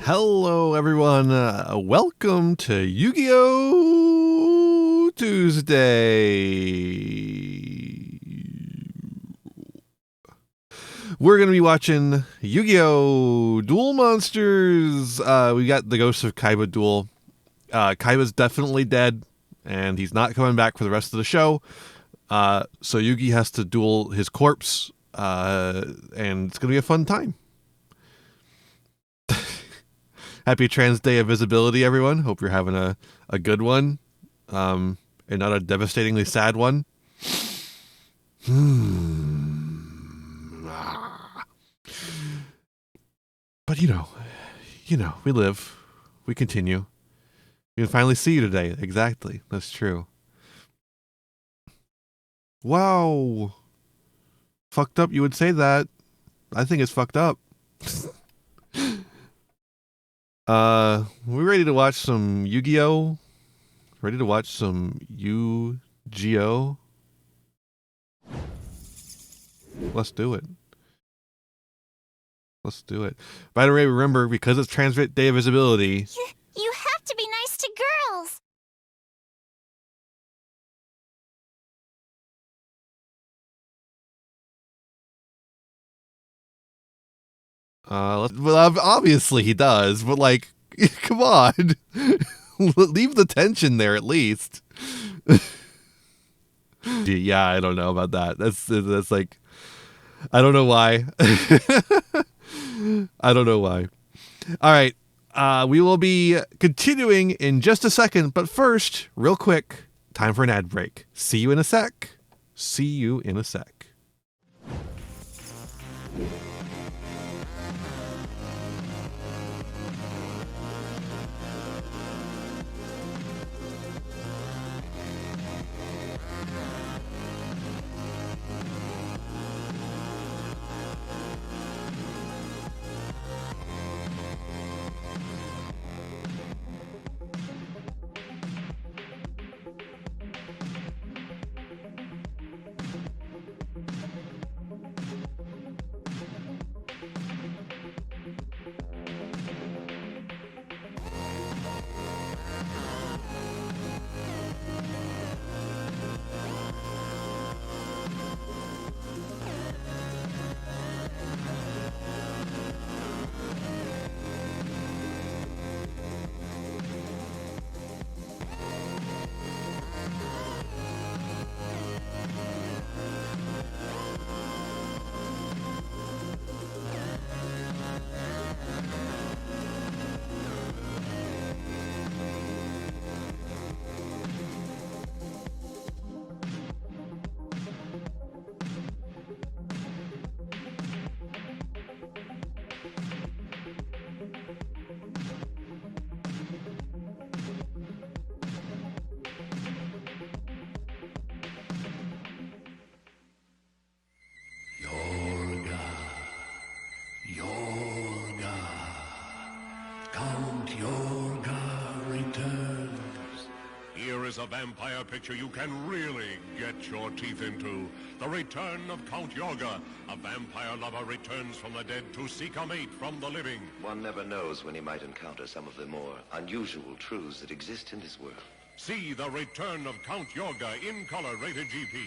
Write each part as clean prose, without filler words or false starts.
Hello, everyone. Welcome to Yu-Gi-Oh! Tuesday. We're going to be watching Yu-Gi-Oh! Duel Monsters. We got the Ghost of Kaiba duel. Kaiba's definitely dead, and he's not coming back for the rest of the show. So Yugi has to duel his corpse, and it's going to be a fun time. Happy Trans Day of Visibility, everyone. Hope you're having a good one, and not a devastatingly sad one. But you know, we live, we continue. We can finally see you today. Exactly, that's true. Wow, fucked up. You would say that. I think it's fucked up. We're ready to watch some Yu-Gi-Oh? Ready to watch some yugioh? Let's do it. Let's do it. By the way, remember, because it's Trans Day of Visibility... You have to be nice to girls! Well, obviously he does, but like, come on. Leave the tension there at least. Yeah, I don't know about that. That's like, I don't know why. I don't know why. All right. We will be continuing in just a second, but first, real quick, time for an ad break. See you in a sec. See you in a sec. A vampire picture you can really get your teeth into. The return of Count Yorga. A vampire lover returns from the dead to seek a mate from the living. One never knows when he might encounter some of the more unusual truths that exist in this world. See The Return of Count Yorga in color, rated GP.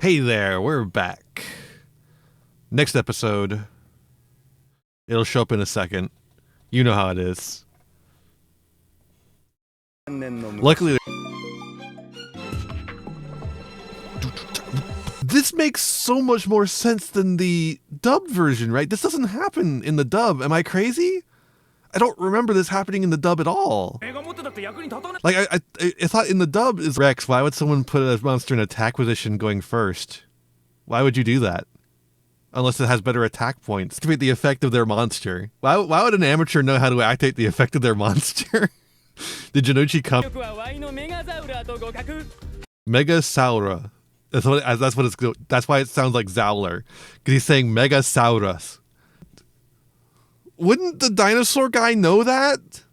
Hey there, we're back. Next episode. It'll show up in a second. You know how it is. Luckily, this makes so much more sense than the dubbed version, right? This doesn't happen in the dub. Am I crazy? I don't remember this happening in the dub at all. Like, I thought in the dub is Rex, why would someone put a monster in attack position going first? Why would you do that? Unless it has better attack points. Activate the effect of their monster. Why would an amateur know how to activate the effect of their monster? Did Janochi come? Megasaura. That's why it sounds like Zowler. Because he's saying Megasaurus. Wouldn't the dinosaur guy know that?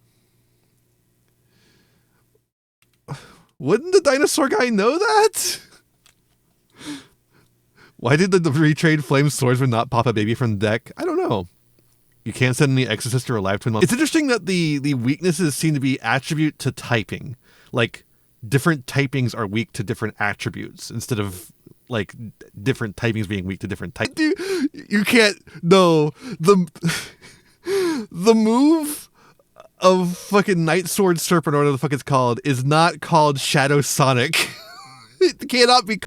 Wouldn't the dinosaur guy know that? Why did the retrained flame swordsman not pop a baby from the deck? I don't know. You can't send any exorcist or a live twin. It's interesting that the weaknesses seem to be attribute to typing. Like, different typings are weak to different attributes instead of like different typings being weak to different types. You can't. No, the move of fucking Night Sword Serpent, or whatever the fuck it's called, is not called Shadow Sonic. It cannot be.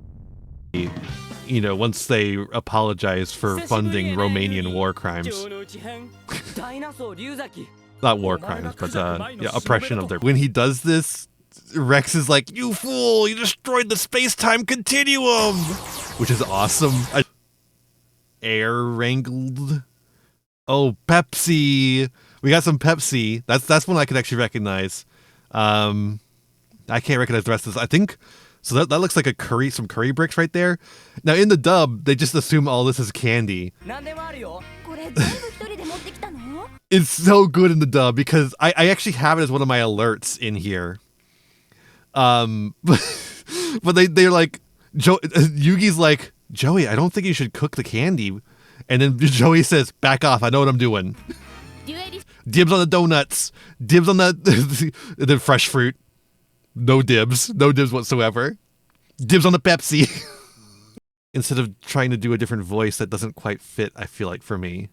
You know, once they apologize for funding Romanian war crimes. Not war crimes, but yeah, oppression of their. When he does this, Rex is like, "You fool! You destroyed the space-time continuum," which is awesome. Air wrangled. Oh, Pepsi! We got some Pepsi. That's one I could actually recognize. I can't recognize the rest of this. I think so. That looks like some curry bricks right there. Now in the dub, they just assume all this is candy. It's so good in the dub because I actually have it as one of my alerts in here. But they're like, Yugi's like, Joey, I don't think you should cook the candy. And then Joey says, back off, I know what I'm doing. Dibs on the donuts. Dibs on the fresh fruit. No dibs. No dibs whatsoever. Dibs on the Pepsi. Instead of trying to do a different voice that doesn't quite fit, I feel like, for me.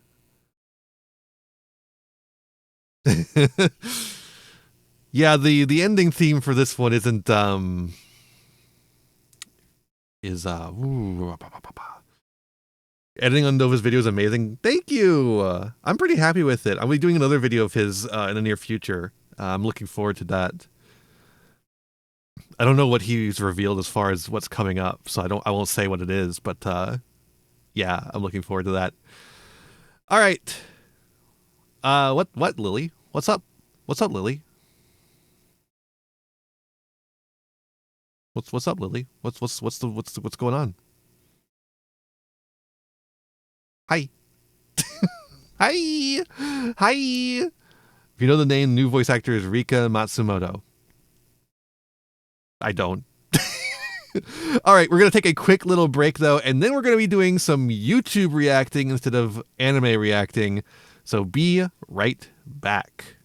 Yeah, the ending theme for this one isn't editing on Nova's video is amazing. Thank you. I'm pretty happy with it. I'll be doing another video of his in the near future. I'm looking forward to that. I don't know what he's revealed as far as what's coming up, so I won't say what it is, but yeah, I'm looking forward to that. All right. What Lily? What's up? What's up, Lily? What's up, Lily? What's going on? Hi. Hi. Hi. If you know the name, new voice actor is Rika Matsumoto. I don't. All right, we're going to take a quick little break, though, and then we're going to be doing some YouTube reacting instead of anime reacting. So be right back.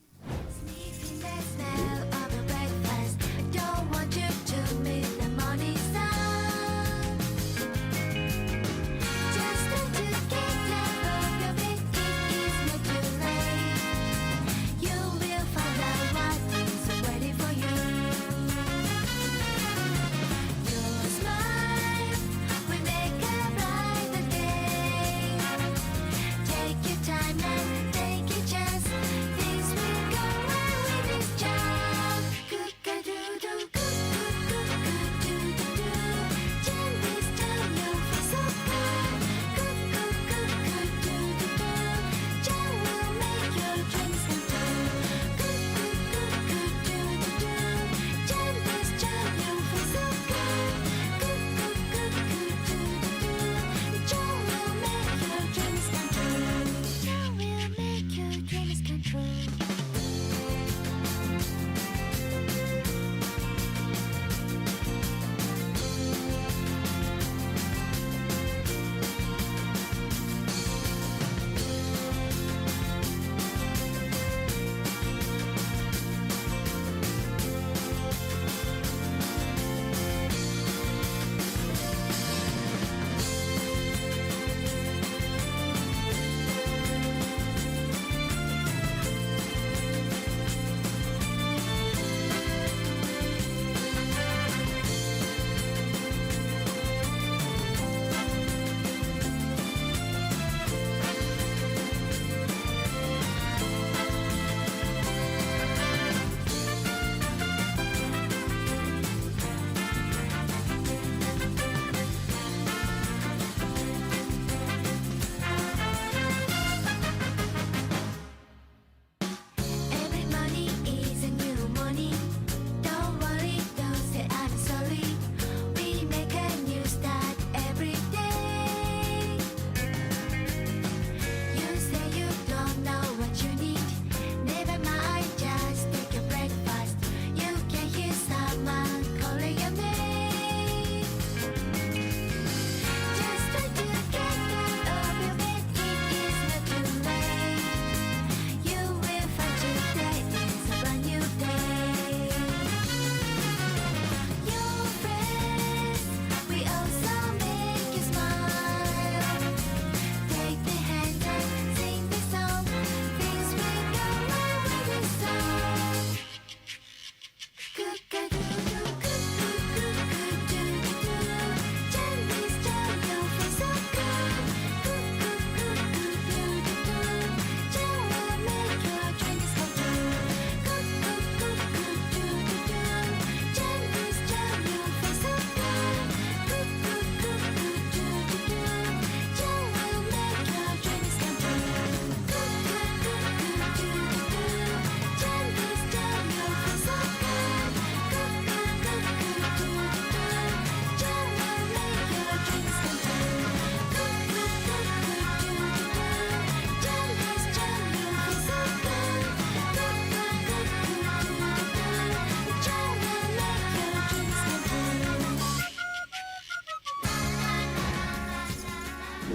Take your time and take your chance. Things will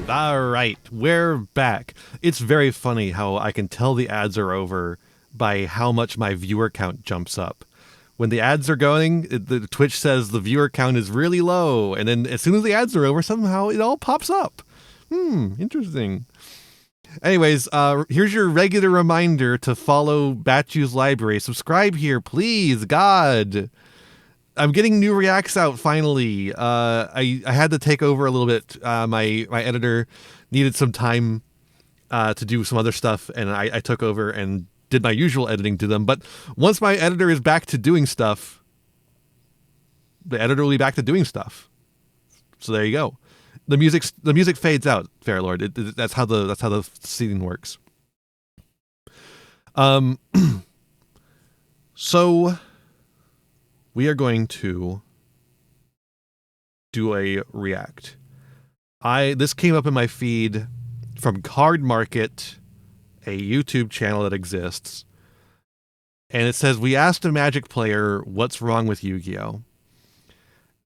All right, we're back. It's very funny how I can tell the ads are over by how much my viewer count jumps up. When the ads are going, the Twitch says the viewer count is really low, and then as soon as the ads are over, somehow it all pops up. Interesting. Anyways, here's your regular reminder to follow Batchu's library. Subscribe here, please. God. I'm getting new reacts out finally. I had to take over a little bit. My editor needed some time to do some other stuff, and I took over and did my usual editing to them. But once my editor is back to doing stuff, the editor will be back to doing stuff. So there you go. The music fades out, Fairlord. That's how the seating works. So we are going to do a react. This came up in my feed from Card Market, a YouTube channel that exists. And it says, we asked a Magic player what's wrong with Yu-Gi-Oh!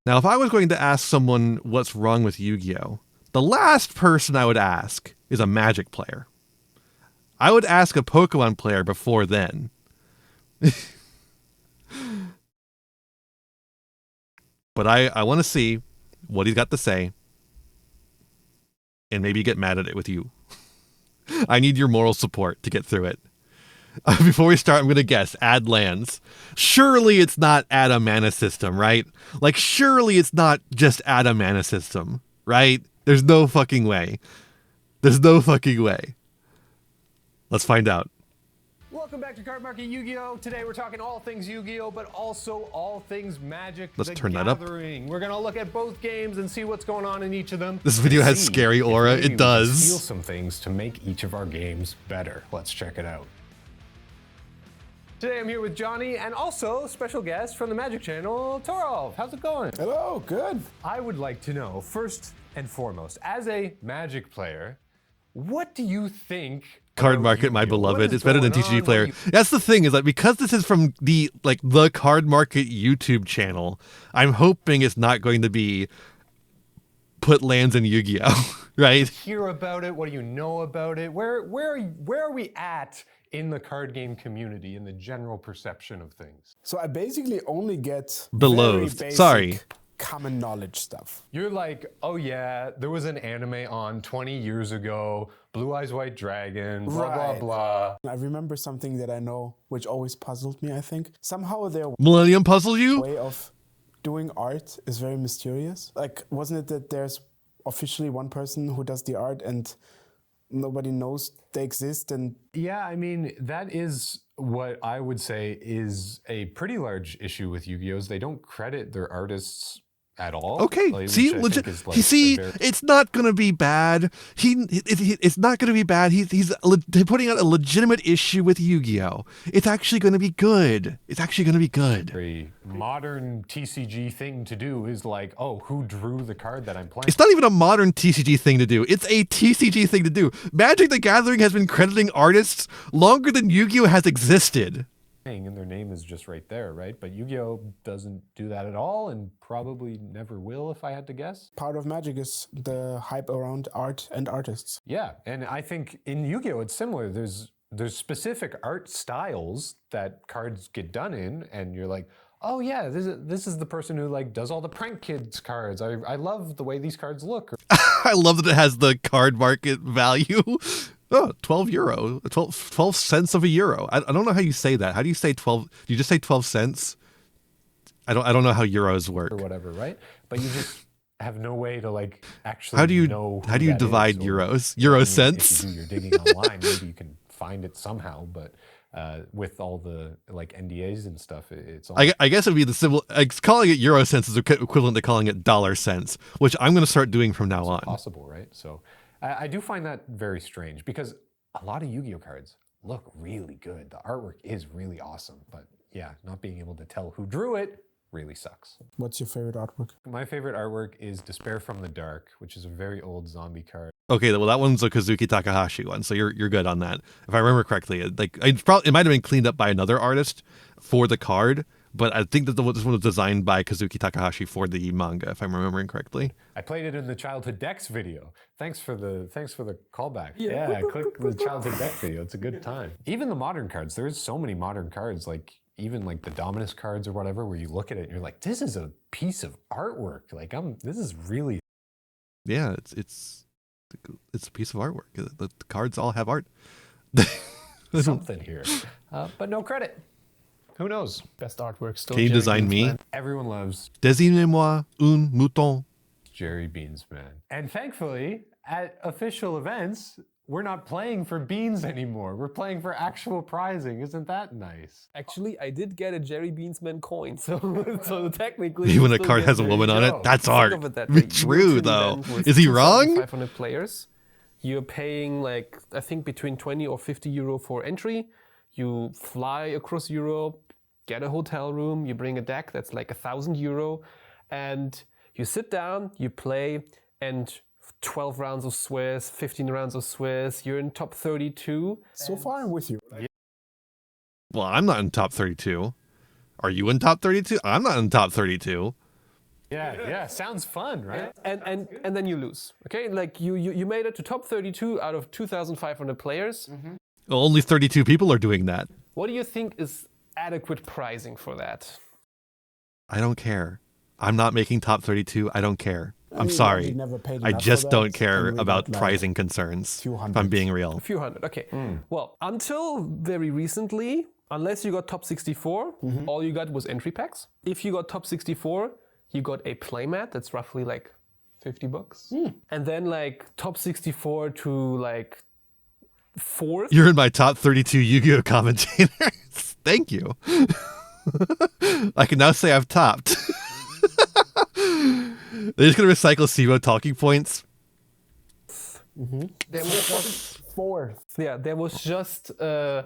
Now, if I was going to ask someone what's wrong with Yu-Gi-Oh!, the last person I would ask is a Magic player. I would ask a Pokemon player before then. But I want to see what he's got to say and maybe get mad at it with you. I need your moral support to get through it. Before we start, I'm going to guess. Add lands. Surely it's not add a mana system, right? Like, surely it's not just add a mana system, right? There's no fucking way. There's no fucking way. Let's find out. Welcome back to Card Market Yu-Gi-Oh! Today we're talking all things Yu-Gi-Oh! But also all things Magic Let's the turn that up. Gathering. We're going to look at both games and see what's going on in each of them. This video has See scary if aura. maybe It we does. can steal some things to make each of our games better. Let's check it out. Today I'm here with Johnny and also special guest from the Magic channel, Torolf. How's it going? Hello, good. I would like to know, first and foremost, as a Magic player, what do you think Card about Market, my Yu-Gi-Oh? What beloved. is It's better than going TCG on? Player. That's the thing, is that because this is from the Card Market YouTube channel, I'm hoping it's not going to be put lands in Yu-Gi-Oh! Right? Hear about it? What do you know about it? Where are we at in the card game community, in the general perception of things? So I basically only get Beloathed. very basic Sorry. common knowledge stuff. You're like, oh yeah, there was an anime on 20 years ago, Blue Eyes White Dragon, blah, Right. blah, blah. I remember something that I know, which always puzzled me, I think. Somehow their Millennium Puzzle you? way of doing art is very mysterious. Like, wasn't it that there's officially one person who does the art and nobody knows they exist? And Yeah, I mean, that is what I would say is a pretty large issue with Yu-Gi-Oh! Is they don't credit their artists at all. Okay, Like, see, which I legit. think is, like, You see, a very- it's not gonna be bad. It's not gonna be bad. He's putting out a legitimate issue with Yu-Gi-Oh. It's actually gonna be good. It's actually gonna be good. very modern TCG thing to do is like, oh, who drew the card that I'm playing? It's not even a modern TCG thing to do. It's a TCG thing to do. Magic the Gathering has been crediting artists longer than Yu-Gi-Oh has existed. And their name is just right there, right? But Yu-Gi-Oh doesn't do that at all, and probably never will, if I had to guess. part of Magic is the hype around art and artists. Yeah, and I think in Yu-Gi-Oh it's similar. There's specific art styles that cards get done in, and you're like, oh yeah, this is the person who like does all the prank kids cards. I love the way these cards look. I love that it has the card market value. Oh, 12 euro. 12 cents of a euro. I don't know how you say that. How do you say 12? Do you just say 12 cents? I don't know how euros work. Or whatever, right? But you just have no way to like actually How do you know who how do you that divide is, or- euros? Euro I mean, cents? If you do your digging online, maybe you can find it somehow. But with all the like NDAs and stuff, it's all I guess it would be the civil. Calling it euro cents is equivalent to calling it dollar cents, which I'm going to start doing from now on. possible, right? So I do find that very strange because a lot of Yu-Gi-Oh cards look really good. The artwork is really awesome, but yeah, not being able to tell who drew it really sucks. What's your favorite artwork? My favorite artwork is Despair from the Dark, which is a very old zombie card. Okay, well that one's a Kazuki Takahashi one, so you're good on that. If I remember correctly, it might have been cleaned up by another artist for the card, But I think that this one was designed by Kazuki Takahashi for the manga, if I'm remembering correctly. I played it in the Childhood Decks video. Thanks for the callback. Yeah, click the Childhood Deck video. It's a good time. Even the modern cards. There's so many modern cards, like even like the Dominus cards or whatever, where you look at it and you're like, this is a piece of artwork. Like this is really. Yeah, it's a piece of artwork. The cards all have art. Something here, but no credit. Who knows? Best artwork still. Can you Jerry design me? Beansman. Everyone loves Désignez-moi un mouton. Jerry Beansman. And thankfully, at official events, we're not playing for beans anymore. We're playing for actual prizing. Isn't that nice? Actually, I did get a Jerry Beansman coin, so technically. Even you a still card get has a Jerry woman on it. go. That's Think art. of it that way. You go to True an though. event with Is he wrong? 2,500 players. You're paying like I think between 20 or 50 euro for entry. You fly across Europe, get a hotel room. You bring a deck that's like 1,000 euro, and you sit down, you play, and 12 rounds of Swiss, 15 rounds of Swiss. You're in top 32. So far, I'm with you. Well, I'm not in top 32. Are you in top 32? I'm not in top 32. Yeah, sounds fun, right? And then you lose. Okay, like you made it to top 32 out of 2,500 players. Well, only 32 people are doing that. What do you think is adequate pricing for that? I don't care. I'm not making top 32. I don't care. I'm mean, we sorry. never paid I enough for just that, don't care and we about got, like, pricing concerns. few If I'm hundreds. being A real. few hundred. Okay. Well, until very recently, unless you got top 64, all you got was entry packs. If you got top 64, you got a playmat that's roughly like $50. And then like top 64 to like fourth. You're in my top 32 Yu-Gi-Oh commentators. Thank you. I can now say I've topped. They're just going to recycle SIBO talking points. There was Fourth. Yeah, there was just a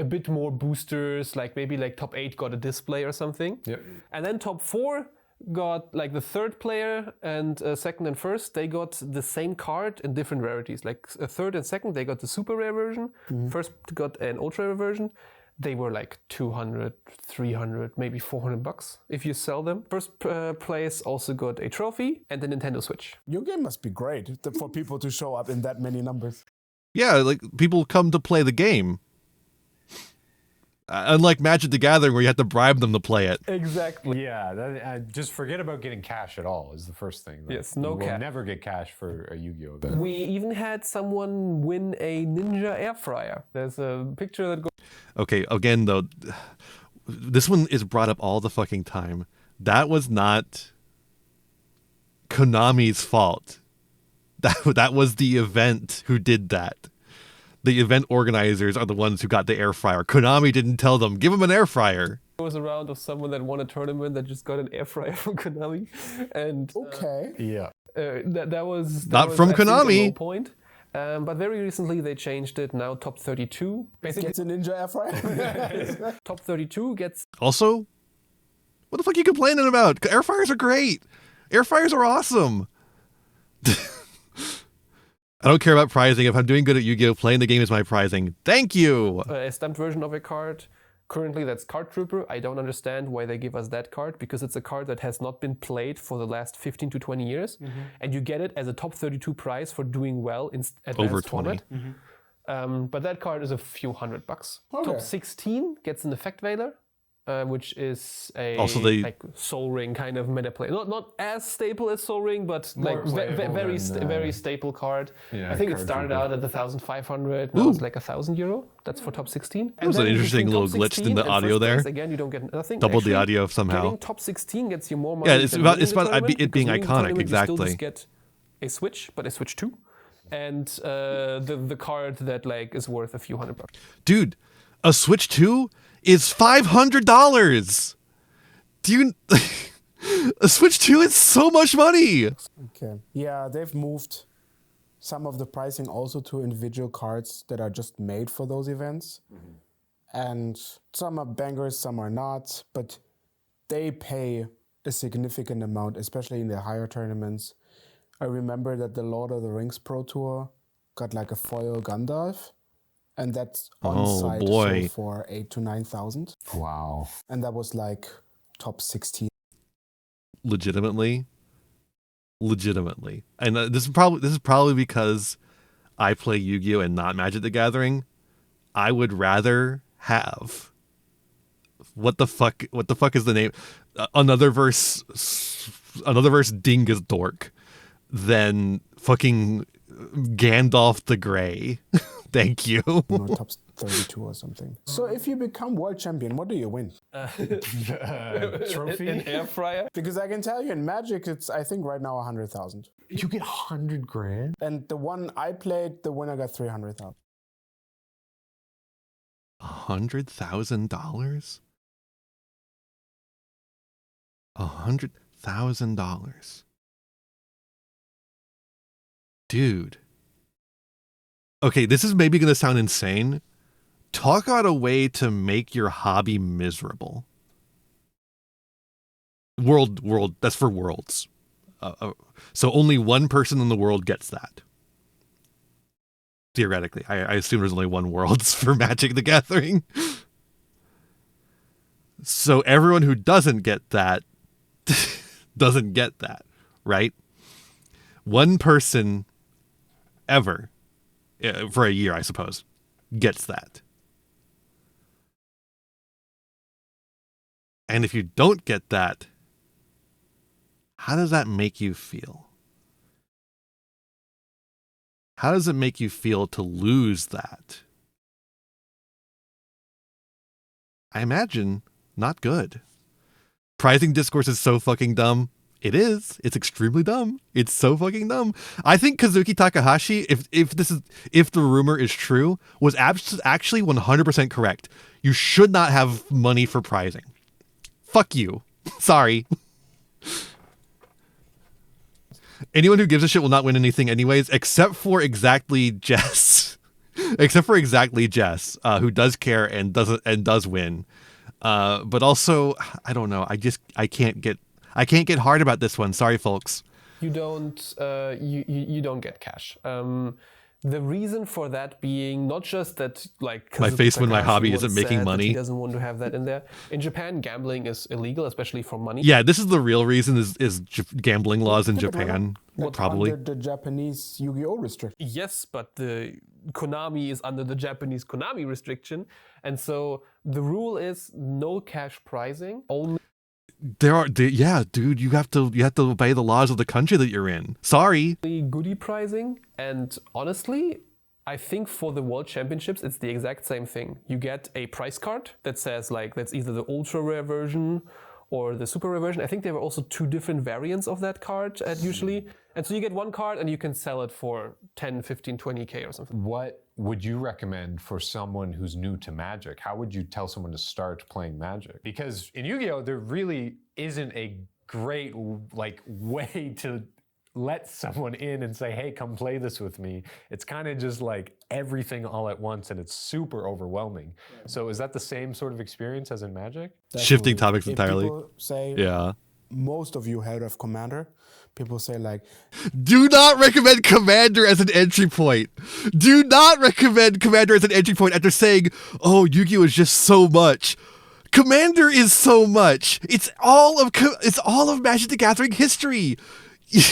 bit more boosters, like maybe like top 8 got a display or something. Yep. And then top 4 got like the third player and second and first, they got the same card in different rarities. Like a third and second, they got the super rare version. First got an ultra rare version. They were like 200, 300, maybe $400 if you sell them. First place also got a trophy and the Nintendo Switch. Your game must be great for people to show up in that many numbers. Yeah, like people come to play the game. Unlike Magic the Gathering where you have to bribe them to play it. Exactly. Yeah, just forget about getting cash at all is the first thing. Yes, no you will cash. never get cash for a Yu-Gi-Oh event. We even had someone win a Ninja air fryer. There's a picture that goes. Okay, again though, this one is brought up all the fucking time. That was not Konami's fault. That was the event who did that. The event organizers are the ones who got the air fryer. Konami didn't tell them, give them an air fryer. There was around of someone that won a tournament that just got an air fryer from Konami, and Okay. Yeah. that was Not was, from I think, a Konami. low point. But very recently they changed it. Now top 32, basically Gets a ninja air fryer. top 32 gets Also, what the fuck are you complaining about? Air fryers are great. Air fryers are awesome. I don't care about prizing. If I'm doing good at Yu-Gi-Oh, playing the game is my prizing. Thank you. a stamped version of a card. Currently that's Card Trooper. I don't understand why they give us that card because it's a card that has not been played for the last 15 to 20 years. And you get it as a top 32 prize for doing well in advanced Over 20. format. But that card is a few $100. Okay. Top 16 gets an Effect Veiler, which is a Also, they- like Soul Ring kind of meta play. Not as staple as Soul Ring, but More like playable very than, very staple card. yeah, I think it Card started Trooper. out at 1,500. Now it's like €1,000. That's for top 16. That was an interesting little glitch in the audio there. Again, you don't get nothing. Doubled the Actually, audio somehow. Getting top 16 gets you more money. Yeah, it's than about- winning it's the about tournament, it being because winning the iconic, tournament, You still exactly. just get a Switch, but a Switch 2. And the card that like is worth a few $100. Dude, a Switch 2 is $500. Do you... A Switch 2 is so much money. Okay. Yeah, they've moved some of the pricing also to individual cards that are just made for those events. And some are bangers, some are not, but they pay a significant amount, especially in the higher tournaments. I remember that the Lord of the Rings Pro Tour got like a foil Gandalf, and that's on Oh, site boy. sold for 8,000 to 9,000. Wow. And that was like top 16. Legitimately, and this is probably because I play Yu-Gi-Oh and not Magic the Gathering. I would rather have what the fuck is the name? Another verse Dingus Dork than fucking Gandalf the Grey. Thank you. Top 32 or something. So if you become world champion, what do you win? Trophy? An air fryer. Because I can tell you in Magic, it's I think right now 100,000. You get 100 grand? And the one I played, the winner got 300,000. $100,000? $100,000. Dude. Okay, this is maybe going to sound insane. Talk about a way to make your hobby miserable. World, that's for worlds. So only one person in the world gets that. Theoretically. I assume there's only one worlds for Magic the Gathering. So everyone who doesn't get that, right? One person ever, for a year, I suppose, gets that. And if you don't get that, how does that make you feel? How does it make you feel to lose that? I imagine not good. Pricing discourse is so fucking dumb. It is. It's extremely dumb. It's so fucking dumb. I think Kazuki Takahashi, if the rumor is true, was actually 100% correct. You should not have money for pricing. Fuck you. Sorry. Anyone who gives a shit will not win anything anyways, except for exactly Jess. Who does care and does win. But also, I don't know. I can't get hard about this one. Sorry, folks. You don't you don't get cash. The reason for that being not just that, like, My face when my Takahashi hobby once isn't making said that money. He doesn't want to have that in there. In Japan, gambling is illegal, especially for money. Yeah, this is the real reason is gambling laws in Japan. That's Probably. under the Japanese Yu-Gi-Oh restriction. Yes, but the Konami is under the Japanese Konami restriction, and so the rule is no cash pricing. Only Dude, you have to obey the laws of the country that you're in. Sorry. goodie pricing. And honestly, I think for the World Championships, it's the exact same thing. You get a price card that says, like, that's either the ultra rare version or the super rare version. I think there were also two different variants of that card usually. And so you get one card and you can sell it for 10, 15, 20K or something. What would you recommend for someone who's new to Magic? How would you tell someone to start playing Magic? Because in Yu-Gi-Oh, there really isn't a great way to let someone in and say, hey, come play this with me. It's kind of just like everything all at once, and it's super overwhelming. Yeah. So is that the same sort of experience as in Magic? Definitely. Shifting topics entirely. People say, yeah. Most of you heard of Commander. People say, like, do not recommend Commander as an entry point. Do not recommend Commander as an entry point after saying, oh, Yu-Gi-Oh is just so much. Commander is so much. It's all of Magic the Gathering history.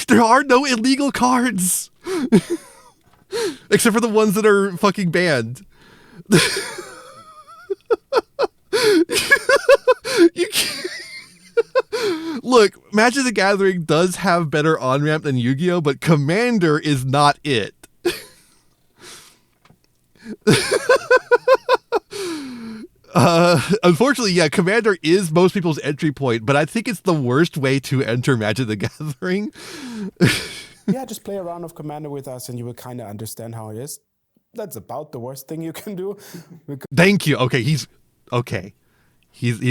There are no illegal cards. Except for the ones that are fucking banned. You can't. Look, Magic the Gathering does have better on-ramp than Yu-Gi-Oh, but Commander is not it. Unfortunately, yeah, Commander is most people's entry point, but I think it's the worst way to enter Magic the Gathering. Yeah, just play a round of Commander with us and you will kind of understand how it is. That's about the worst thing you can do. Thank you. Okay, he's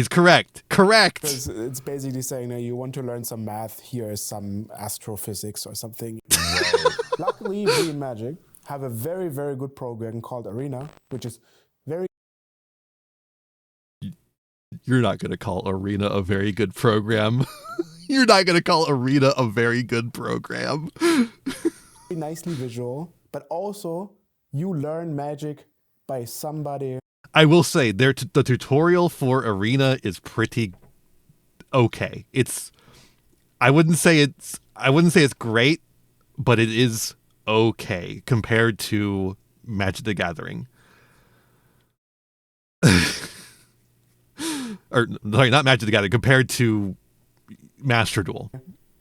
correct. Correct. Because it's basically saying that you want to learn some math, here is some astrophysics or something. Luckily, we in Magic have a very, very good program called Arena, which is very... You're not going to call Arena a very good program. You're not going to call Arena a very good program. nicely visual, but also you learn Magic by somebody. I will say the tutorial for Arena is pretty okay. I wouldn't say it's great, but it is okay compared to Magic the Gathering. Or sorry, not Magic the Gathering, compared to Master Duel.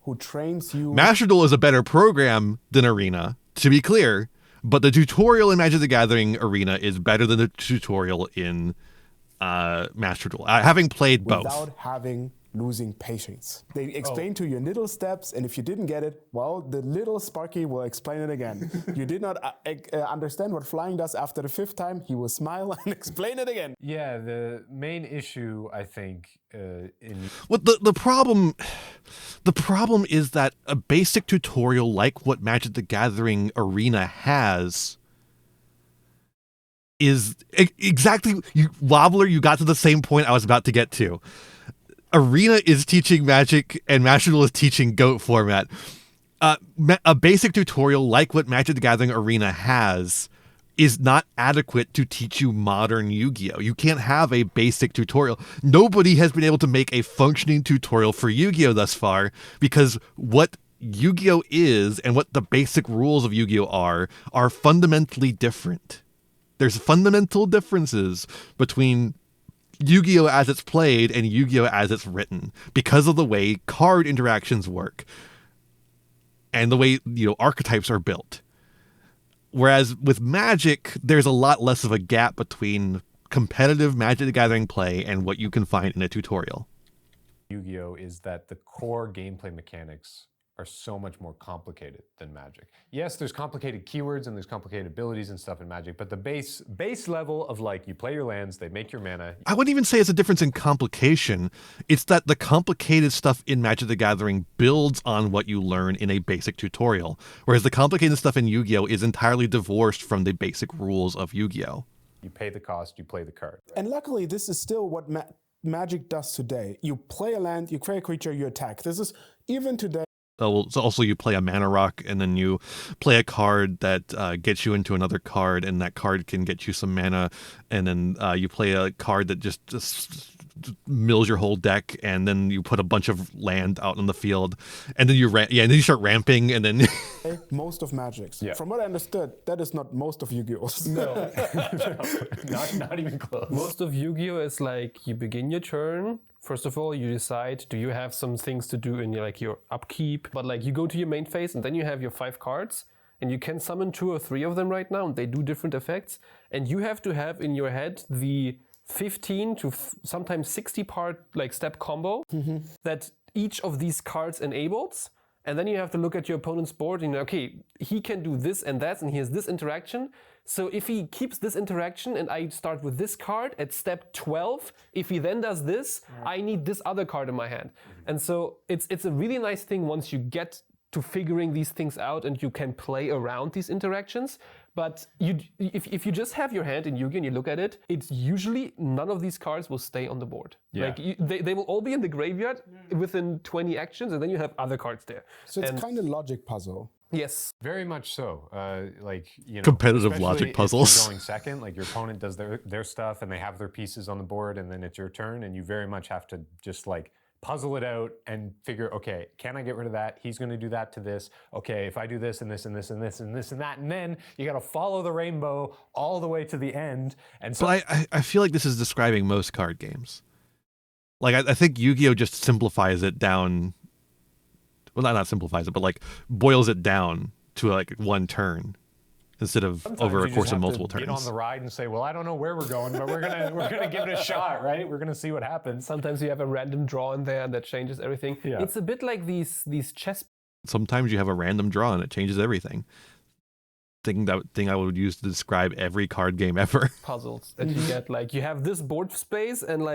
Who trains you? Master Duel is a better program than Arena, to be clear, but the tutorial in Magic the Gathering Arena is better than the tutorial in Master Duel. Having played both. Without losing patience. They explain to you in little steps, and if you didn't get it, well, the little Sparky will explain it again. You did not understand what flying does after the 5th time, he will smile and explain it again. Yeah, the main issue, I think, Well, the problem is that a basic tutorial like what Magic the Gathering Arena has is exactly, Wobbler, you got to the same point I was about to get to. Arena is teaching Magic and Master Duel is teaching GOAT format. A basic tutorial like what Magic the Gathering Arena has is not adequate to teach you modern Yu-Gi-Oh! You can't have a basic tutorial. Nobody has been able to make a functioning tutorial for Yu-Gi-Oh! Thus far, because what Yu-Gi-Oh! Is and what the basic rules of Yu-Gi-Oh! Are fundamentally different. There's fundamental differences between Yu-Gi-Oh! As it's played and Yu-Gi-Oh! As it's written because of the way card interactions work and the way, archetypes are built. Whereas with Magic, there's a lot less of a gap between competitive Magic the Gathering play and what you can find in a tutorial. Yu-Gi-Oh! Is that the core gameplay mechanics are so much more complicated than Magic. Yes, there's complicated keywords and there's complicated abilities and stuff in Magic, but the base level of you play your lands, they make your mana. I wouldn't even say it's a difference in complication. It's that the complicated stuff in Magic the Gathering builds on what you learn in a basic tutorial, whereas the complicated stuff in Yu-Gi-Oh! Is entirely divorced from the basic rules of Yu-Gi-Oh! You pay the cost, you play the card. And luckily, this is still what Magic does today. You play a land, you create a creature, you attack. This is even today. So also you play a mana rock and then you play a card that gets you into another card, and that card can get you some mana, and then you play a card that just mills your whole deck, and then you put a bunch of land out on the field, and then and then you start ramping, and then most of Magic's. Yeah. From what I understood, that is not most of Yu-Gi-Oh's. No. Not even close. Most of Yu-Gi-Oh! Is you begin your turn. First of all, you decide, do you have some things to do in your upkeep? But you go to your main phase, and then you have your 5 cards, and you can summon 2 or 3 of them right now, and they do different effects. And you have to have in your head the 15 to sometimes 60 part step combo that each of these cards enables. And then you have to look at your opponent's board and okay, he can do this and that, and he has this interaction. So if he keeps this interaction and I start with this card at step 12, if he then does this, I need this other card in my hand. And so it's a really nice thing once you get to figuring these things out and you can play around these interactions. But if you just have your hand in Yu-Gi and you look at it, it's usually none of these cards will stay on the board. Yeah. They will all be in the graveyard within 20 actions, and then you have other cards there. So it's kind of logic puzzle. Yes. Very much so. Competitive especially logic if puzzles. you're going second, your opponent does their stuff and they have their pieces on the board, and then it's your turn, and you very much have to just puzzle it out and figure, okay, can I get rid of that? He's going to do that to this. Okay, if I do this and this and this and this and this and that, and then you got to follow the rainbow all the way to the end. And so, but I feel like this is describing most card games. I think Yu-Gi-Oh! Just simplifies it down. Well, not simplifies it, but boils it down to one turn instead of over a course of multiple turns. Get on the ride and say, well, I don't know where we're going, but we're gonna give it a shot, right? We're gonna see what happens. Sometimes you have a random draw in there that changes everything. Yeah. It's a bit like these chess. Sometimes you have a random draw and it changes everything. Thing I would use to describe every card game ever. Puzzles that you get, you have this board space and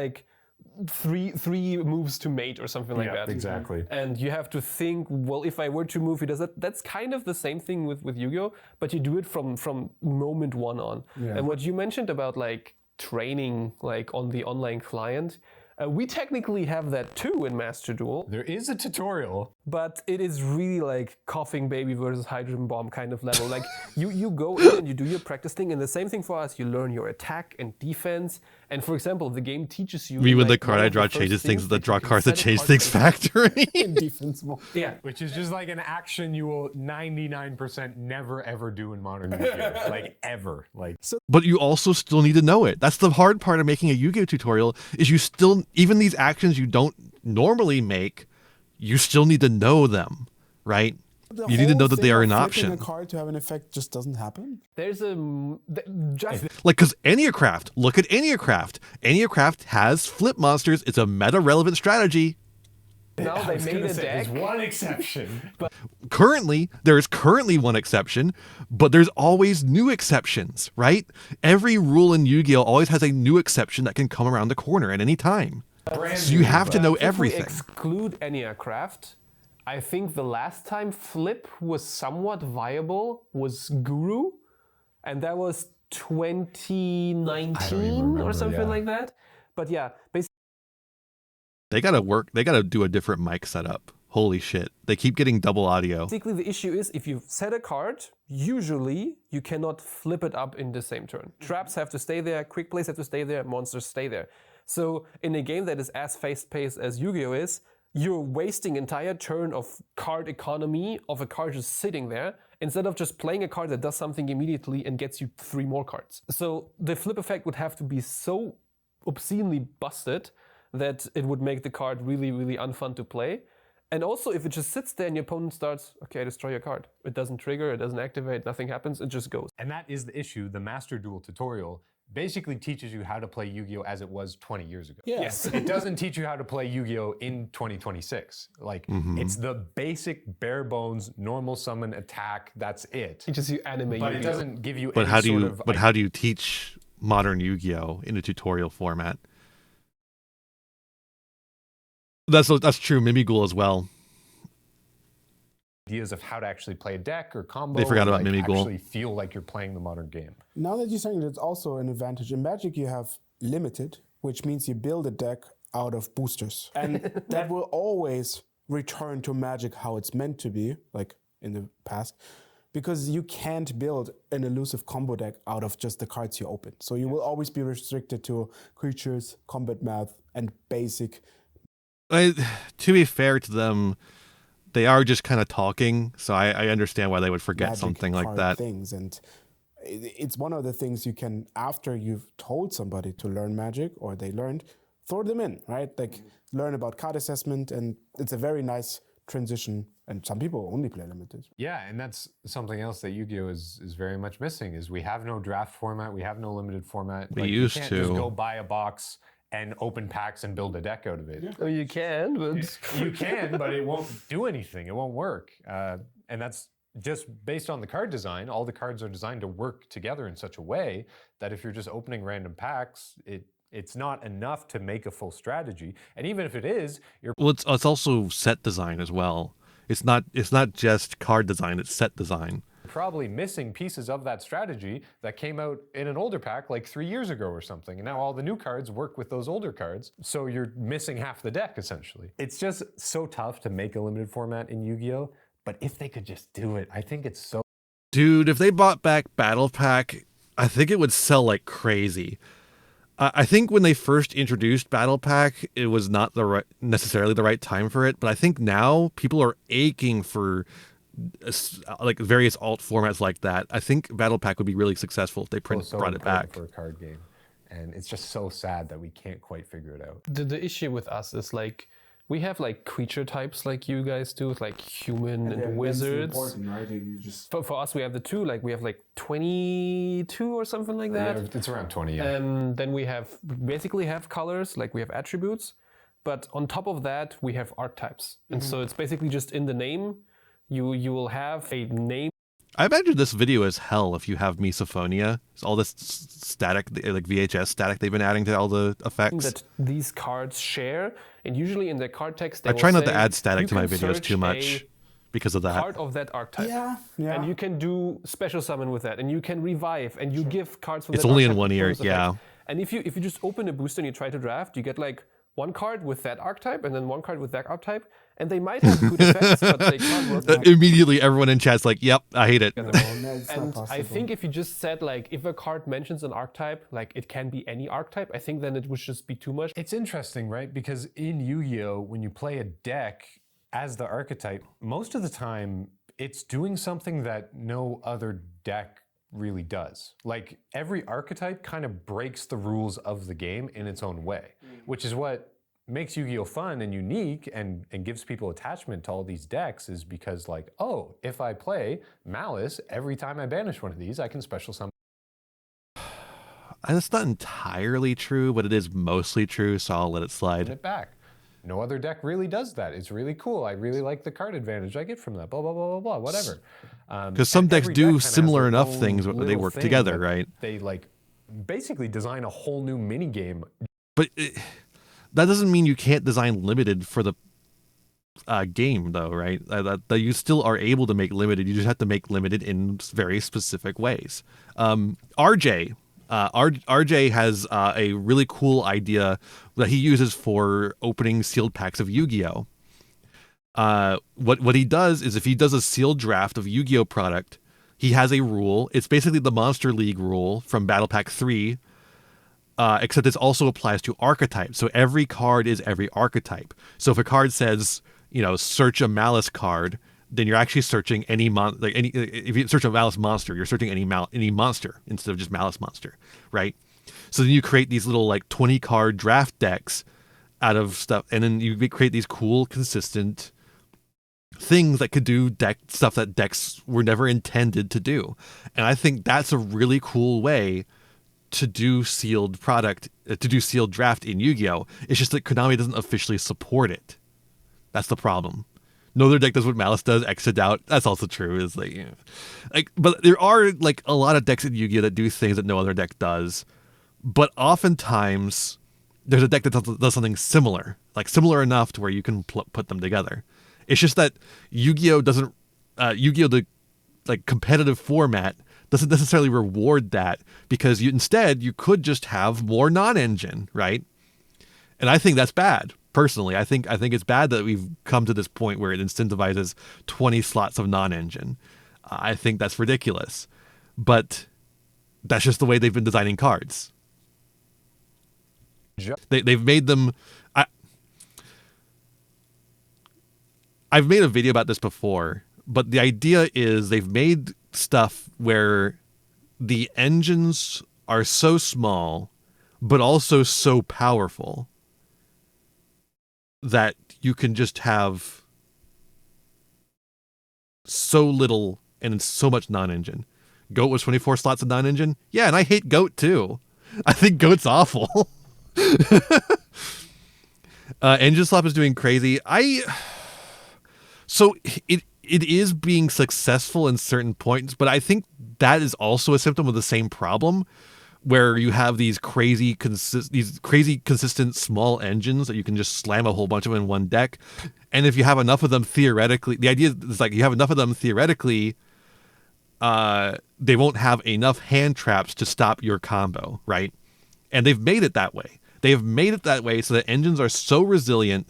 three moves to mate or something like that. Exactly. And you have to think, well, if I were to move, he does that. That's kind of the same thing with Yu-Gi-Oh! But you do it from moment one on. Yeah. And what you mentioned about training on the online client, We technically have that too in Master Duel, There is a tutorial. but it is really like coughing baby versus hydrogen bomb kind of level. Like you go in and you do your practice thing, and the same thing for us. You learn your attack and defense. And for example, the game teaches you. Me when the like, card one I of the draw first changes things, the that draw you can cards that set a change card things for- factory. In defense mode. Yeah. Which is just like an action you will 99% never ever do in modern Yu-Gi-Oh! Like ever. Like But you also still need to know it. That's the hard part of making a Yu-Gi-Oh tutorial is you still, even these actions you don't normally make, you still need to know them, right? The You need to whole know that they thing are of an flipping option. a card to have an effect just doesn't happen. There's a just Like, because Enneacraft, look at Enneacraft. Enneacraft has flip monsters. It's a meta-relevant strategy. now they made a deck. there's one exception. Currently, there is currently one exception, but there's always new exceptions, right? Every rule in Yu-Gi-Oh! Always has a new exception that can come around the corner at any time. So you have to know If we everything. exclude Enneacraft, I think the last time Flip was somewhat viable was Guru, and that was 2019 or something like that. But yeah, basically They gotta do a different mic setup. Holy shit. They keep getting double audio. the issue is if you set a card, usually you cannot flip it up in the same turn. Traps have to stay there, quick plays have to stay there, monsters stay there. So in a game that is as fast-paced as Yu-Gi-Oh! Is, you're wasting entire turn of card economy of a card just sitting there instead of just playing a card that does something immediately and gets you 3 more cards. So the flip effect would have to be so obscenely busted that it would make the card really, really unfun to play. And also, if it just sits there and your opponent starts, okay, I destroy your card. It doesn't trigger, it doesn't activate, nothing happens, it just goes. And that is the issue. The Master Duel tutorial basically teaches you how to play Yu-Gi-Oh! As it was 20 years ago. Yes. It doesn't teach you how to play Yu-Gi-Oh! In 2026. Like, it's the basic, bare bones, normal summon attack, that's it. Teaches you anime But it Yu-Gi-Oh! doesn't give you But any how do sort you of how do you teach modern Yu-Gi-Oh! In a tutorial format? That's true, Mimighoul as well. ideas of how to actually play a deck or combo. They forgot or, about like, Mimighoul. actually feel like you're playing the modern game. Now that you're saying that's also an advantage. In Magic, you have limited, which means you build a deck out of boosters. And that will always return to Magic how it's meant to be, like in the past, because you can't build an elusive combo deck out of just the cards you open. So you will always be restricted to creatures, combat math, and basic. To be fair to them, they are just kind of talking, so I understand why they would forget Magic something like card that. things. And it's one of the things you can, after you've told somebody to learn Magic or they learned, throw them in, right? Like learn about card assessment, and it's a very nice transition. And some people only play limited. Yeah, and that's something else that Yu-Gi-Oh! is very much missing, is we have no draft format, we have no limited format. We Like, used you can't to. just go buy a box and open packs and build a deck out of it. Oh, you can, but You can, but it won't do anything. It won't work. And that's just based on the card design. All the cards are designed to work together in such a way that if you're just opening random packs, it's not enough to make a full strategy. And even if it is, you're Well, it's also set design as well. It's not just card design, it's set design. probably missing pieces of that strategy that came out in an older pack like 3 years ago or something. And now all the new cards work with those older cards. So you're missing half the deck essentially. It's just so tough to make a limited format in Yu-Gi-Oh! But if they could just do it, I think it's so Dude, if they bought back Battle Pack, I think it would sell like crazy. I think when they first introduced Battle Pack, it was not necessarily the right time for it. But I think now people are aching for like various alt formats like that. I think Battle Pack would be really successful if they brought it important back. for a card game. And it's just so sad that we can't quite figure it out. the issue with us is like we have like creature types like you guys do, with like human and wizards. Right? You just For us, we have the two, like we have like 22 or something like that. Yeah, it's around 20, yeah. Then we basically have colors, like we have attributes, but on top of that we have archetypes. And so it's basically just in the name, you will have a name. I imagine this video is hell if you have misophonia. It's all this static, like VHS static they've been adding to all the effects. That these cards share, and usually in the card text they I will try not to say, add static "You to my can videos search too much a because of that. part of that archetype." yeah. And you can do special summon with that, and you can revive, and you give cards from It's that only in archetype one ear, bonus effects. yeah. And if you just open a booster and you try to draft, you get like one card with that archetype and then one card with that archetype, and they might have good effects, but they can't work together. Immediately, everyone in chat's like, "Yep, I hate it." No, it's not And possible. I think if you just said like, if a card mentions an archetype, like it can be any archetype, I think then it would just be too much. It's interesting, right? Because in Yu-Gi-Oh, when you play a deck as the archetype, most of the time it's doing something that no other deck really does. Like every archetype kind of breaks the rules of the game in its own way, which is what makes Yu-Gi-Oh fun and unique and gives people attachment to all these decks, is because like, oh, if I play Malice, every time I banish one of these, I can special summon. That's not entirely true, but it is mostly true, so I'll let it slide. It back. No other deck really does that. It's really cool. I really like the card advantage I get from that. Blah, blah, blah, blah, blah, whatever. Because some and decks every do deck kinda has similar their enough own things, but they little work thing together, that right? They like basically design a whole new mini game. But that doesn't mean you can't design limited for the game, though, right? That you still are able to make limited. You just have to make limited in very specific ways. RJ has a really cool idea that he uses for opening sealed packs of Yu-Gi-Oh. What he does is, if he does a sealed draft of Yu-Gi-Oh product, he has a rule. It's basically the Monster League rule from Battle Pack 3, except this also applies to archetypes. So every card is every archetype. So if a card says, search a Malice card, then you're actually searching if you search a Malice monster, you're searching any monster instead of just Malice monster, right? So then you create these little 20 card draft decks out of stuff, and then you create these cool, consistent things that could do stuff that decks were never intended to do. And I think that's a really cool way to do sealed draft in Yu-Gi-Oh! It's just that Konami doesn't officially support it. That's the problem. No other deck does what Malice does. Exit out. That's also true. Is but there are a lot of decks in Yu-Gi-Oh! That do things that no other deck does. But oftentimes there's a deck that does something similar, similar enough to where you can put them together. It's just that Yu-Gi-Oh! The competitive format doesn't necessarily reward that, because instead you could just have more non-engine, right? And I think that's bad. Personally, I think it's bad that we've come to this point where it incentivizes 20 slots of non-engine. I think that's ridiculous. But that's just the way they've been designing cards. They've made them... I've made a video about this before, but the idea is they've made stuff where the engines are so small, but also so powerful, that you can just have so little and so much non-engine. Goat was 24 slots of non-engine. Yeah, and I hate Goat too. I think Goat's awful. Engine Slop is doing crazy. So it is being successful in certain points, but I think that is also a symptom of the same problem, where you have these crazy consistent small engines that you can just slam a whole bunch of in one deck. And if you have enough of them, theoretically, the idea is you have enough of them theoretically, they won't have enough hand traps to stop your combo, right? And they've made it that way. They have made it that way so that engines are so resilient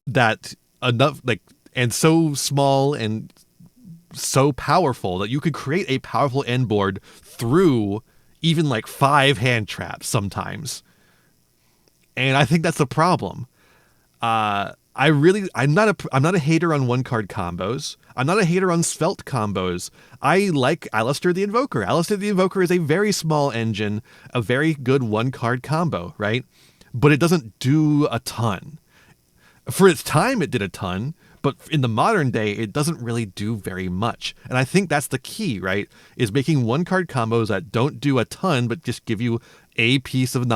that enough, and so small and so powerful that you could create a powerful end board through even 5 hand traps sometimes. And I think that's the problem. I'm not a hater on one card combos. I'm not a hater on svelte combos. I like Alistair the Invoker. Alistair the Invoker is a very small engine, a very good one card combo, right? But it doesn't do a ton. For its time, it did a ton, but in the modern day, it doesn't really do very much. And I think that's the key, right? Is making one card combos that don't do a ton, but just give you a piece of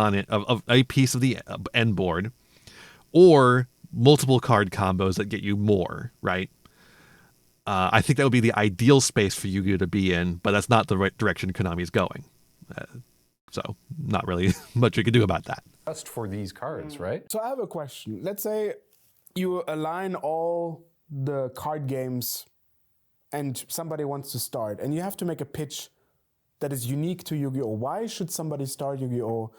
a piece of the end board, or multiple card combos that get you more, right? I think that would be the ideal space for Yu-Gi-Oh! To be in, but that's not the right direction Konami's going. So not really much we can do about that. Just for these cards, right? So I have a question. Let's say you align all the card games and somebody wants to start, and you have to make a pitch that is unique to Yu-Gi-Oh! Why should somebody start Yu-Gi-Oh!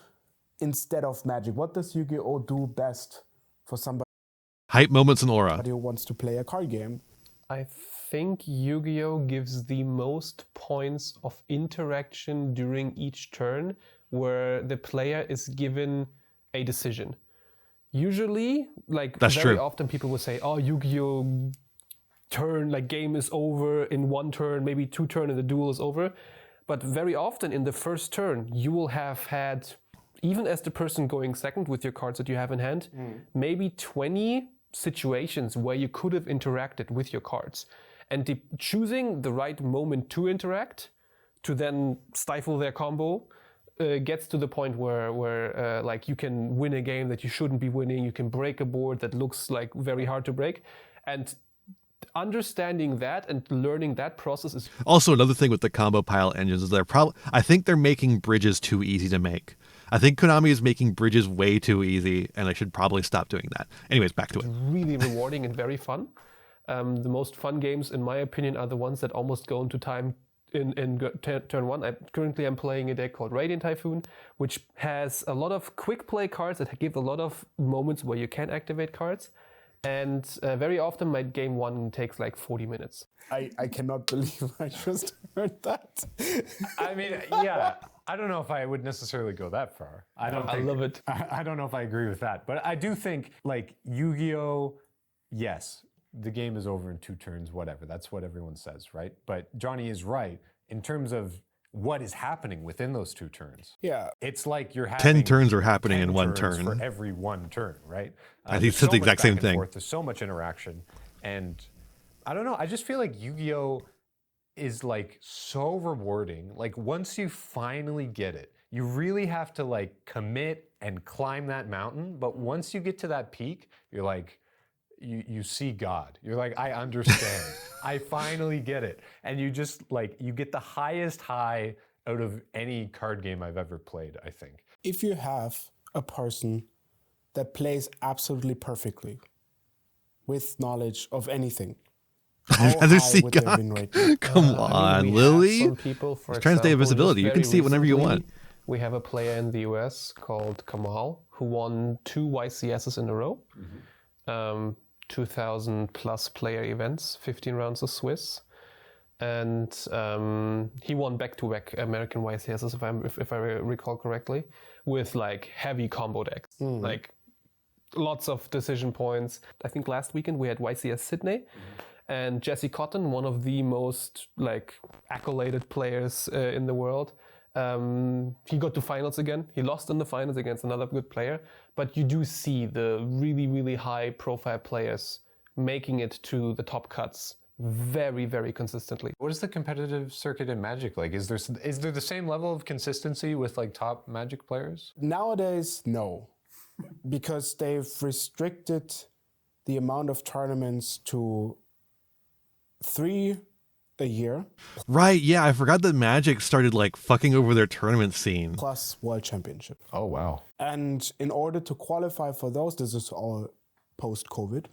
instead of Magic? What does Yu-Gi-Oh do best for somebody Hype moments and aura. who wants to play a card game? I think Yu-Gi-Oh gives the most points of interaction during each turn where the player is given a decision. Usually, like That's very true. often people will say, oh, Yu-Gi-Oh turn, like game is over in one turn, maybe 2 turns and the duel is over. But very often in the first turn, you will have had, even as the person going second with your cards that you have in hand, maybe 20 situations where you could have interacted with your cards. And choosing the right moment to interact, to then stifle their combo, gets to the point where like you can win a game that you shouldn't be winning, you can break a board that looks like very hard to break. And understanding that and learning that process is Also, another thing with the combo pile engines is I think they're making bridges too easy to make. I think Konami is making bridges way too easy, and they should probably stop doing that. Anyways, back to it. really rewarding and very fun. The most fun games, in my opinion, are the ones that almost go into time in turn one. Currently, I'm playing a deck called Radiant Typhoon, which has a lot of quick play cards that give a lot of moments where you can activate cards. And very often, my game one takes like 40 minutes. I cannot believe I just heard that. I mean, yeah, I don't know if I would necessarily go that far. I love it. I don't know if I agree with that, but I do think like Yu-Gi-Oh, yes, the game is over in 2 turns, whatever. That's what everyone says, right? But Johnny is right in terms of what is happening within those 2 turns. Yeah. It's like you're having 10 turns are happening 10 in 1 turns turn. for every 1 turn, right? I think there's it's the much exact back same and thing. forth, there's so much interaction, and I don't know. I just feel like Yu-Gi-Oh is like so rewarding. Like once you finally get it, you really have to like commit and climb that mountain. But once you get to that peak, you're like, you see God. You're like, I understand. I finally get it. And you just like, you get the highest high out of any card game I've ever played, I think. If you have a person that plays absolutely perfectly with knowledge of anything, how Rather high see would their win God. rate be? Come We on, have Lily. some people, for He's trying to stay example, invisibility. just You can very see it whenever you recently, want. We have a player in the US called Kamal who won 2 YCSs in a row. 2,000 plus player events, 15 rounds of Swiss. And he won back-to-back American YCSs, if I recall correctly, with like heavy combo decks, like lots of decision points. I think last weekend we had YCS Sydney, and Jesse Cotton, one of the most like accoladed players in the world. He got to finals again. He lost in the finals against another good player, but you do see the really, really high profile players making it to the top cuts very, very consistently. What is the competitive circuit in Magic like? Is there the same level of consistency with like top Magic players? Nowadays, no, because they've restricted the amount of tournaments to 3 a year Right, yeah, I forgot that Magic started like fucking over their tournament scene. plus World Championship. Oh, wow. And in order to qualify for those, this is all post-COVID,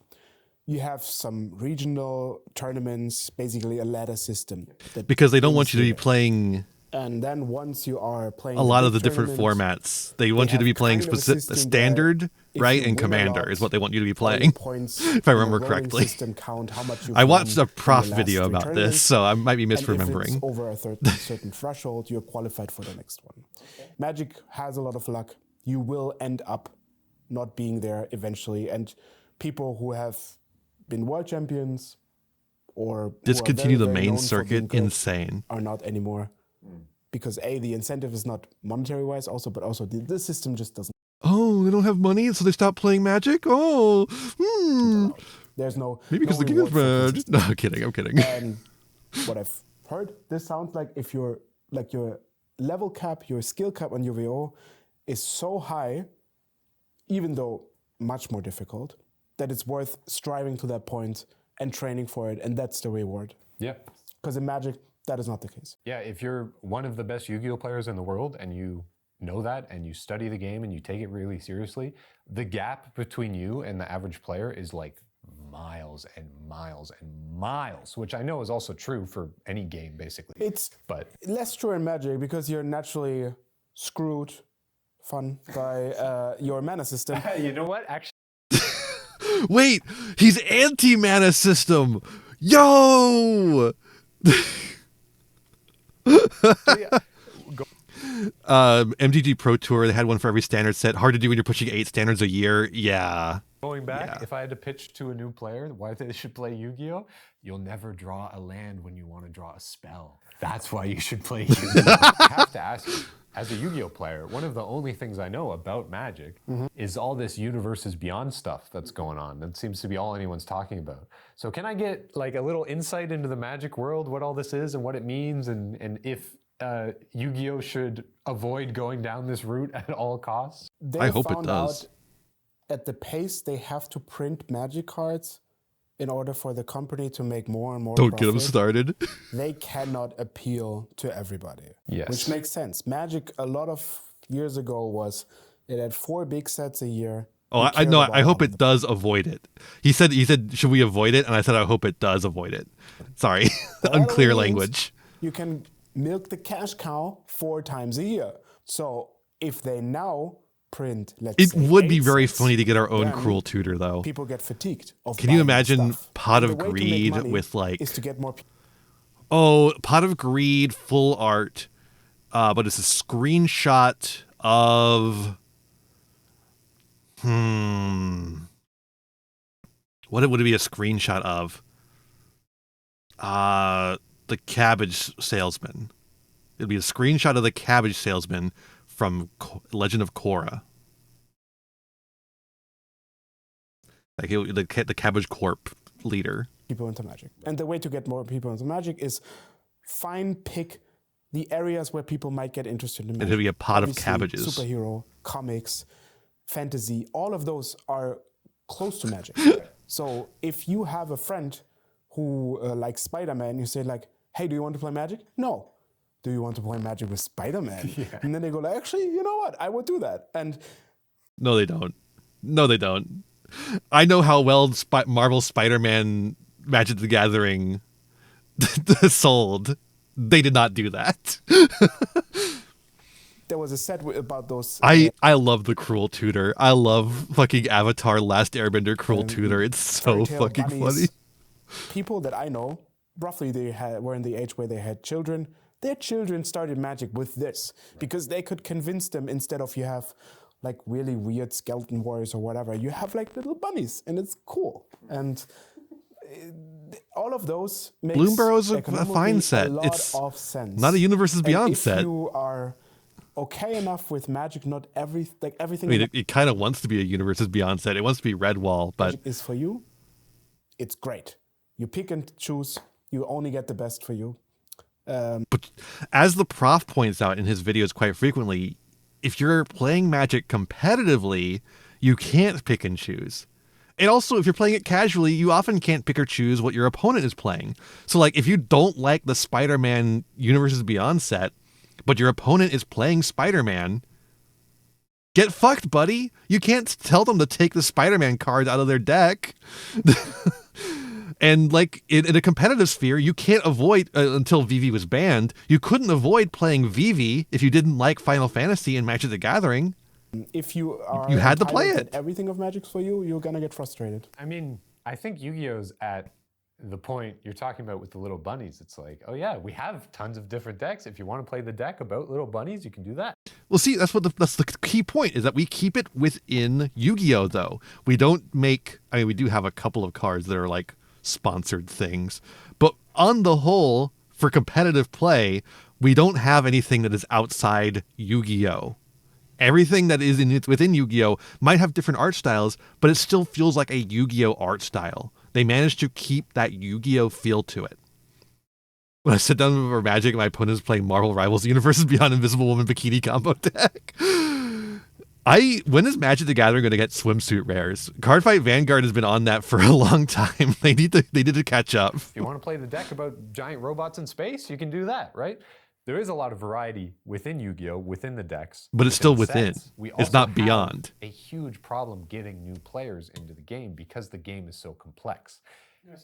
you have some regional tournaments, basically a ladder system. Because they don't want you to be playing And then once you are playing a lot of the big different tournaments, formats. They want you to be have playing kind of a specific system standard, where if right? you And win a Commander lot, is what they want you to be all your playing. points If I in the remember rolling correctly. system count how much you've I watched won a prof in the last video 3 about tournaments. this, so I might be And if misremembering. it's over a certain threshold, you're qualified for the next one. Magic has a lot of luck. You will end up not being there eventually. And people who have been world champions or who are Discontinue very, the very main known for being circuit, good insane. are not anymore. Because the incentive is not monetary wise also, but also the system just doesn't. Oh, they don't have money, so they stop playing Magic? Oh, There's no maybe because no the game is reward for bad. No, I'm kidding, I'm kidding. And what I've heard, this sounds like if you're like your level cap, your skill cap on UVO is so high, even though much more difficult, that it's worth striving to that point and training for it, and that's the reward. Yeah. Because in Magic, that is not the case. Yeah, if you're one of the best Yu-Gi-Oh players in the world and you know that and you study the game and you take it really seriously, the gap between you and the average player is like miles and miles and miles, which I know is also true for any game basically. It's But less true in Magic because you're naturally screwed fun by your mana system. You know what? Actually, Wait, he's anti-mana system. Yo! MTG Pro Tour, they had one for every standard set. Hard to do when you're pushing 8 standards a year. Yeah. going back, Yeah. if I had to pitch to a new player why they should play Yu-Gi-Oh, you'll never draw a land when you want to draw a spell. That's why you should play Yu-Gi-Oh. I have to ask you, as a Yu-Gi-Oh player, one of the only things I know about Magic is all this universes beyond stuff that's going on. That seems to be all anyone's talking about. So can I get like a little insight into the Magic world, what all this is and what it means, and if Yu-Gi-Oh should avoid going down this route at all costs? They I hope it found does. out at the pace they have to print Magic cards in order for the company to make more and more Don't get him profit, started. they cannot appeal to everybody. Yes. Which makes sense. Magic, a lot of years ago, was it had 4 big sets a year. Oh, Who I cared know. about I hope all of it them? does avoid it. He said, should we avoid it? And I said, I hope it does avoid it. Sorry. That Unclear means language. You can milk the cash cow 4 times a year. So if they now print, let's It say, would be 8 very sets, funny to get our own then cruel tutor, though. people get fatigued of Can you buying imagine stuff. Pot And of the way to make Greed money with, like- is to get more people. Oh, Pot of Greed, full art. But it's a screenshot of... What would it be a screenshot of? The cabbage salesman. It'd be a screenshot of the cabbage salesman from Legend of Korra. Like the Cabbage Corp leader. People into Magic. And the way to get more people into Magic is pick the areas where people might get interested in Magic. It'll be a pot of Obviously, cabbages. Superhero, comics, fantasy, all of those are close to Magic. So if you have a friend who likes Spider-Man, you say like, hey, do you want to play Magic? No. Do you want to play Magic with Spider-Man? And then they go like, actually, you know what? I would do that. And No, they don't. No, they don't. I know how well Marvel Spider-Man Magic the Gathering sold. They did not do that. there was a set about those. I love the Cruel Tutor. I love fucking Avatar Last Airbender Cruel Tutor. It's so fairy tale fucking bunnies. funny. People that I know, roughly were in the age where they had children. Their children started Magic with this because they could convince them, instead of you have like really weird skeleton warriors or whatever, you have like little bunnies and it's cool. And all of those makes Bloomburrow's a economically fine set. a lot It's of sense. not a Universes And Beyond if set. you are okay enough with Magic, not everything I mean, it kind of wants to be a Universes Beyond set. It wants to be Redwall, but Magic is for you, it's great. You pick and choose. You only get the best for you. But as the prof points out in his videos quite frequently, if you're playing Magic competitively, you can't pick and choose. And also, if you're playing it casually, you often can't pick or choose what your opponent is playing. So, like, if you don't like the Spider-Man Universes Beyond set, but your opponent is playing Spider-Man, get fucked, buddy. You can't tell them to take the Spider-Man cards out of their deck. And like in a competitive sphere, you can't avoid, until VV was banned, you couldn't avoid playing VV if you didn't like Final Fantasy and Magic the Gathering. If you are You had to play entitled it. that everything of Magic's for you, you're gonna get frustrated. I mean, I think Yu-Gi-Oh's at the point you're talking about with the little bunnies. It's like, oh yeah, we have tons of different decks. If you want to play the deck about little bunnies, you can do that. Well, see, that's the key point, is that we keep it within Yu-Gi-Oh, though. We don't make, I mean, we do have a couple of cards that are like sponsored things, but on the whole, for competitive play, we don't have anything that is outside Yu-Gi-Oh. Everything that is within Yu-Gi-Oh might have different art styles, but it still feels like a Yu-Gi-Oh art style. They managed to keep that Yu-Gi-Oh feel to it. When I sit down for Magic, my opponent is playing Marvel Rivals Universes Beyond Invisible Woman Bikini combo deck. When is Magic the Gathering going to get swimsuit rares? Cardfight Vanguard has been on that for a long time. They need to catch up. If you want to play the deck about giant robots in space, you can do that, right? There is a lot of variety within Yu-Gi-Oh, within the decks. But it's still the within. sets. We It's also not have beyond. a huge problem getting new players into the game because the game is so complex.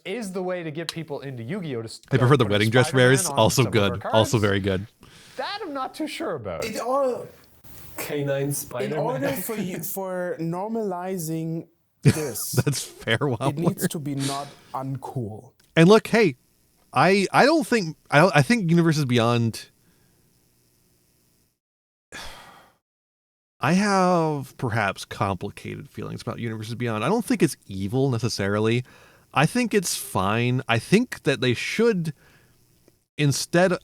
Is the way to get people into Yu-Gi-Oh to I prefer the put a wedding dress Spider-Man rares. on Also some of our good. cards? Also very good. That I'm not too sure about. It all K9 In Spider-Man. order for normalizing this, That's fair, Wobbler. it needs to be not uncool. And look, hey, I think Universes Beyond. I have perhaps complicated feelings about Universes Beyond. I don't think it's evil necessarily. I think it's fine. I think that they should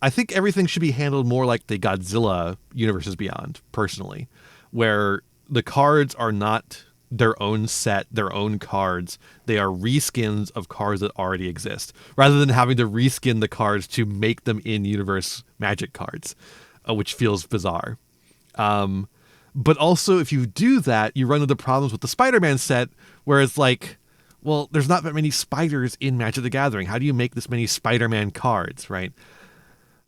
I think everything should be handled more like the Godzilla Universes Beyond, personally, where the cards are not their own set, their own cards. They are reskins of cards that already exist, rather than having to reskin the cards to make them in-universe Magic cards, which feels bizarre. But also, if you do that, you run into problems with the Spider-Man set, where it's like, well, there's not that many spiders in Magic the Gathering. How do you make this many Spider-Man cards, right?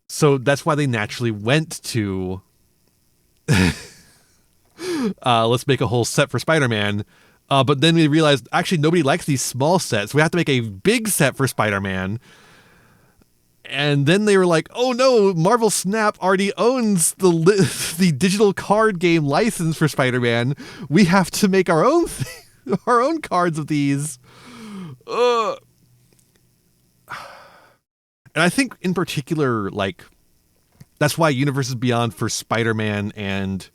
So that's why they naturally went to let's make a whole set for Spider-Man. But then we realized, actually, nobody likes these small sets. We have to make a big set for Spider-Man. And then they were like, oh no, Marvel Snap already owns the digital card game license for Spider-Man. We have to make our own our own cards of these. And I think in particular, like, that's why Universes Beyond for Spider-Man and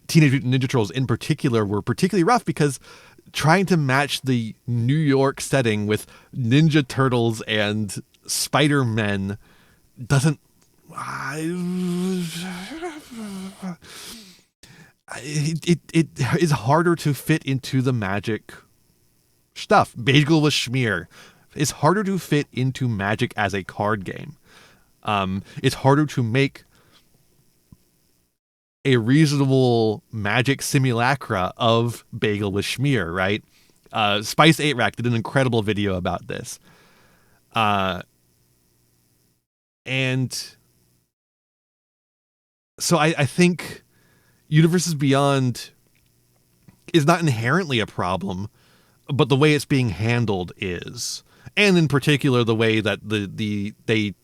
Teenage Mutant Ninja Turtles in particular were particularly rough, because trying to match the New York setting with Ninja Turtles and Spider-Man doesn't... It is harder to fit into the Magic stuff. Bagel with Schmear is harder to fit into Magic as a card game. It's harder to make a reasonable Magic simulacra of Bagel with Schmear, right? Spice 8 Rack did an incredible video about this. And so I think Universes Beyond is not inherently a problem, but the way it's being handled is. And in particular, the way that they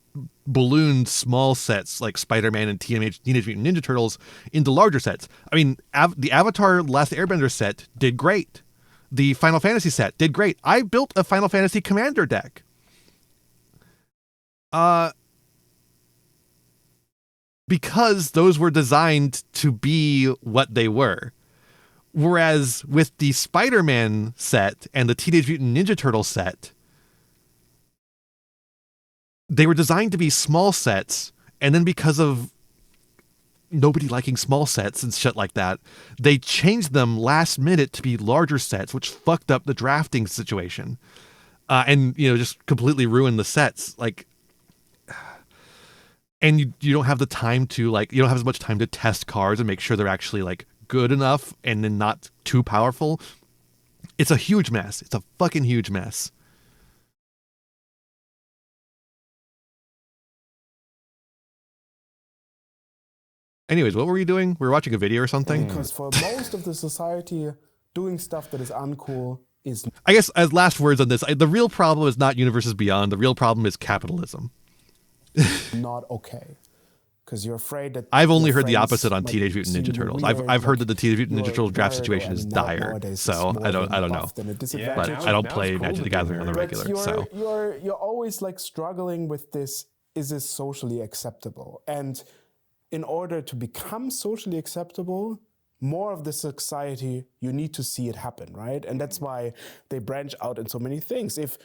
ballooned small sets like Spider-Man and Teenage Mutant Ninja Turtles into larger sets. I mean, the Avatar Last Airbender set did great. The Final Fantasy set did great. I built a Final Fantasy Commander deck. Because those were designed to be what they were. Whereas with the Spider-Man set and the Teenage Mutant Ninja Turtle set, they were designed to be small sets, and then because of nobody liking small sets and shit like that, they changed them last minute to be larger sets, which fucked up the drafting situation. And, just completely ruined the sets. Like, and you don't have the time to, like, you don't have as much time to test cards and make sure they're actually, like, good enough and then not too powerful. It's a huge mess. It's a fucking huge mess. Anyways, what were we doing? We were watching a video or something? Because for most of the society, doing stuff that is uncool is... I guess, as last words on this, the real problem is not Universes Beyond. The real problem is capitalism. not okay. Because you're afraid that... I've only heard the opposite on Teenage Mutant Ninja Turtles. I've heard that the Teenage Mutant Ninja Turtle draft situation is dire. So I don't know. But I don't play Magic the Gathering on the regular. So you're always like struggling with this. Is this socially acceptable? And in order to become socially acceptable, more of the society, you need to see it happen, right? And that's why they branch out in so many things. If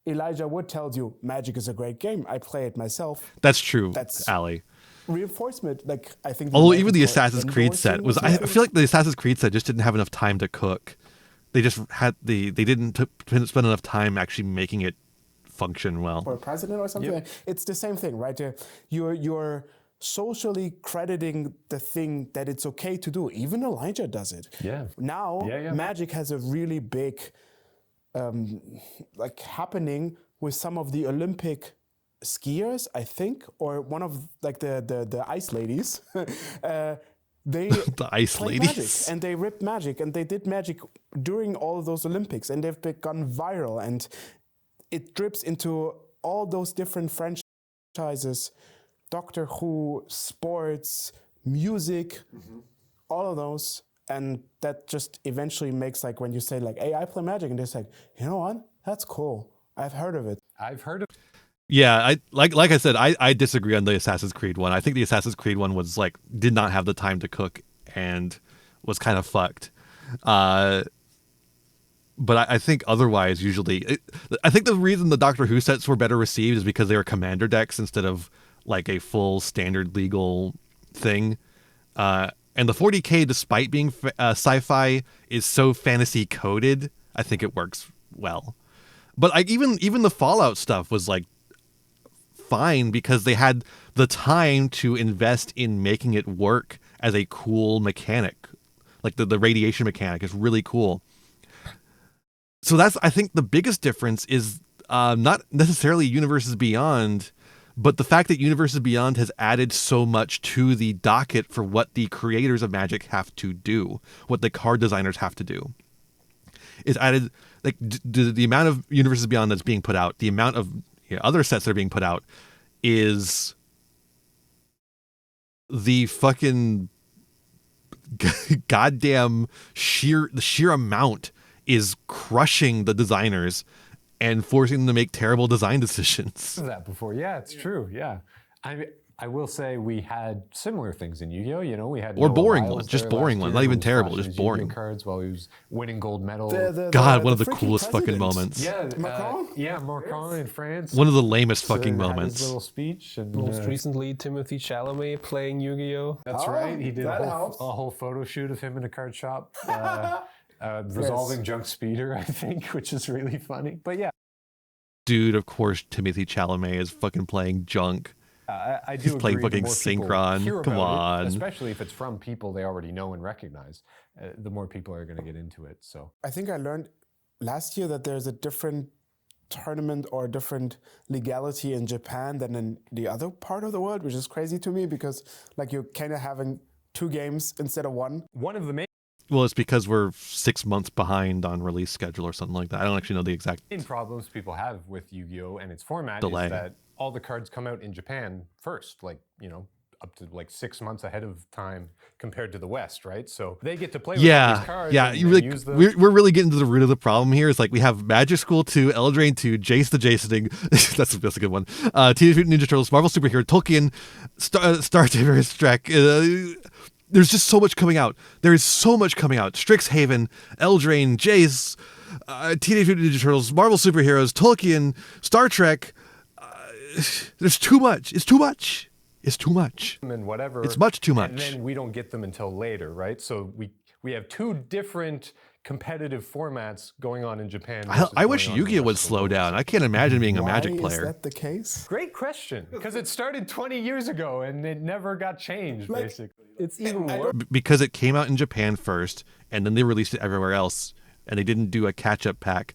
Elijah Wood tells you Magic is a great game, I play it myself. That's true, Ali. Reinforcement, like I think. Although even the Assassin's Creed set was, I feel like the Assassin's Creed set just didn't have enough time to cook. They just had they didn't spend enough time actually making it function well. For a president or something, it's the same thing, right? You're socially crediting the thing that it's okay to do. Even Elijah does it. Yeah. Now, Magic has a really big, happening with some of the Olympic skiers, I think, or one of like the ice ladies. They the ice ladies Magic, and they ripped Magic, and they did Magic during all of those Olympics, and they've gone viral, and it drips into all those different franchises. Doctor Who, sports, music, all of those. And that just eventually makes like when you say like, hey, I play Magic, and they're like, you know what? That's cool. I've heard of it. I've heard of. Yeah, I like I said, I disagree on the Assassin's Creed one. I think the Assassin's Creed one was like did not have the time to cook and was kind of fucked. But I think otherwise, usually, I think the reason the Doctor Who sets were better received is because they were commander decks instead of like a full standard legal thing. And the 40K, despite being sci-fi, is so fantasy coded. I think it works well. But even the Fallout stuff was like fine because they had the time to invest in making it work as a cool mechanic. Like the radiation mechanic is really cool. So that's, I think the biggest difference is not necessarily Universes Beyond, but the fact that Universes Beyond has added so much to the docket for what the creators of Magic have to do, what the card designers have to do. Is added, like the amount of Universes Beyond that's being put out, the amount of other sets that are being put out is the fucking goddamn the sheer amount is crushing the designers and forcing them to make terrible design decisions. That before, yeah, it's true. Yeah, I will say we had similar things in Yu-Gi-Oh. You know, we had or Noah boring Lyles ones, just there boring last ones, year not even who terrible, flashed just his boring. Yu-Gi-Oh cards while he was winning gold medal. God, one of the freaking coolest fucking president. moments. Yeah, Macron? yeah, Macron in France. One of the lamest So fucking he had his moments. little speech, and Most recently, Timothy Chalamet playing Yu-Gi-Oh. that's Oh, right. He did that a helps. whole photo shoot of him in a card shop, resolving junk speeder, I think, which is really funny. But yeah. Dude, of course, Timothy Chalamet is fucking playing junk. I do He's playing agree, the fucking more people Synchron. hear Come about it, on. especially if it's from people they already know and recognize, the more people are going to get into it. So I think I learned last year that there's a different tournament or a different legality in Japan than in the other part of the world, which is crazy to me because like you're kind of having 2 games instead of 1. one of the main Well, it's because we're 6 months behind on release schedule or something like that. I don't actually know the exact. problems people have with Yu-Gi-Oh and its format Delay. is that all the cards come out in Japan first, like, you know, up to like 6 months ahead of time compared to the West, right? So they get to play with all these cards Yeah. and, You and really, use them. we're really getting to the root of the problem here. It's like we have Magic School 2, Eldraine 2, Jace the Jasoning. that's a good one. Teenage Mutant Ninja Turtles, Marvel Superhero, Tolkien, Star Trek. There's just so much coming out. There is so much coming out. Strixhaven, Eldraine, Jace, Teenage Mutant Ninja Turtles, Marvel Superheroes, Tolkien, Star Trek. There's too much. It's too much. It's too much. And whatever. It's much too much. And then we don't get them until later, right? So we have 2 different competitive formats going on in Japan. I wish Yu-Gi-Oh would slow down. I can't imagine being a Magic Why player. is that the case? Great question, because it started 20 years ago and it never got changed, basically. It's even more. Because it came out in Japan first, and then they released it everywhere else, and they didn't do a catch-up pack.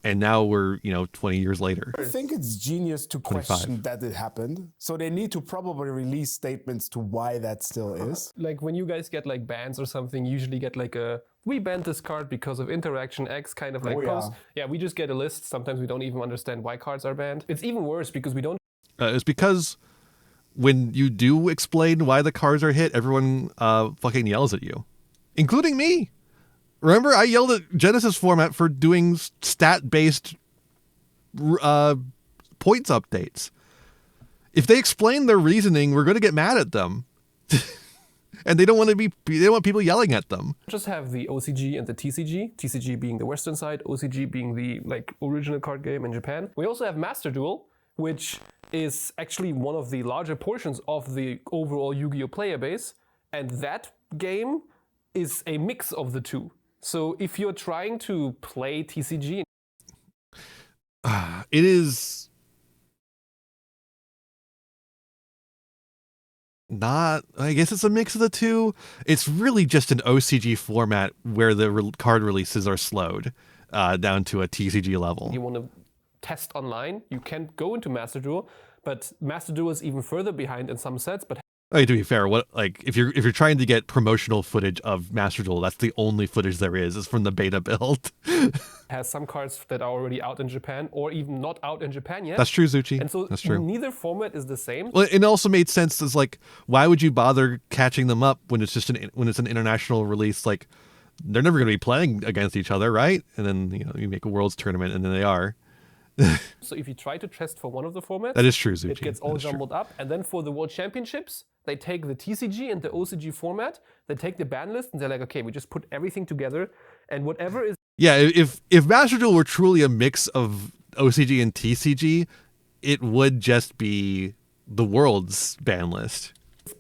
And now we're, 20 years later. I think it's genius to 25. question that it happened. So they need to probably release statements to why that still is. Like when you guys get like bans or something, you usually get like we banned this card because of interaction X kind of like post. Yeah, we just get a list. Sometimes we don't even understand why cards are banned. It's even worse because we don't. It's because when you do explain why the cards are hit, everyone fucking yells at you, including me. Remember, I yelled at Genesis format for doing stat-based points updates. If they explain their reasoning, we're going to get mad at them, and they don't want people yelling at them. Just have the OCG and the TCG. TCG being the Western side, OCG being the like original card game in Japan. We also have Master Duel, which is actually one of the larger portions of the overall Yu-Gi-Oh player base, and that game is a mix of the two. So if you're trying to play TCG, it is not. I guess it's a mix of the two. It's really just an OCG format where the card releases are slowed down to a TCG level. you want to test online, you can go into Master Duel, but Master Duel is even further behind in some sets, but I mean, to be fair, what like if you're trying to get promotional footage of Master Duel, that's the only footage there is from the beta build. Has some cards that are already out in Japan or even not out in Japan yet. That's true, Zuchi. And so That's true. neither format is the same. Well, it also made sense as like, why would you bother catching them up when it's just when it's an international release? Like, they're never going to be playing against each other, right? And then you make a Worlds tournament, and then they are. So if you try to test for one of the formats, That is true, Zuchi. it gets all jumbled up. And then for the World Championships, they take the TCG and the OCG format, they take the ban list, and they're like, okay, we just put everything together, and whatever is Yeah, if Master Duel were truly a mix of OCG and TCG, it would just be the Worlds ban list.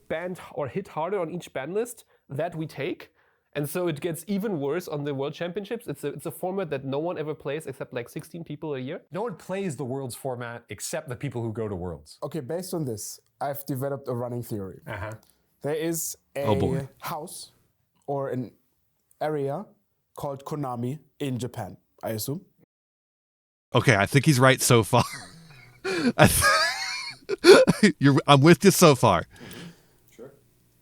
banned or hit harder on each ban list, that we take. And so it gets even worse on the World Championships. It's a format that no one ever plays except like 16 people a year. No one plays the Worlds format except the people who go to Worlds. Okay, based on this, I've developed a running theory. There is Oh, boy. a house or an area called Konami in Japan, I assume. Okay, I think he's right so far. I'm with you so far.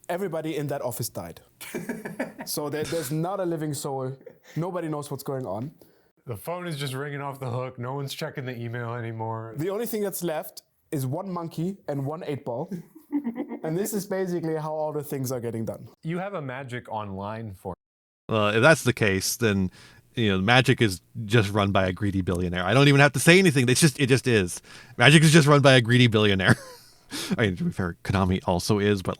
Everybody in that office died. So there's not a living soul. Nobody knows what's going on. The phone is just ringing off the hook. No one's checking the email anymore. The only thing that's left is one monkey and one 8-ball. And this is basically how all the things are getting done. You have a Magic Online format. If that's the case, then Magic is just run by a greedy billionaire. I don't even have to say anything. It just is. Magic is just run by a greedy billionaire. I mean, to be fair, Konami also is, but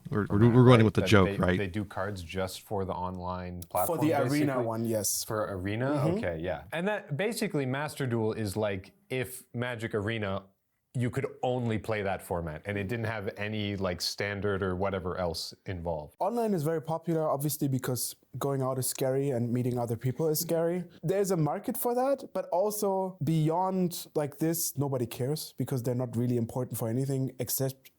we're running with the joke, right? They do cards just for the online platform. For the basically? arena one, yes. For Arena? Okay, yeah. And that basically Master Duel is like if Magic Arena, you could only play that format and it didn't have any standard or whatever else involved. Online is very popular, obviously, because going out is scary and meeting other people is scary. There's a market for that, but also beyond this, nobody cares because they're not really important for anything except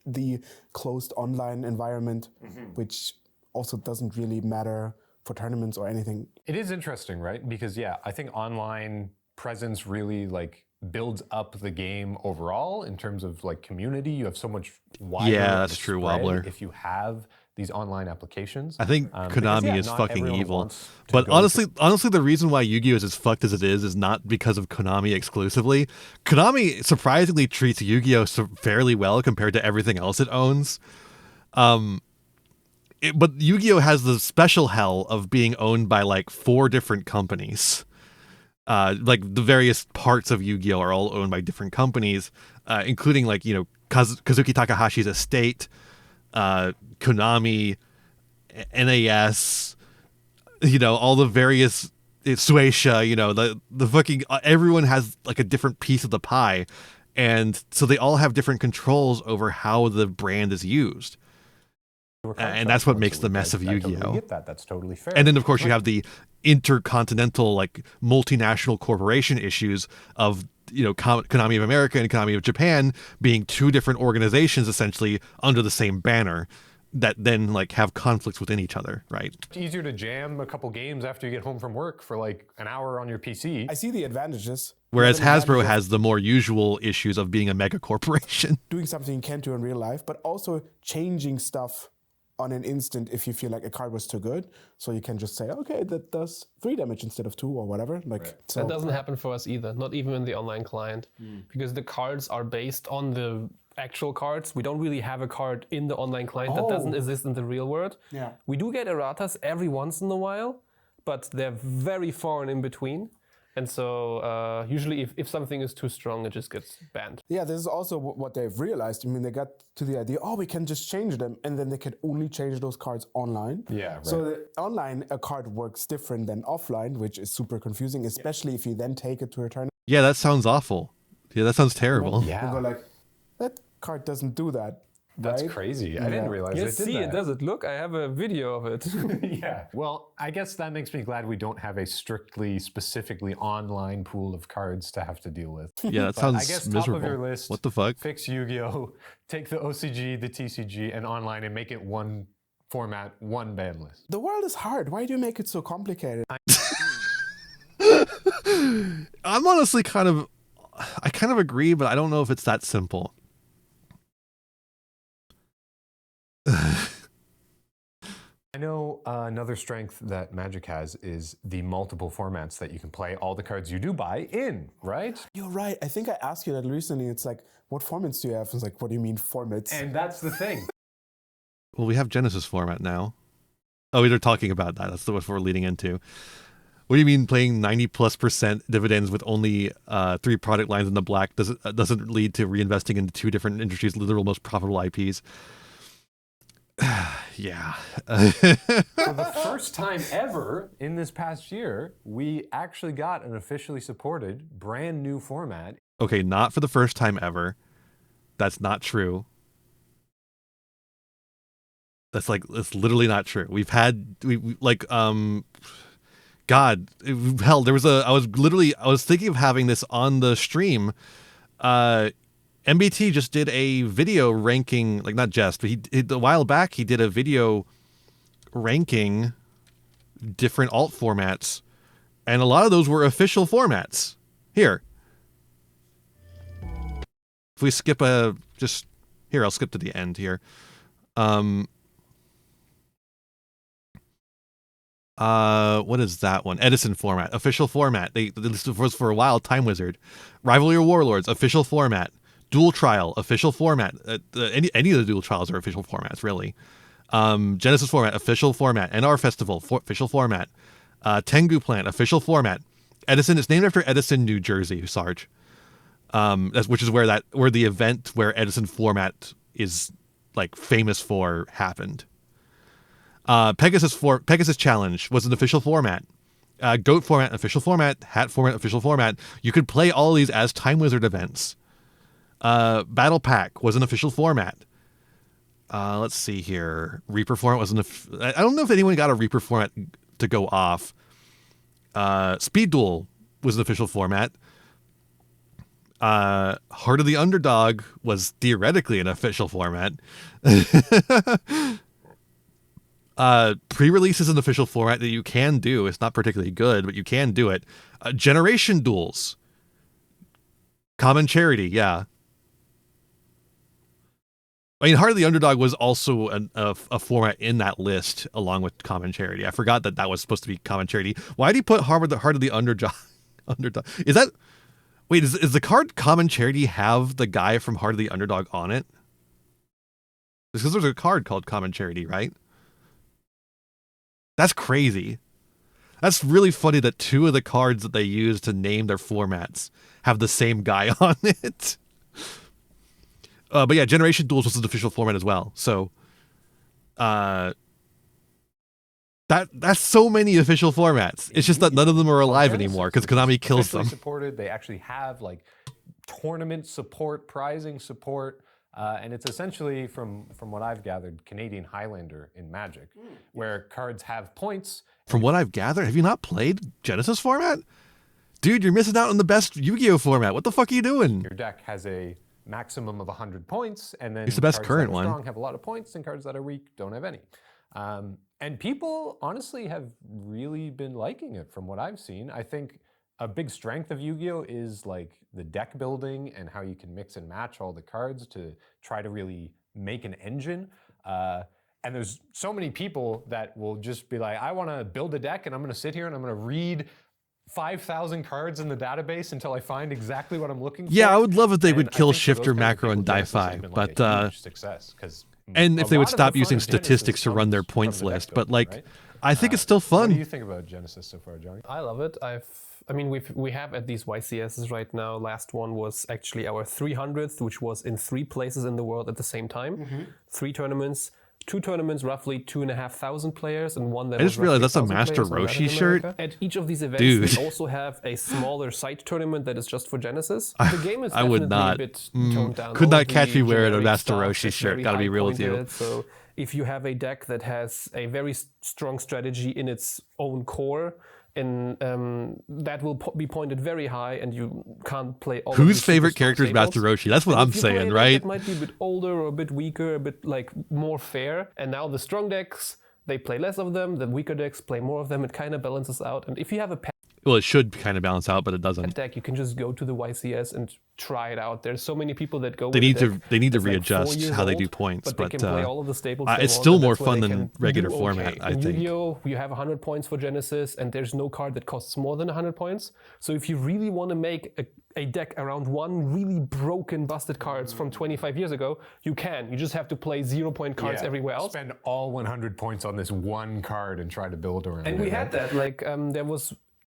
the closed online environment, which also doesn't really matter for tournaments or anything. It is interesting, right? Because I think online presence really builds up the game overall in terms of community. You have so much wider. Yeah, that's true, Wobbler. If you have these online applications, I think Konami is not fucking everyone evil. wants to But go honestly, the reason why Yu-Gi-Oh is as fucked as it is not because of Konami exclusively. Konami surprisingly treats Yu-Gi-Oh fairly well compared to everything else it owns. But Yu-Gi-Oh has the special hell of being owned by 4 different companies. The various parts of Yu-Gi-Oh are all owned by different companies, including Kazuki Takahashi's estate, Konami, NAS, all the various Sueisha, the fucking everyone has a different piece of the pie, and so they all have different controls over how the brand is used. And that's what makes the mess of I Yu-Gi-Oh. totally get that. That's totally fair. And then, of course, you have the intercontinental, multinational corporation issues of, Konami of America and Konami of Japan being 2 different organizations, essentially, under the same banner that then, have conflicts within each other, right? It's easier to jam a couple games after you get home from work for an hour on your PC. I see the advantages. Whereas The advantage Hasbro of has the more usual issues of being a mega corporation. doing something you can't do in real life, but also changing stuff on an instant if you feel like a card was too good. So you can just say, okay, that does 3 damage instead of 2 or whatever. So That doesn't happen for us either, not even in the online client, because the cards are based on the actual cards. We don't really have a card in the online client that doesn't exist in the real world. Yeah. We do get erratas every once in a while, but they're very far and in between. And so usually if something is too strong, it just gets banned. Yeah, this is also what they've realized. I mean, they got to the idea, we can just change them, and then they can only change those cards online. Yeah, right. So online, a card works different than offline, which is super confusing, especially if you then take it to a tournament. Yeah, that sounds awful. Yeah, that sounds terrible. Yeah. You go that card doesn't do that. That's right? crazy. I didn't realize Yes, it did that. it does it. Look, I have a video of it. Yeah. Well, I guess that makes me glad we don't have a specifically online pool of cards to have to deal with. Yeah, that But sounds I guess miserable. top of your list. What the fuck? Fix Yu-Gi-Oh! Take the OCG, the TCG, and online and make it one format, one ban list. The world is hard. Why do you make it so complicated? I'm honestly I kind of agree, but I don't know if it's that simple. I know another strength that Magic has is the multiple formats that you can play all the cards you do buy in, right? You're right. I think I asked you that recently. It's like, what formats do you have? It's like, what do you mean formats? And that's the thing. Well, we have Genesis format now. Oh, we are talking about that. That's what we're leading into. What do you mean playing 90+% dividends with only 3 product lines in the black doesn't lead to reinvesting into 2 different industries' literal most profitable IPs? Yeah. For the first time ever in this past year, we actually got an officially supported brand new format. Okay, not for the first time ever. That's not true. That's literally not true. We've had God, hell, there was I was thinking of having this on the stream. MBT just did a video ranking, like not just, but a while back he did a video ranking different alt formats, and a lot of those were official formats. Here, if we skip I'll skip to the end here. What is that one? Edison format, official format. This was for a while. Time Wizard, Rivalry of Warlords, official format. Dual Trial, official format. Any of the Dual Trials are official formats, really. Genesis format, official format. NR Festival, official format. Tengu Plant, official format. Edison, it's named after Edison, New Jersey, Sarge. Which is where the event where Edison format is like famous for happened. Pegasus Challenge was an official format. Goat format, official format. Hat format, official format. You could play all these as Time Wizard events. Battle Pack was an official format. Let's see here. Reaper format was I don't know if anyone got a Reaper format to go off. Speed Duel was an official format. Heart of the Underdog was theoretically an official format. Pre-release is an official format that you can do. It's not particularly good, but you can do it. Generation Duels. Common Charity, yeah. I mean, Heart of the Underdog was also a format in that list along with Common Charity. I forgot that was supposed to be Common Charity. Why did he put Heart of the Underdog? Is that... Wait, is the card Common Charity have the guy from Heart of the Underdog on it? It's because there's a card called Common Charity, right? That's crazy. That's really funny that 2 of the cards that they use to name their formats have the same guy on it. But yeah, Generation Duels was an official format as well. So that's so many official formats. It's just that none of them are alive anymore because Konami kills them. Supported. They actually have like tournament support, prizing support. And it's essentially, from what I've gathered, Canadian Highlander in Magic, where cards have points. From what I've gathered, have you not played Genesis format? Dude, you're missing out on the best Yu-Gi-Oh format. What the fuck are you doing? Your deck has a maximum of 100 points, and then it's the best cards current that are strong one. Have a lot of points, and cards that are weak don't have any. And people honestly have really been liking it from what I've seen. I think a big strength of Yu-Gi-Oh is like the deck building and how you can mix and match all the cards to try to really make an engine. And there's so many people that will just be like, I want to build a deck and I'm going to sit here and I'm going to read 5,000 cards in the database until I find exactly what I'm looking for. Yeah, I would love if they would And I kill think for Shifter, those kind of Macro, and people, Genesis has Di-Fi, been, but like, a huge success, 'cause and if a they would lot of the stop fun using of Genesis statistics to run their comes from points the deck list. But building, like, right? I think it's still fun. What do you think about Genesis so far, Johnny? I love it. I mean, we have at these YCSs right now. Last one was actually our 300th, which was in 3 places in the world at the same time. 3 tournaments. 2 tournaments, roughly 2,500 players, and one that I just was realized roughly that's a 1,000 Master players in Roshi Latin shirt. America. At each of these events, Dude. we also have a smaller side tournament that is just for Genesis. The game is I would definitely not. a bit toned down. Could All not the catch me wearing a generic Master stuff Roshi is shirt, very gotta be real with you. high-pointed, so if you have a deck that has a very strong strategy in its own core, and that will be pointed very high, and you can't play all of Whose these super favorite strong character is staples. Master Roshi? That's what And I'm if you play a saying, deck right? that might be a bit older or a bit weaker, a bit like more fair. And now the strong decks, they play less of them. The weaker decks play more of them. It kind of balances out. And if you have a Well, it should kind of balance out, but it doesn't. deck, you can just go to the YCS and try it out. There's so many people that go. They with need a to deck they need to that's like 4 readjust years how they do old, points, but they can play all of the staples. they it's want, still and more that's where fun they than can regular do format, okay. I In think. Yu-Gi-Oh, you have 100 points for Genesis, and there's no card that costs more than 100 points. So if you really want to make a deck around one really broken, busted cards from 25 years ago, you can. You just have to play 0-point cards Yeah, everywhere else. Spend all 100 points on this one card and try to build around it. And we had that. Like there was.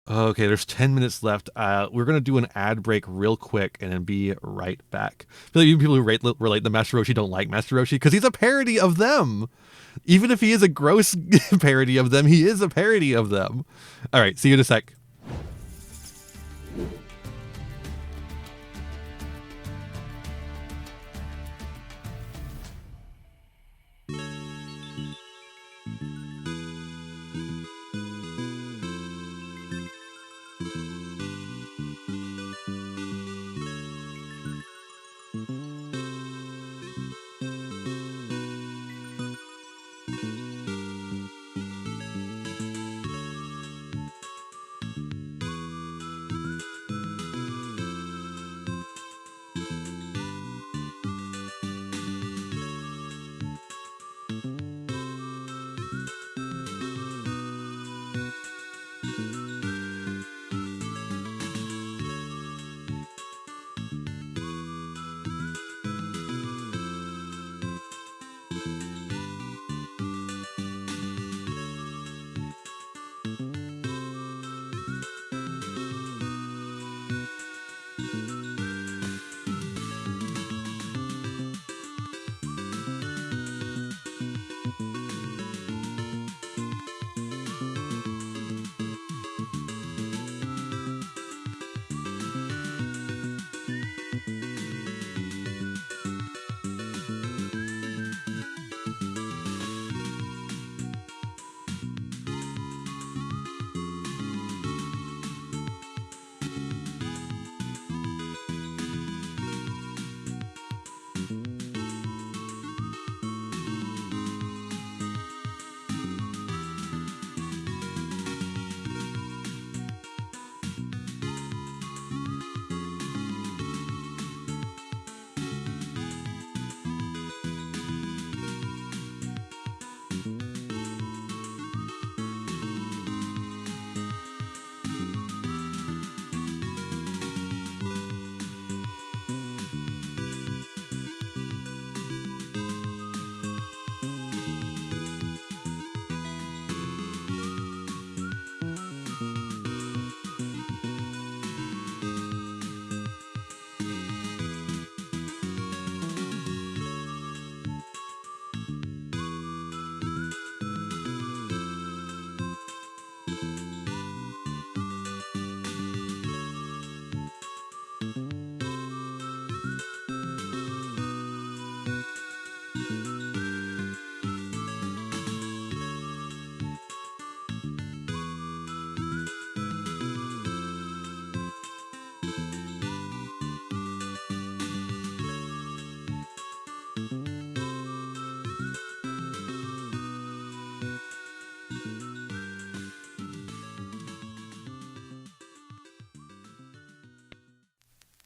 Okay, there's 10 minutes left. We're going to do an ad break real quick and then be right back. I feel like even people who relate to Master Roshi don't like Master Roshi because he's a parody of them. Even if he is a gross parody of them, he is a parody of them. All right, see you in a sec.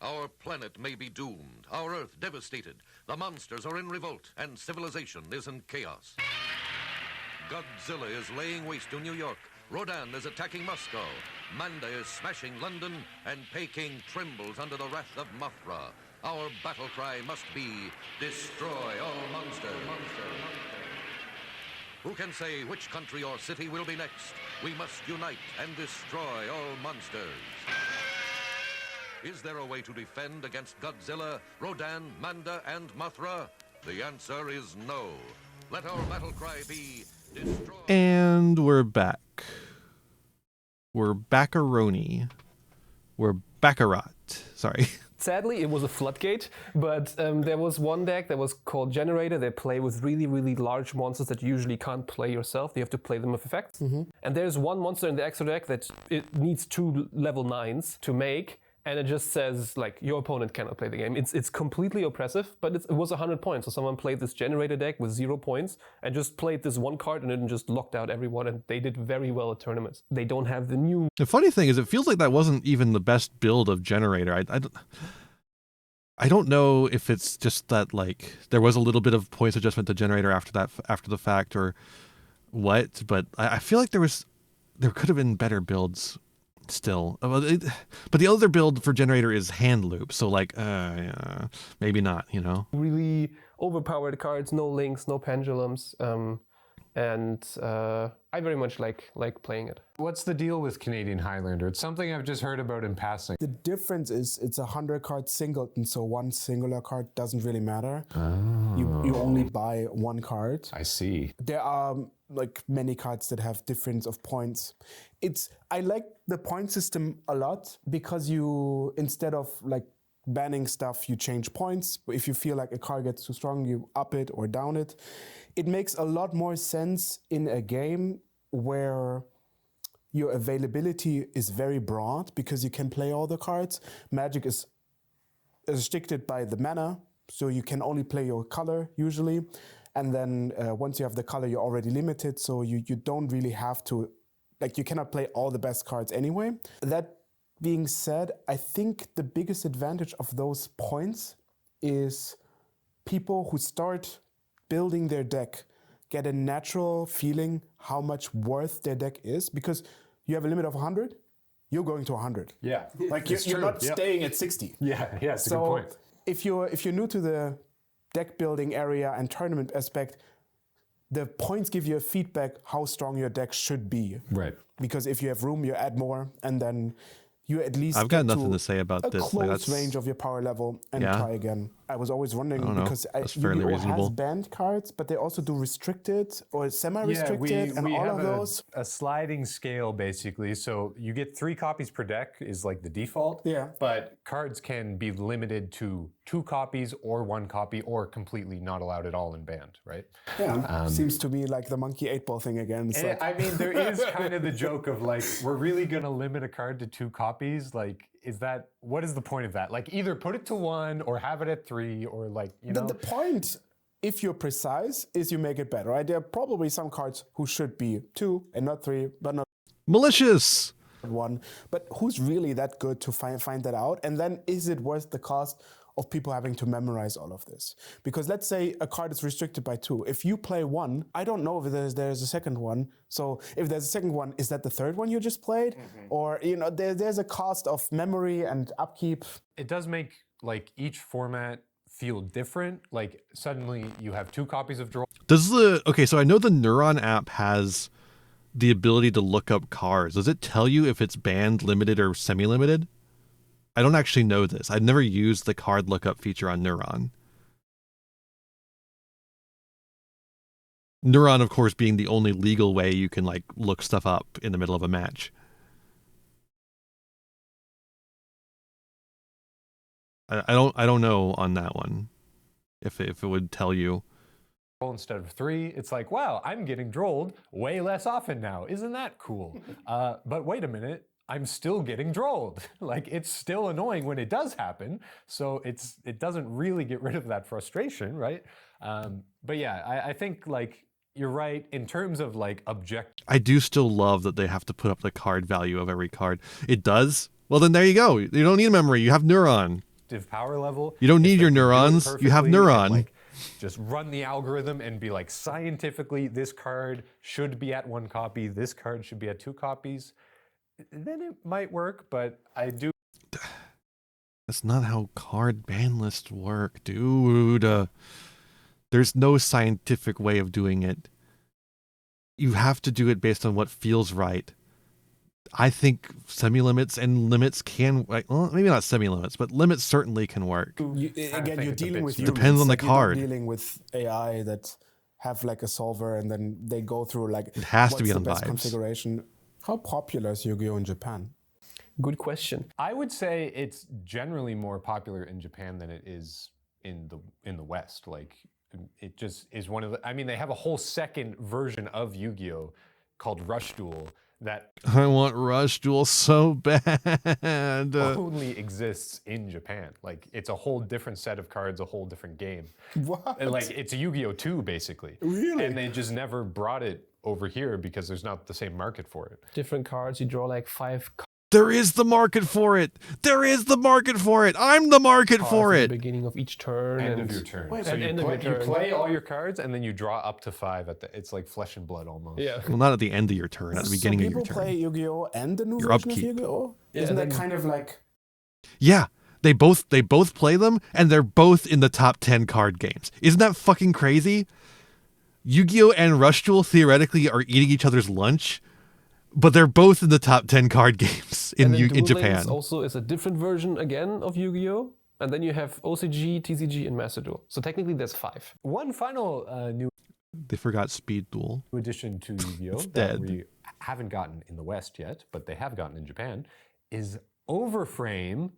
Our planet may be doomed, our Earth devastated. The monsters are in revolt, and civilization is in chaos. Godzilla is laying waste to New York. Rodan is attacking Moscow. Manda is smashing London, and Peking trembles under the wrath of Mothra. Our battle cry must be, destroy all monsters. Who can say which country or city will be next? We must unite and destroy all monsters. Is there a way to defend against Godzilla, Rodan, Manda, and Mothra? The answer is no. Let our battle cry be, destroy... And we're back. We're backaroni. We're baccarat. Sorry. Sadly, it was a floodgate, but there was one deck that was called Generator. They play with really, really large monsters that you usually can't play yourself. You have to play them with effects. And there's one monster in the extra deck that it needs 2 level 9s to make, and it just says like your opponent cannot play the game. It's completely oppressive, but it was 100 points. So someone played this generator deck with 0 points and just played this one card and then just locked out everyone, and they did very well at tournaments. They don't have the new. The funny thing is, it feels like that wasn't even the best build of generator. I don't know if it's just that like there was a little bit of points adjustment to generator after the fact or what, but I feel like there could have been better builds still. But the other build for generator is hand loop, so like yeah, maybe not, you know. Really overpowered cards, no links, no pendulums, and I very much like playing it. What's the deal with Canadian Highlander? It's something I've just heard about in passing. The difference is it's a 100-card singleton, so one singular card doesn't really matter. Oh. You only buy one card. I see. There are like many cards that have difference of points. I like the point system a lot because you, instead of like banning stuff, you change points. If you feel like a card gets too strong, you up it or down it. It makes a lot more sense in a game where your availability is very broad because you can play all the cards. Magic is restricted by the mana, so you can only play your color usually. And then once you have the color, you're already limited, so you don't really have to, like, you cannot play all the best cards anyway. That being said, I think the biggest advantage of those points is people who start building their deck get a natural feeling how much worth their deck is, because you have a limit of 100, you're going to 100. Yeah, like you're not staying at 60. Yeah, it's a good point. If you're new to the deck building area and tournament aspect, the points give you a feedback how strong your deck should be. Right. Because if you have room, you add more, and then you at least I've got nothing to say about a this. close range of your power level and try again. I was always wondering because Yu-Gi-Oh has banned cards, but they also do restricted or semi-restricted and all of those. A sliding scale basically. So you get 3 copies per deck is like the default. Yeah. But cards can be limited to 2 copies or 1 copy or completely not allowed at all and banned, right? Yeah. Seems to me like the monkey 8-ball thing again. It's like, I mean, there is kind of the joke of like, we're really going to limit a card to 2 copies. Like, what is the point of that? Like, either put it to 1 or have it at 3 or like, you know. The point, if you're precise, is you make it better, right? There are probably some cards who should be 2 and not 3, but not malicious 1. But who's really that good to find that out? And then is it worth the cost of people having to memorize all of this? Because let's say a card is restricted by 2. If you play 1, I don't know if there's a second one. So if there's a second one, is that the third one you just played? Or, you know, there's a cost of memory and upkeep. It does make like each format feel different. Like suddenly you have 2 copies of draw. Okay, so I know the Neuron app has the ability to look up cards. Does it tell you if it's banned, limited, or semi-limited? I don't actually know this. I've never used the card lookup feature on Neuron. Neuron, of course, being the only legal way you can like look stuff up in the middle of a match. I don't know on that one if it would tell you. Instead of 3, it's like, wow, I'm getting drolled way less often now. Isn't that cool? But wait a minute. I'm still getting drolled. Like, it's still annoying when it does happen. So it doesn't really get rid of that frustration, right? But yeah, I think like you're right in terms of like I do still love that they have to put up the card value of every card. It does? Well, then there you go. You don't need memory. You have Neuron. Power level. You don't need your neurons. You have Neuron. And, like, just run the algorithm and be like, scientifically, this card should be at 1 copy. This card should be at 2 copies. Then it might work, but I do. That's not how card ban lists work, dude. There's no scientific way of doing it. You have to do it based on what feels right. I think semi-limits and limits can, well, maybe not semi-limits, but limits certainly can work. Again, you're dealing with humans. Depends on the card. You're dealing with AI that have like a solver and then they go through like, it has to be on the best vibes. Configuration. How popular is Yu-Gi-Oh in Japan? Good question. I would say it's generally more popular in Japan than it is in the West. Like, it just is one of the. I mean, they have a whole second version of Yu-Gi-Oh called Rush Duel that I want Rush Duel so bad. only exists in Japan. Like, it's a whole different set of cards, a whole different game. What? And, like, it's a Yu-Gi-Oh 2, basically. Really? And they just never brought it over here because there's not the same market for it. Different cards. You draw like 5 There is the market for it. There is the market for it. I'm the market for at the it. beginning of each turn. End and of your turn. Wait, so and you end of play, your you turn. play all your cards, and then you draw up to 5 at the. It's like Flesh and Blood almost. Yeah. Well, not at the end of your turn, at the beginning so of your people turn. play Yu-Gi-Oh and the new Your version upkeep. of Yu-Gi-Oh. Yeah, Isn't that then- kind of like? Yeah, they both play them, and they're both in the top 10 card games. Isn't that fucking crazy? Yu-Gi-Oh and Rush Duel theoretically are eating each other's lunch, but they're both in the top 10 card games in And then in Duel Japan. Links also is a different version again of Yu-Gi-Oh! And then you have OCG, TCG, and Master Duel. So technically there's 5. One final new They forgot Speed Duel. addition to Yu-Gi-Oh that dead. we haven't gotten in the West yet, but they have gotten in Japan, is Overframe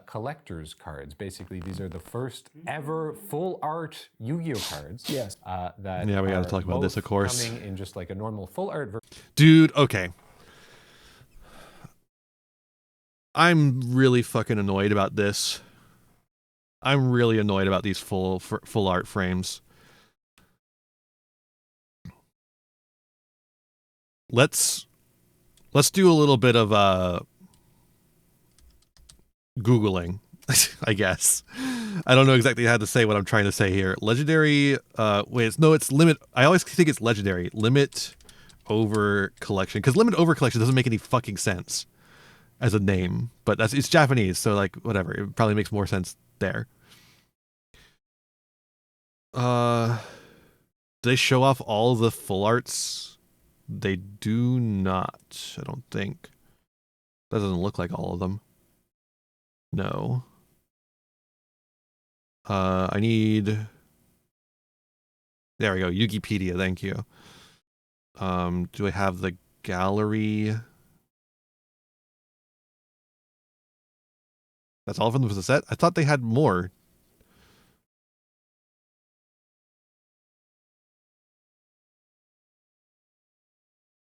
collector's cards. Basically, these are the first ever full art Yu-Gi-Oh cards. Yes. That Yeah, we gotta are talk about this, both of course. coming in just like a normal full art version. Dude, okay. I'm really fucking annoyed about this. I'm really annoyed about these full art frames. Let's do a little bit of Googling, I guess. I don't know exactly how to say what I'm trying to say here. Legendary, it's limit. I always think it's legendary. Limit over collection. Because limit over collection doesn't make any fucking sense as a name. But it's Japanese, so like, whatever. It probably makes more sense there. Do they show off all the full arts? They do not, I don't think. That doesn't look like all of them. No. I need... There we go, Wikipedia, thank you. Do I have the gallery? That's all of them for the set? I thought they had more.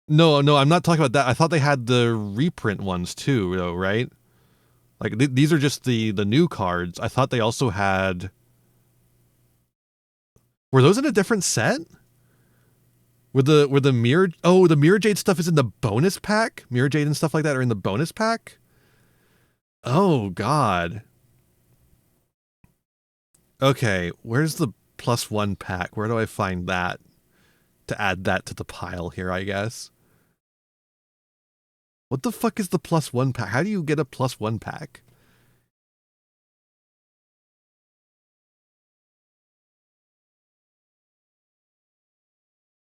No, I'm not talking about that. I thought they had the reprint ones too, though, right? Like these are just the new cards. I thought they also had. Were those in a different set? Were the mirror? Oh, the Mirror Jade stuff is in the bonus pack. Mirror Jade and stuff like that are in the bonus pack. Oh God. Okay, where's the +1 pack? Where do I find that? To add that to the pile here, I guess. What the fuck is the +1 pack? How do you get a +1 pack?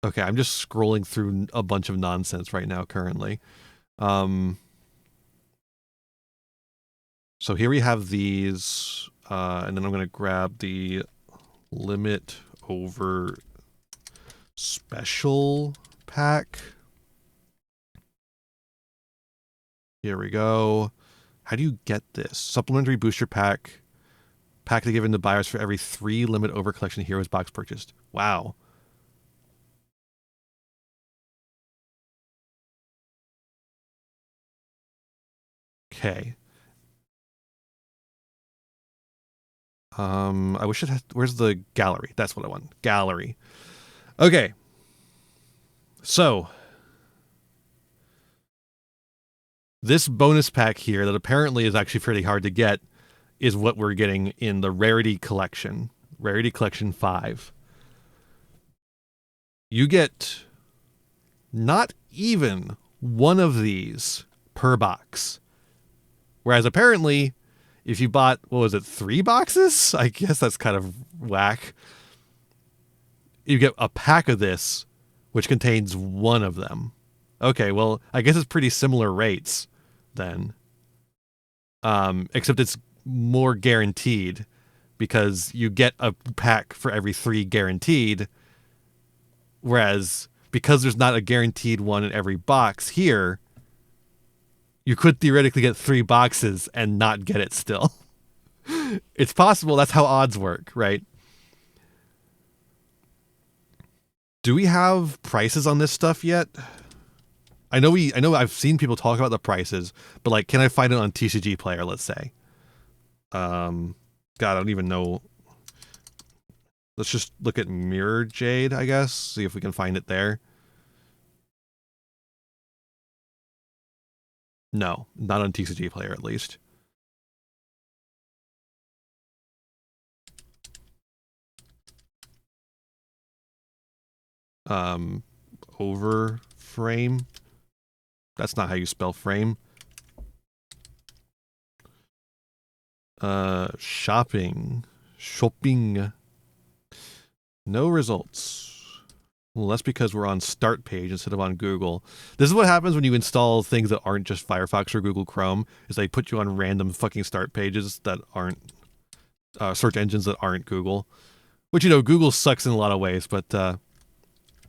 Okay, I'm just scrolling through a bunch of nonsense right now currently. So here we have these, and then I'm going to grab the limit over special pack. Here we go. How do you get this? Supplementary booster pack. Pack to give in to buyers for every 3 limit over collection heroes box purchased. Wow. Okay. I wish it had, where's the gallery? That's what I want. Gallery. Okay. So this bonus pack here that apparently is actually pretty hard to get is what we're getting in the Rarity Collection. Rarity Collection 5. You get not even one of these per box. Whereas apparently, if you bought, 3 boxes? I guess that's kind of whack. You get a pack of this, which contains 1 of them. Okay, well, I guess it's pretty similar rates then. Except it's more guaranteed because you get a pack for every 3 guaranteed. Whereas because there's not a guaranteed one in every box here, you could theoretically get 3 boxes and not get it still. It's possible. That's how odds work, right? Do we have prices on this stuff yet? I know I've seen people talk about the prices, but like, can I find it on TCG Player? Let's say. God, I don't even know. Let's just look at Mirror Jade, I guess. See if we can find it there. No, not on TCG Player at least. Overframe. That's not how you spell frame. Shopping. No results. Well, that's because we're on Start Page instead of on Google. This is what happens when you install things that aren't just Firefox or Google Chrome, is they put you on random fucking start pages that aren't search engines that aren't Google. Which, you know, Google sucks in a lot of ways, but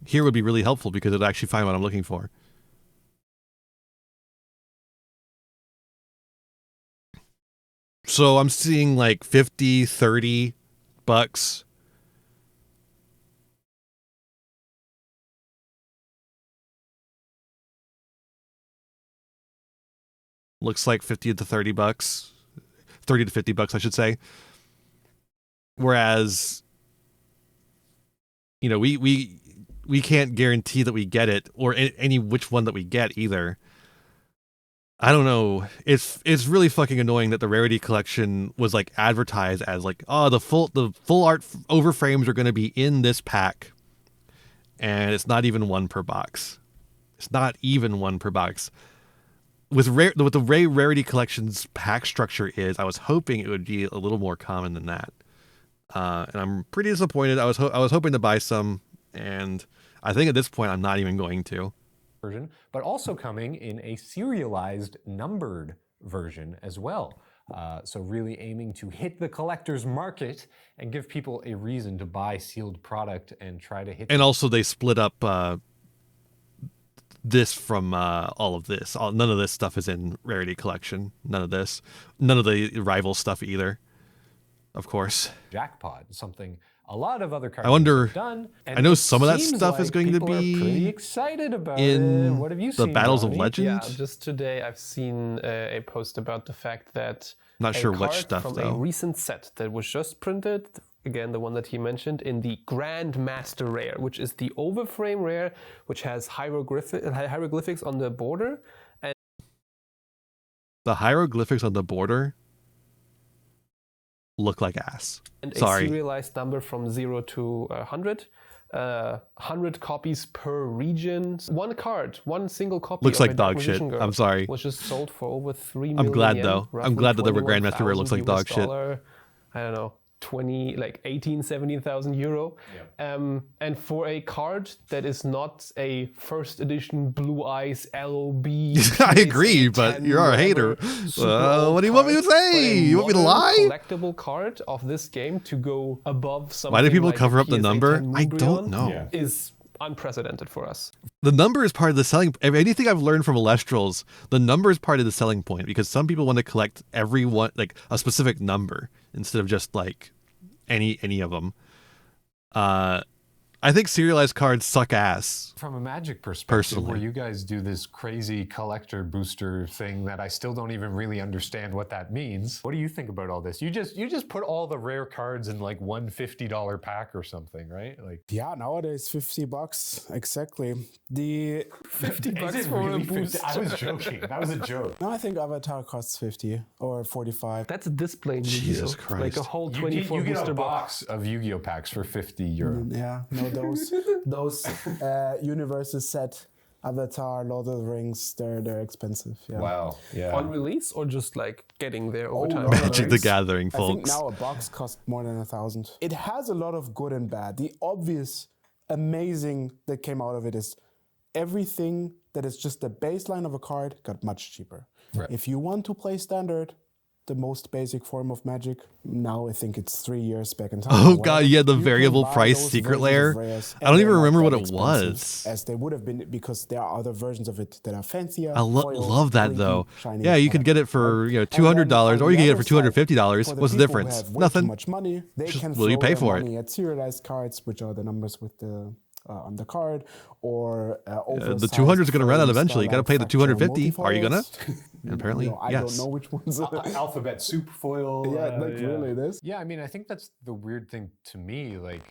here would be really helpful because it'd actually find what I'm looking for. So I'm seeing like 50, 30 bucks. Looks like 50 to 30 bucks. 30 to 50 bucks, I should say. Whereas, you know, we can't guarantee that we get it, or any which one that we get either. I don't know. It's really fucking annoying that the Rarity Collection was like advertised as like, oh, the full art overframes are going to be in this pack, and it's not even one per box. It's not even one per box. With the way Rarity Collection's pack structure is, I was hoping it would be a little more common than that, and I'm pretty disappointed. I was hoping to buy some, and I think at this point I'm not even going to. Version, but also coming in a serialized numbered version as well. So really aiming to hit the collector's market and give people a reason to buy sealed product and try to hit. And also they split up this from all of this. None of this stuff is in Rarity Collection. None of this. None of the rival stuff either, of course. Jackpot, something a lot of other cards I wonder, have done. And I know it some of that seems stuff like is going to people are be pretty excited about in it. What have you the seen, Battles of Johnny? Legend. Yeah, just today I've seen a post about the fact that Not sure which card stuff, from though. a recent set that was just printed, again the one that he mentioned, in the Grand Master Rare, which is the overframe rare, which has hieroglyphics on the border. And The hieroglyphics on the border look like ass. and Sorry. a serialized number from 0 to 100. 100 copies per region. One card, one single copy. Looks of like a Dark dog shit. Magician Girl I'm sorry. was just sold for over 3 million. I'm glad, yen, though. I'm roughly glad that the Grandmaster Rare looks like dog shit. $21,000. I don't know, 17,000 euro. And for a card that is not a first edition Blue Eyes LOB. I agree, but you're a hater. What do you want me to say? You want me to lie? Collectible card of this game to go above something. Why do people like cover a up the PSA number? 10 I don't Mubrion know. Is unprecedented for us. The number is part of the selling. Anything I've learned from Alestrals, the number is part of the selling point, because some people want to collect every one, like a specific number, instead of just like any of them. I think serialized cards suck ass. From a Magic perspective, Personally. where you guys do this crazy collector booster thing that I still don't even really understand what that means. What do you think about all this? You just put all the rare cards in like one $50 pack or something, right? Like, Yeah, nowadays $50 exactly. The $50 for a booster. I was joking. That was a joke. no, I think Avatar costs 50 or 45. That's a display. Jesus Yu-Gi-Oh! Christ. Like a whole 24 You get booster a box. box of Yu-Gi-Oh packs for €50. Yeah, no, those universes set Avatar, Lord of the Rings, they're expensive. Yeah. Wow. Yeah. On release or just like getting there over time? no, Magic the it's- Gathering, I think folks. now a box costs more than 1,000. It has a lot of good and bad. The obvious, amazing that came out of it is everything that is just the baseline of a card got much cheaper. Right. If you want to play standard, the most basic form of Magic, now I think it's 3 years back in time. Oh or god, whatever, yeah, the you can variable buy price those secret versions layer. of rares, I don't and even they're not remember what that it expensive was. as they would have been, because there are other versions of it that are fancier. I foil, love that blinky, though. shiny, Yeah, you could get it whatever, for right? $200, or you can get it for And then on the other $250. side, What's the for people who difference? have way Nothing. Too much money, they Just can will you throw pay their for it? money at serialized cards, which are the numbers with the on the card, or the 200 is going to run out eventually. You got to pay the 250. Are you gonna? Apparently, I yes. don't know which ones. Alphabet soup foil. Yeah, like really this. Yeah, I mean, I think that's the weird thing to me. Like,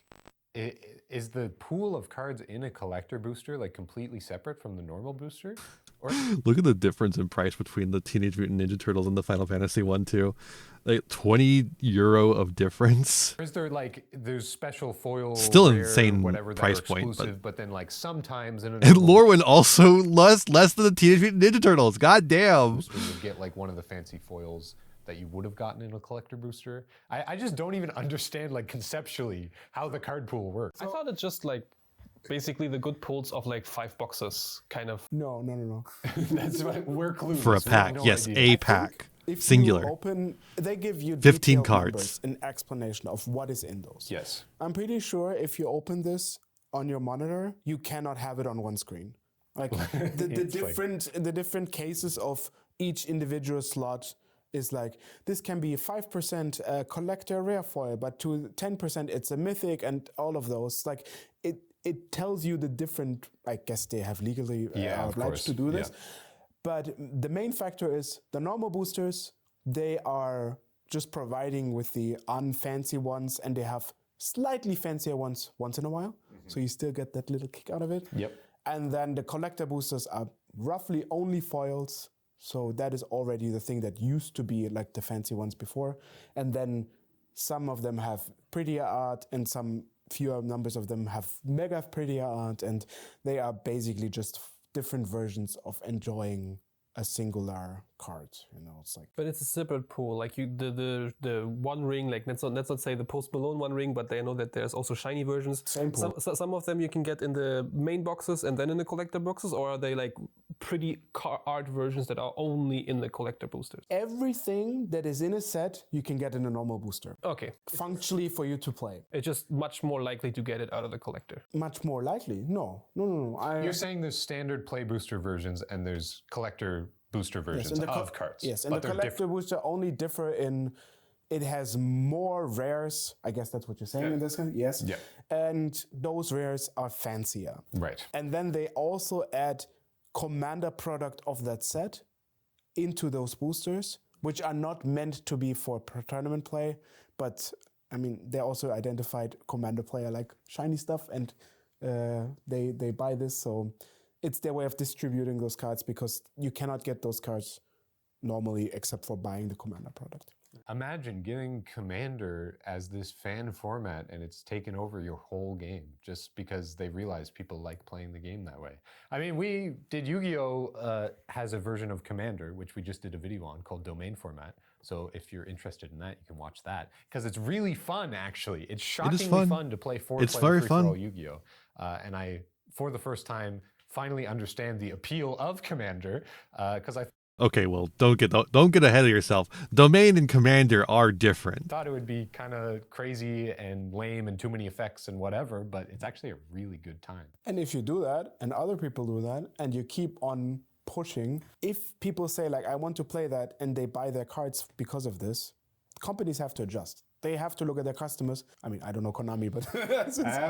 is the pool of cards in a collector booster like completely separate from the normal booster? Or Look at the difference in price between the Teenage Mutant Ninja Turtles and the Final Fantasy 1-2. Like €20 of difference. is there like there's special foil? Still rare, insane whatever, price that are point, exclusive, but then like sometimes in a And normal Lorwyn also less than the Teenage Mutant Ninja Turtles. God damn. booster, you get like one of the fancy foils that you would have gotten in a collector booster. I just don't even understand like conceptually how the card pool works. I thought it's just like basically the good pulls of like 5 boxes, kind of. No. That's what we're clueless. For a We have pack. no Yes, idea. a pack. If Singular. you open, they give you 15 detailed cards. numbers, an explanation of what is in those. Yes. I'm pretty sure if you open this on your monitor, you cannot have it on one screen. Like the different cases of each individual slot is like, this can be 5% collector rare foil, but to 10% it's a mythic, and all of those. Like it tells you the different, I guess they have legally are of obliged course. to do this. Yeah. But the main factor is the normal boosters, they are just providing with the unfancy ones, and they have slightly fancier ones once in a while. So you still get that little kick out of it. Yep. And then the collector boosters are roughly only foils. So that is already the thing that used to be like the fancy ones before. And then some of them have prettier art, and some fewer numbers of them have mega prettier art. And they are basically just different versions of enjoying a singular card. You know, it's like. But it's a separate pool. Like the One Ring, like let's not say the Post Malone One Ring, but they know that there's also shiny versions. Same pool. Some of them you can get in the main boxes and then in the collector boxes, or are they like pretty art versions that are only in the collector boosters? Everything that is in a set, you can get in a normal booster. Okay. Functionally for you to play. It's just much more likely to get it out of the collector. Much more likely. No. You're saying there's standard play booster versions and there's collector booster versions of cards. Yes, and but the they're collector booster only differ in it has more rares. I guess that's what you're saying in this one. Yes. Yeah. And those rares are fancier. Right. And then they also add commander product of that set into those boosters, which are not meant to be for tournament play, but I mean they also identified commander player like shiny stuff, and they buy this, so it's their way of distributing those cards, because you cannot get those cards normally except for buying the commander product. Imagine getting Commander as this fan format and it's taken over your whole game just because they realize people like playing the game that way. I mean, we did Yu-Gi-Oh! Has a version of Commander, which we just did a video on, called Domain Format. So if you're interested in that, you can watch that, because it's really fun, actually. It's shockingly fun to play four-player free-for-all Yu-Gi-Oh! And I, for the first time, finally understand the appeal of Commander, because I Okay, well, don't get ahead of yourself. Domain and Commander are different. thought it would be kind of crazy and lame and too many effects and whatever, but it's actually a really good time. And if you do that, and other people do that, and you keep on pushing, if people say like, I want to play that, and they buy their cards because of this, companies have to adjust. They have to look at their customers. I mean, I don't know Konami, but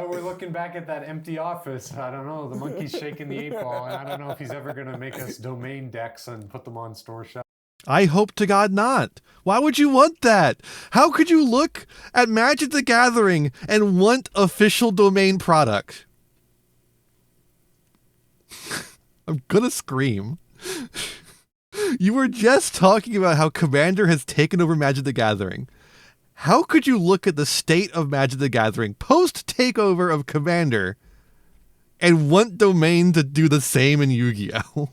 We're looking back at that empty office. I don't know. The monkey's shaking the 8-ball, and I don't know if he's ever going to make us domain decks and put them on store shelves. I hope to God not. Why would you want that? How could you look at Magic the Gathering and want official domain product? I'm gonna scream. You were just talking about how Commander has taken over Magic the Gathering. How could you look at the state of Magic the Gathering post-takeover of Commander and want Domain to do the same in Yu-Gi-Oh!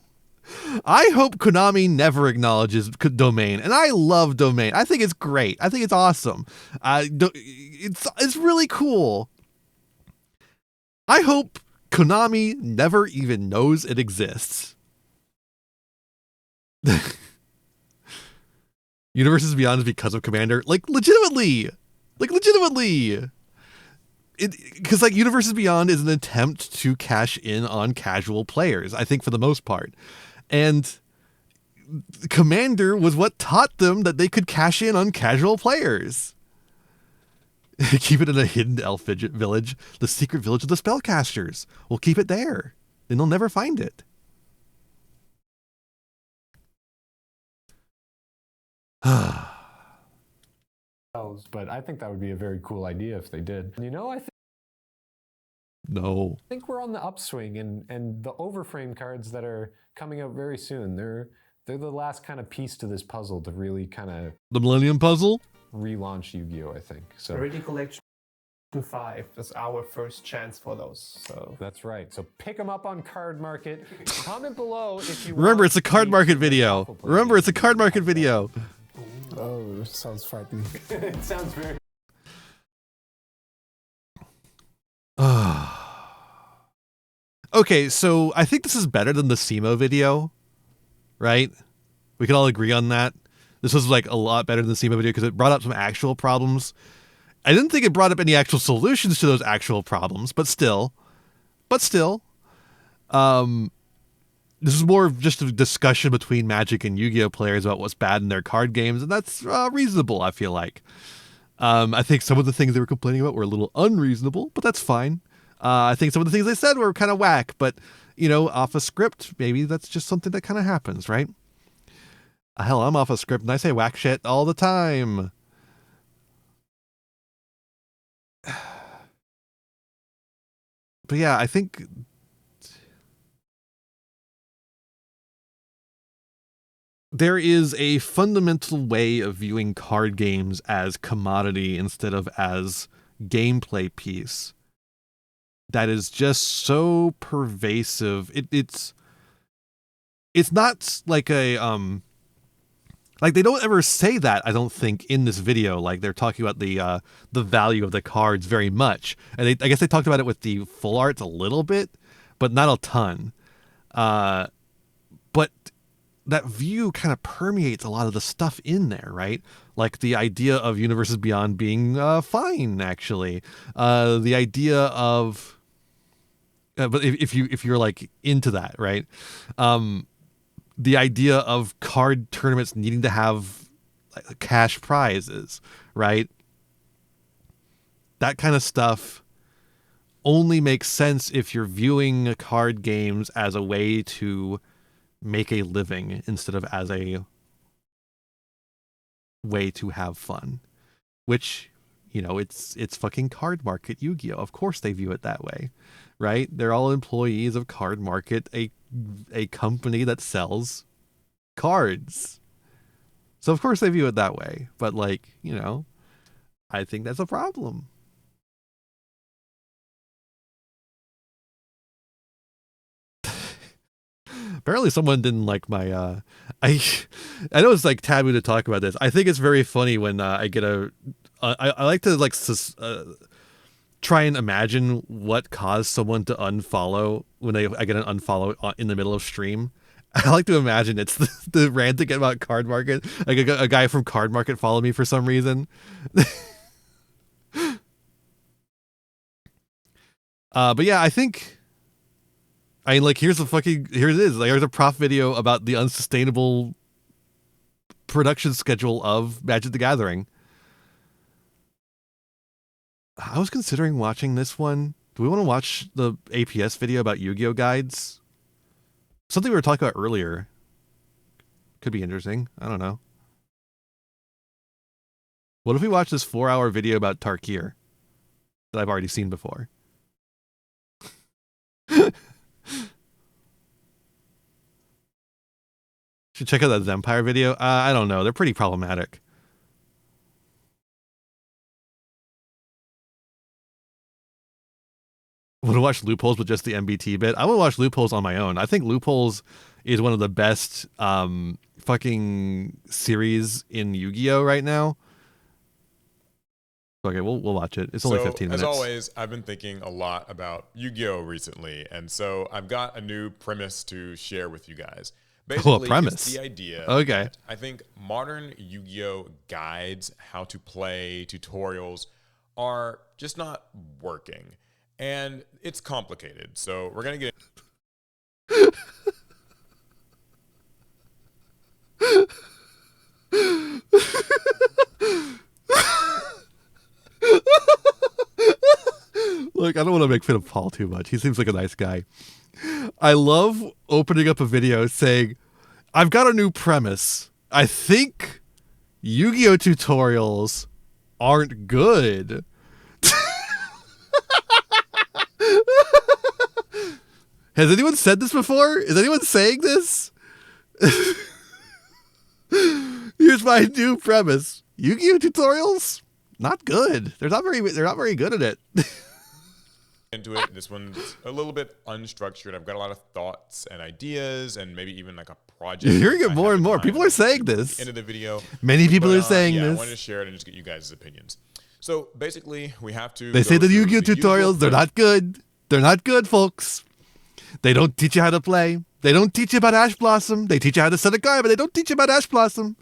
I hope Konami never acknowledges Domain, and I love Domain. I think it's great. I think it's awesome. It's really cool. I hope Konami never even knows it exists. Universes Beyond is because of Commander. Legitimately. Because Universes Beyond is an attempt to cash in on casual players, I think, for the most part. And Commander was what taught them that they could cash in on casual players. Keep it in a hidden elf village, the secret village of the spellcasters. We'll keep it there, and they'll never find it. But I think that would be a very cool idea if they did. You know, I No. think we're on the upswing, and the overframe cards that are coming out very soon, they're the last kind of piece to this puzzle to really kind of The Millennium Puzzle? relaunch Yu-Gi-Oh, I think. So Rarity Collection 5 is our first chance for those. So that's right. So pick them up on Card Market. Comment below if you Remember, want it's a Card the Market Super video. Alpha Play Remember, it's a game. Card Market video. Oh, sounds frightening. It sounds very. Okay, so I think this is better than the SEMO video, right? We can all agree on that. This was like a lot better than the SEMO video because it brought up some actual problems. I didn't think it brought up any actual solutions to those actual problems, but still, this is more of just a discussion between Magic and Yu-Gi-Oh players about what's bad in their card games, and that's reasonable, I feel like. I think some of the things they were complaining about were a little unreasonable, but that's fine. I think some of the things they said were kind of whack, but, you know, off a script, maybe that's just something that kind of happens, right? Hell, I'm off a script and I say whack shit all the time. But yeah, I think there is a fundamental way of viewing card games as commodity instead of as gameplay piece that is just so pervasive. It's not like a like they don't ever say that, I don't think, in this video. Like they're talking about the value of the cards very much, and I guess they talked about it with the full arts a little bit, but not a ton. But that view kind of permeates a lot of the stuff in there, right? Like the idea of Universes Beyond being fine, actually. The idea of, but if you're like into that, right? The idea of card tournaments needing to have like cash prizes, right? That kind of stuff only makes sense if you're viewing card games as a way to make a living instead of as a way to have fun, which, you know, it's fucking Card Market Yu-Gi-Oh. Of course they view it that way, right? They're all employees of Card Market, a company that sells cards. So of course they view it that way. But like, you know, I think that's a problem. Apparently someone didn't like my I know it's like taboo to talk about this. I think it's very funny when I get I like to like try and imagine what caused someone to unfollow when I get an unfollow in the middle of stream. I like to imagine it's the ranting about Card Market. Like a guy from Card Market followed me for some reason. But yeah, I mean, like, here it is. Like, there's a prof video about the unsustainable production schedule of Magic the Gathering. I was considering watching this one. Do we want to watch the APS video about Yu-Gi-Oh guides? Something we were talking about earlier. Could be interesting. I don't know. What if we watch this 4-hour video about Tarkir that I've already seen before? Should check out that Zempire video. I don't know. They're pretty problematic. Want to watch Loopholes with just the MBT bit? I want to watch Loopholes on my own. I think Loopholes is one of the best fucking series in Yu-Gi-Oh right now. Okay, we'll watch it. It's only 15 minutes. As always, I've been thinking a lot about Yu-Gi-Oh recently, and so I've got a new premise to share with you guys. Basically, a premise. It's the idea. Okay. That I think modern Yu-Gi-Oh guides, how to play, tutorials are just not working. And it's complicated. So we're going to get Look, I don't want to make fun of Paul too much. He seems like a nice guy. I love opening up a video saying, I've got a new premise. I think Yu-Gi-Oh tutorials aren't good. Has anyone said this before? Is anyone saying this? Here's my new premise. Yu-Gi-Oh tutorials? Not good. They're not very good at it. Into it. This one's a little bit unstructured. I've got a lot of thoughts and ideas and maybe even like a project. You're hearing it more and more. People are saying this. End of the video. Many people are saying yeah, this. I wanted to share it and just get you guys' opinions. So basically, we have to. They say the Yu-Gi-Oh tutorials, they're not good. They're not good, folks. They don't teach you how to play. They don't teach you about Ash Blossom. They teach you how to set a card, but they don't teach you about Ash Blossom.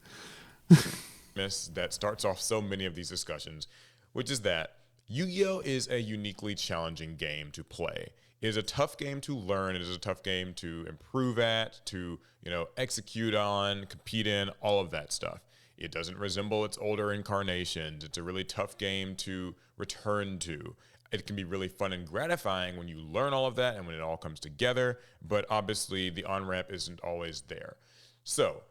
That starts off so many of these discussions, which is that Yu-Gi-Oh is a uniquely challenging game to play. It is a tough game to learn. It is a tough game to improve at, to execute on, compete in, all of that stuff. It doesn't resemble its older incarnations. It's a really tough game to return to. It can be really fun and gratifying when you learn all of that and when it all comes together, but obviously the on-ramp isn't always there. So,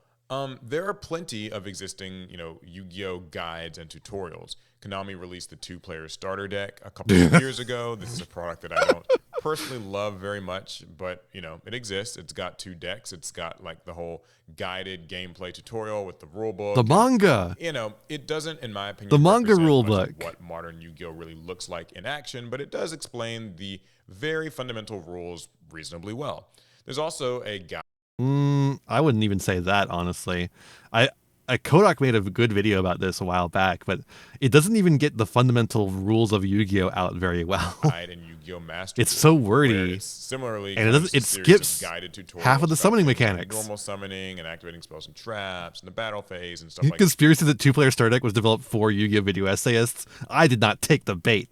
there are plenty of existing, Yu-Gi-Oh guides and tutorials. Konami released the 2-player starter deck a couple of years ago. This is a product that I don't personally love very much, but it exists. It's got 2 decks. It's got like the whole guided gameplay tutorial with the rule book. The manga. It doesn't, in my opinion, the manga represent rule much book. of what modern Yu-Gi-Oh really looks like in action, but it does explain the very fundamental rules reasonably well. There's also a guide. I wouldn't even say that, honestly. Kodak made a good video about this a while back, but it doesn't even get the fundamental rules of Yu-Gi-Oh out very well. And Yu-Gi-Oh Master. It's so wordy. Similarly, and it skips half of the summoning mechanics. Normal summoning and activating spells and traps and the battle phase and stuff like that. Conspiracy that 2-player starter deck was developed for Yu-Gi-Oh video essayists. I did not take the bait.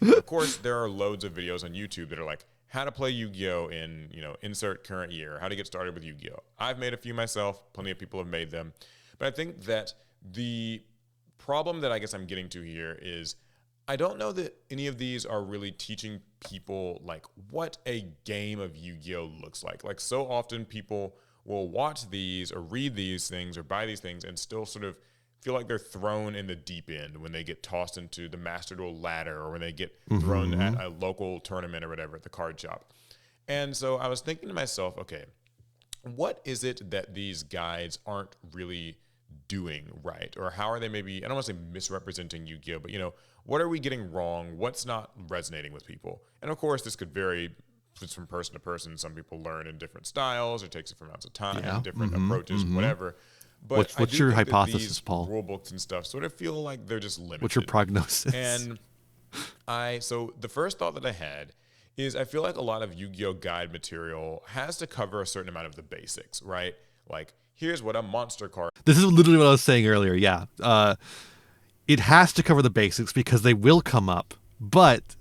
Of course, there are loads of videos on YouTube that are like, how to play Yu-Gi-Oh in, insert current year, how to get started with Yu-Gi-Oh. I've made a few myself. Plenty of people have made them. But I think that the problem that I guess I'm getting to here is I don't know that any of these are really teaching people like what a game of Yu-Gi-Oh looks like. Like so often people will watch these or read these things or buy these things and still sort of feel like they're thrown in the deep end when they get tossed into the Master Duel ladder or when they get thrown at a local tournament or whatever at the card shop. And so I was thinking to myself, okay, what is it that these guides aren't really doing right? Or how are they maybe, I don't want to say misrepresenting Yu-Gi-Oh, but what are we getting wrong? What's not resonating with people? And of course, this could vary just from person to person. Some people learn in different styles. It takes different amounts of time, different approaches, whatever. But what's your hypothesis, Paul? Rule books and stuff sort of feel like they're just limited. What's your prognosis? And so the first thought that I had is I feel like a lot of Yu-Gi-Oh guide material has to cover a certain amount of the basics, right? Like, here's what a monster card. This is literally what I was saying earlier. Yeah, it has to cover the basics because they will come up, but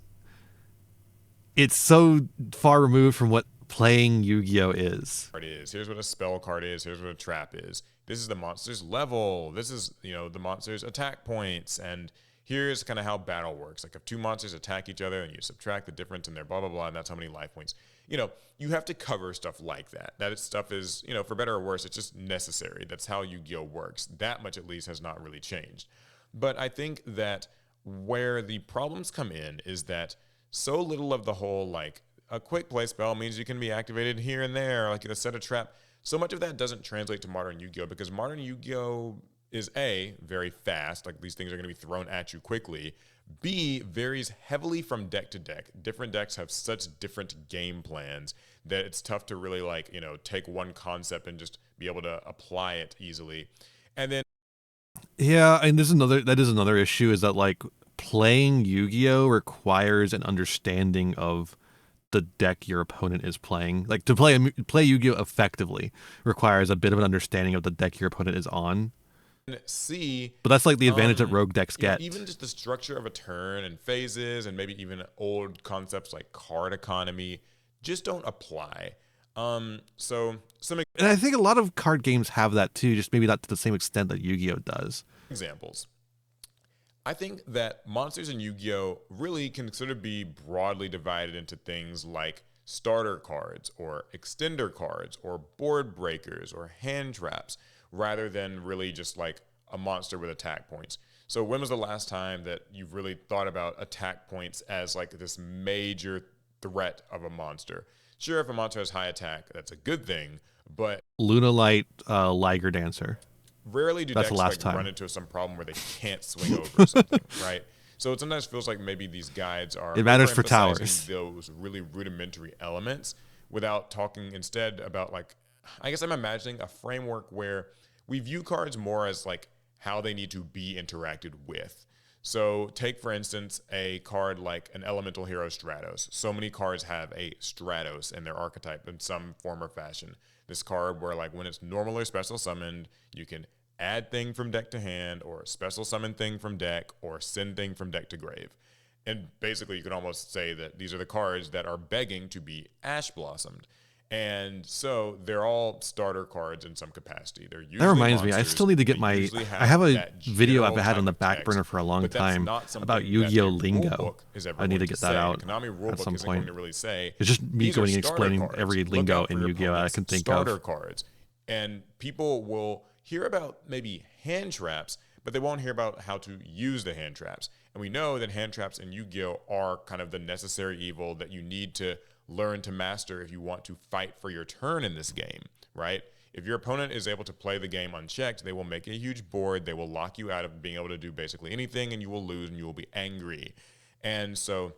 it's so far removed from what playing Yu-Gi-Oh is. Here's what a spell card is. Here's what a trap is. This is the monster's level. This is, the monster's attack points. And here's kind of how battle works. Like if 2 monsters attack each other and you subtract the difference in their blah, blah, blah, and that's how many life points. You have to cover stuff like that. That stuff is, for better or worse, it's just necessary. That's how Yu-Gi-Oh works. That much at least has not really changed. But I think that where the problems come in is that so little of the whole, like, a quick play spell means you can be activated here and there, like a set of trap. So much of that doesn't translate to modern Yu-Gi-Oh because modern Yu-Gi-Oh is A, very fast, like these things are going to be thrown at you quickly. B, varies heavily from deck to deck. Different decks have such different game plans that it's tough to really take one concept and just be able to apply it easily. And then and that is another issue is that like playing Yu-Gi-Oh requires an understanding of the deck your opponent is playing. Like to play Yu-Gi-Oh effectively requires a bit of an understanding of the deck your opponent is on. C, but that's like the advantage that rogue decks get. Even just the structure of a turn and phases and maybe even old concepts like card economy just don't apply. And I think a lot of card games have that too, just maybe not to the same extent that Yu-Gi-Oh does. Examples. I think that monsters in Yu-Gi-Oh! Really can sort of be broadly divided into things like starter cards or extender cards or board breakers or hand traps, rather than really just like a monster with attack points. So when was the last time that you've really thought about attack points as like this major threat of a monster? Sure, if a monster has high attack, that's a good thing, but Lunalight Liger Dancer. rarely do That's decks the last like time. run into some problem where they can't swing over something, right? So it sometimes feels like maybe these guides are It matters for overemphasizing towers. those really rudimentary elements without talking instead about like, I guess I'm imagining a framework where we view cards more as like how they need to be interacted with. So take, for instance, a card like an Elemental Hero Stratos. So many cards have a Stratos in their archetype in some form or fashion. This card where like when it's normal or special summoned, you can add thing from deck to hand or special summon thing from deck or send thing from deck to grave. And basically you can almost say that these are the cards that are begging to be Ash Blossomed. And so they're all starter cards in some capacity. They're usually That reminds me, I monsters. still need to get They my. usually I have a that video I've general had on type the of back text, burner for a long but that's time not something about that Yu-Gi-Oh! the Lingo. rulebook is ever I need going to get that say. out The Konami at rulebook some isn't going point. to really say. It's just me "These are going and starter explaining cards. every Look lingo out for in your Yu-Gi-Oh! I opponent's can think starter of. cards." And people will hear about maybe hand traps, but they won't hear about how to use the hand traps. And we know that hand traps in Yu-Gi-Oh! Are kind of the necessary evil that you need to learn to master if you want to fight for your turn in this game, right? If your opponent is able to play the game unchecked, they will make a huge board. They will lock you out of being able to do basically anything, and you will lose and you will be angry. And so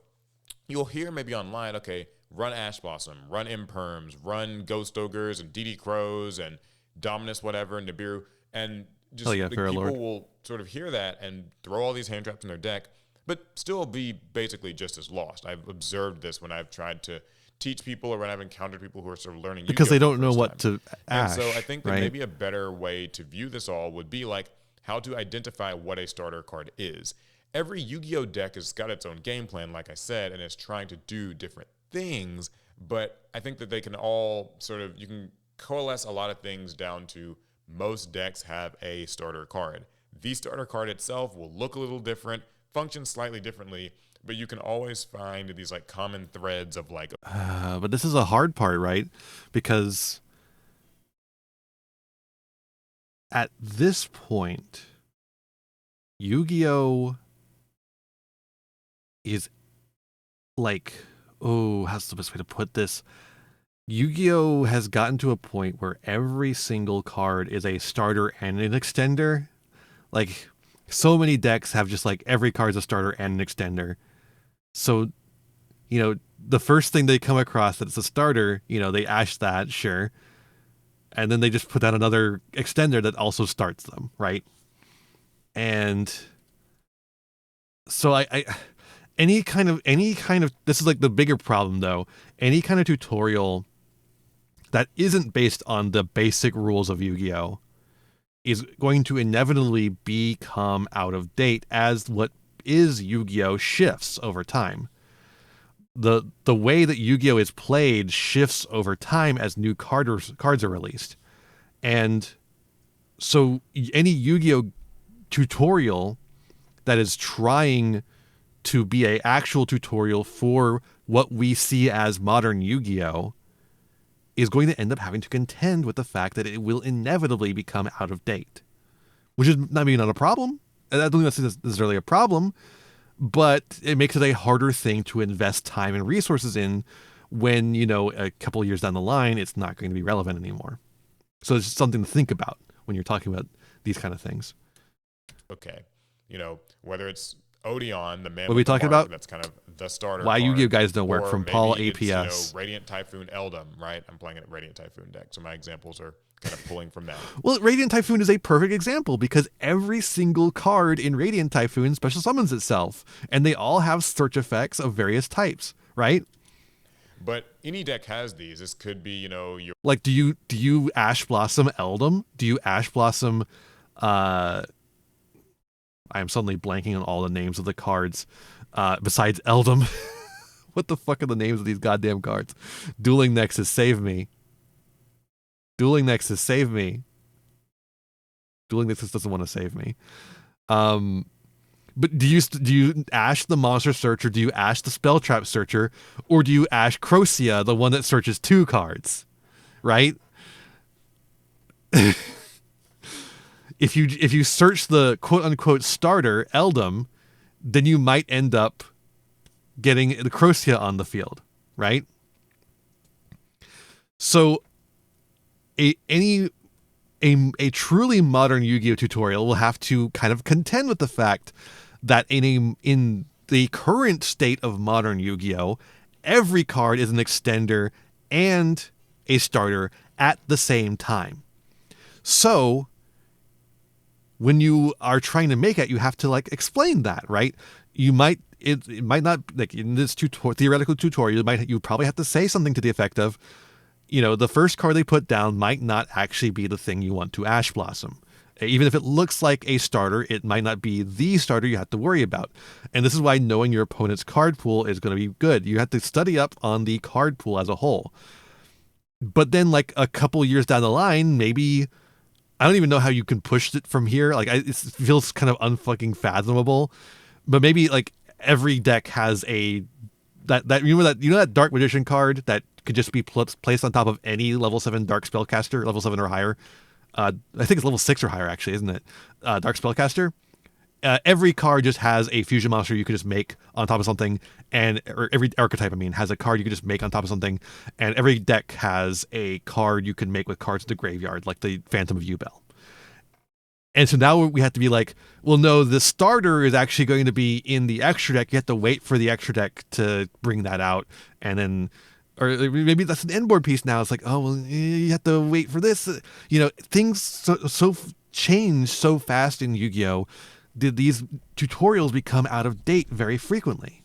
you'll hear maybe online, okay, run Ash Blossom, run Imperms, run Ghost Ogres and DD Crows and Dominus whatever, and Nibiru. And just Hell yeah, like, Pharaoh people Lord. will sort of hear that and throw all these hand traps in their deck, but still be basically just as lost. I've observed this when I've tried to teach people or when I've encountered people who are sort of learning Because Yu-Gi-Oh! they for the don't know first what time. to And ash. so I think that right? maybe a better way to view this all would be like how to identify what a starter card is. Every Yu-Gi-Oh! Deck has got its own game plan, like I said, and is trying to do different things, but I think that they can all sort of, you can coalesce a lot of things down to most decks have a starter card. The starter card itself will look a little different, function slightly differently, but you can always find these like common threads of like, But this is a hard part, right? Because at this point, Yu-Gi-Oh! Is like, oh, how's the best way to put this? Yu-Gi-Oh! Has gotten to a point where every single card is a starter and an extender. Like, so many decks have just like every card's a starter and an extender. So, you know, the first thing they come across that's a starter, you know, they ash that, sure. And then they just put down another extender that also starts them, right? And so I any kind of this is like the bigger problem though. Any kind of tutorial that isn't based on the basic rules of Yu-Gi-Oh! Is going to inevitably become out of date as what is Yu-Gi-Oh! Shifts over time. The way that Yu-Gi-Oh! Is played shifts over time as new cards are released. And so any Yu-Gi-Oh! Tutorial that is trying to be an actual tutorial for what we see as modern Yu-Gi-Oh! Is going to end up having to contend with the fact that it will inevitably become out of date. Which is not a problem. I don't think that's necessarily a problem, but it makes it a harder thing to invest time and resources in when, you know, a couple of years down the line, it's not going to be relevant anymore. So it's just something to think about when you're talking about these kind of things. okay, you know, whether it's Odeon, the man What are we with the talking mark, about? that's kind of the starter Why card, Yu-Gi-Oh! Guys don't work, or from maybe Paul it's, you know, APS. Radiant Typhoon Eldom, right? I'm playing a Radiant Typhoon deck, so my examples are kind of pulling from that. Well, Radiant Typhoon is a perfect example because every single card in Radiant Typhoon special summons itself, and they all have search effects of various types, right? But any deck has these. This could be, you know, your Like, do you Ash Blossom Eldom? Do you Ash Blossom? I am suddenly blanking on all the names of the cards besides Eldom. What the fuck are the names of these goddamn cards? Dueling Nexus, save me. Dueling Nexus, save me. Dueling Nexus doesn't want to save me. But do you ash the monster searcher? Do you ash the spell trap searcher, or do you ash Crocia, the one that searches 2 cards? Right? If you search the quote unquote starter Eldum, then you might end up getting the Crocia on the field, right? So a truly modern Yu-Gi-Oh tutorial will have to kind of contend with the fact that in the current state of modern Yu-Gi-Oh, every card is an extender and a starter at the same time. So when you are trying to make it, you have to like explain that, right? You might it might not, like in this theoretical tutorial, you probably have to say something to the effect of, you know, the first card they put down might not actually be the thing you want to Ash Blossom. Even if it looks like a starter, it might not be the starter you have to worry about. And this is why knowing your opponent's card pool is going to be good. You have to study up on the card pool as a whole. But then like a couple years down the line, maybe, I don't even know how you can push it from here. Like it feels kind of unfucking fathomable. But maybe like every deck has that Dark Magician card that could just be placed on top of any level 7 Dark Spellcaster, level 7 or higher. I think it's level 6 or higher, actually, isn't it? Dark Spellcaster. Every card just has a fusion monster you can just make on top of something, or every archetype, has a card you can just make on top of something, and every deck has a card you can make with cards in the graveyard, like the Phantom of Yubel. And so now we have to be like, well, no, the starter is actually going to be in the extra deck. You have to wait for the extra deck to bring that out, and then... Or maybe that's an end board piece now. It's like, oh, well, you have to wait for this. You know, things so change so fast in Yu-Gi-Oh! Did these tutorials become out of date very frequently?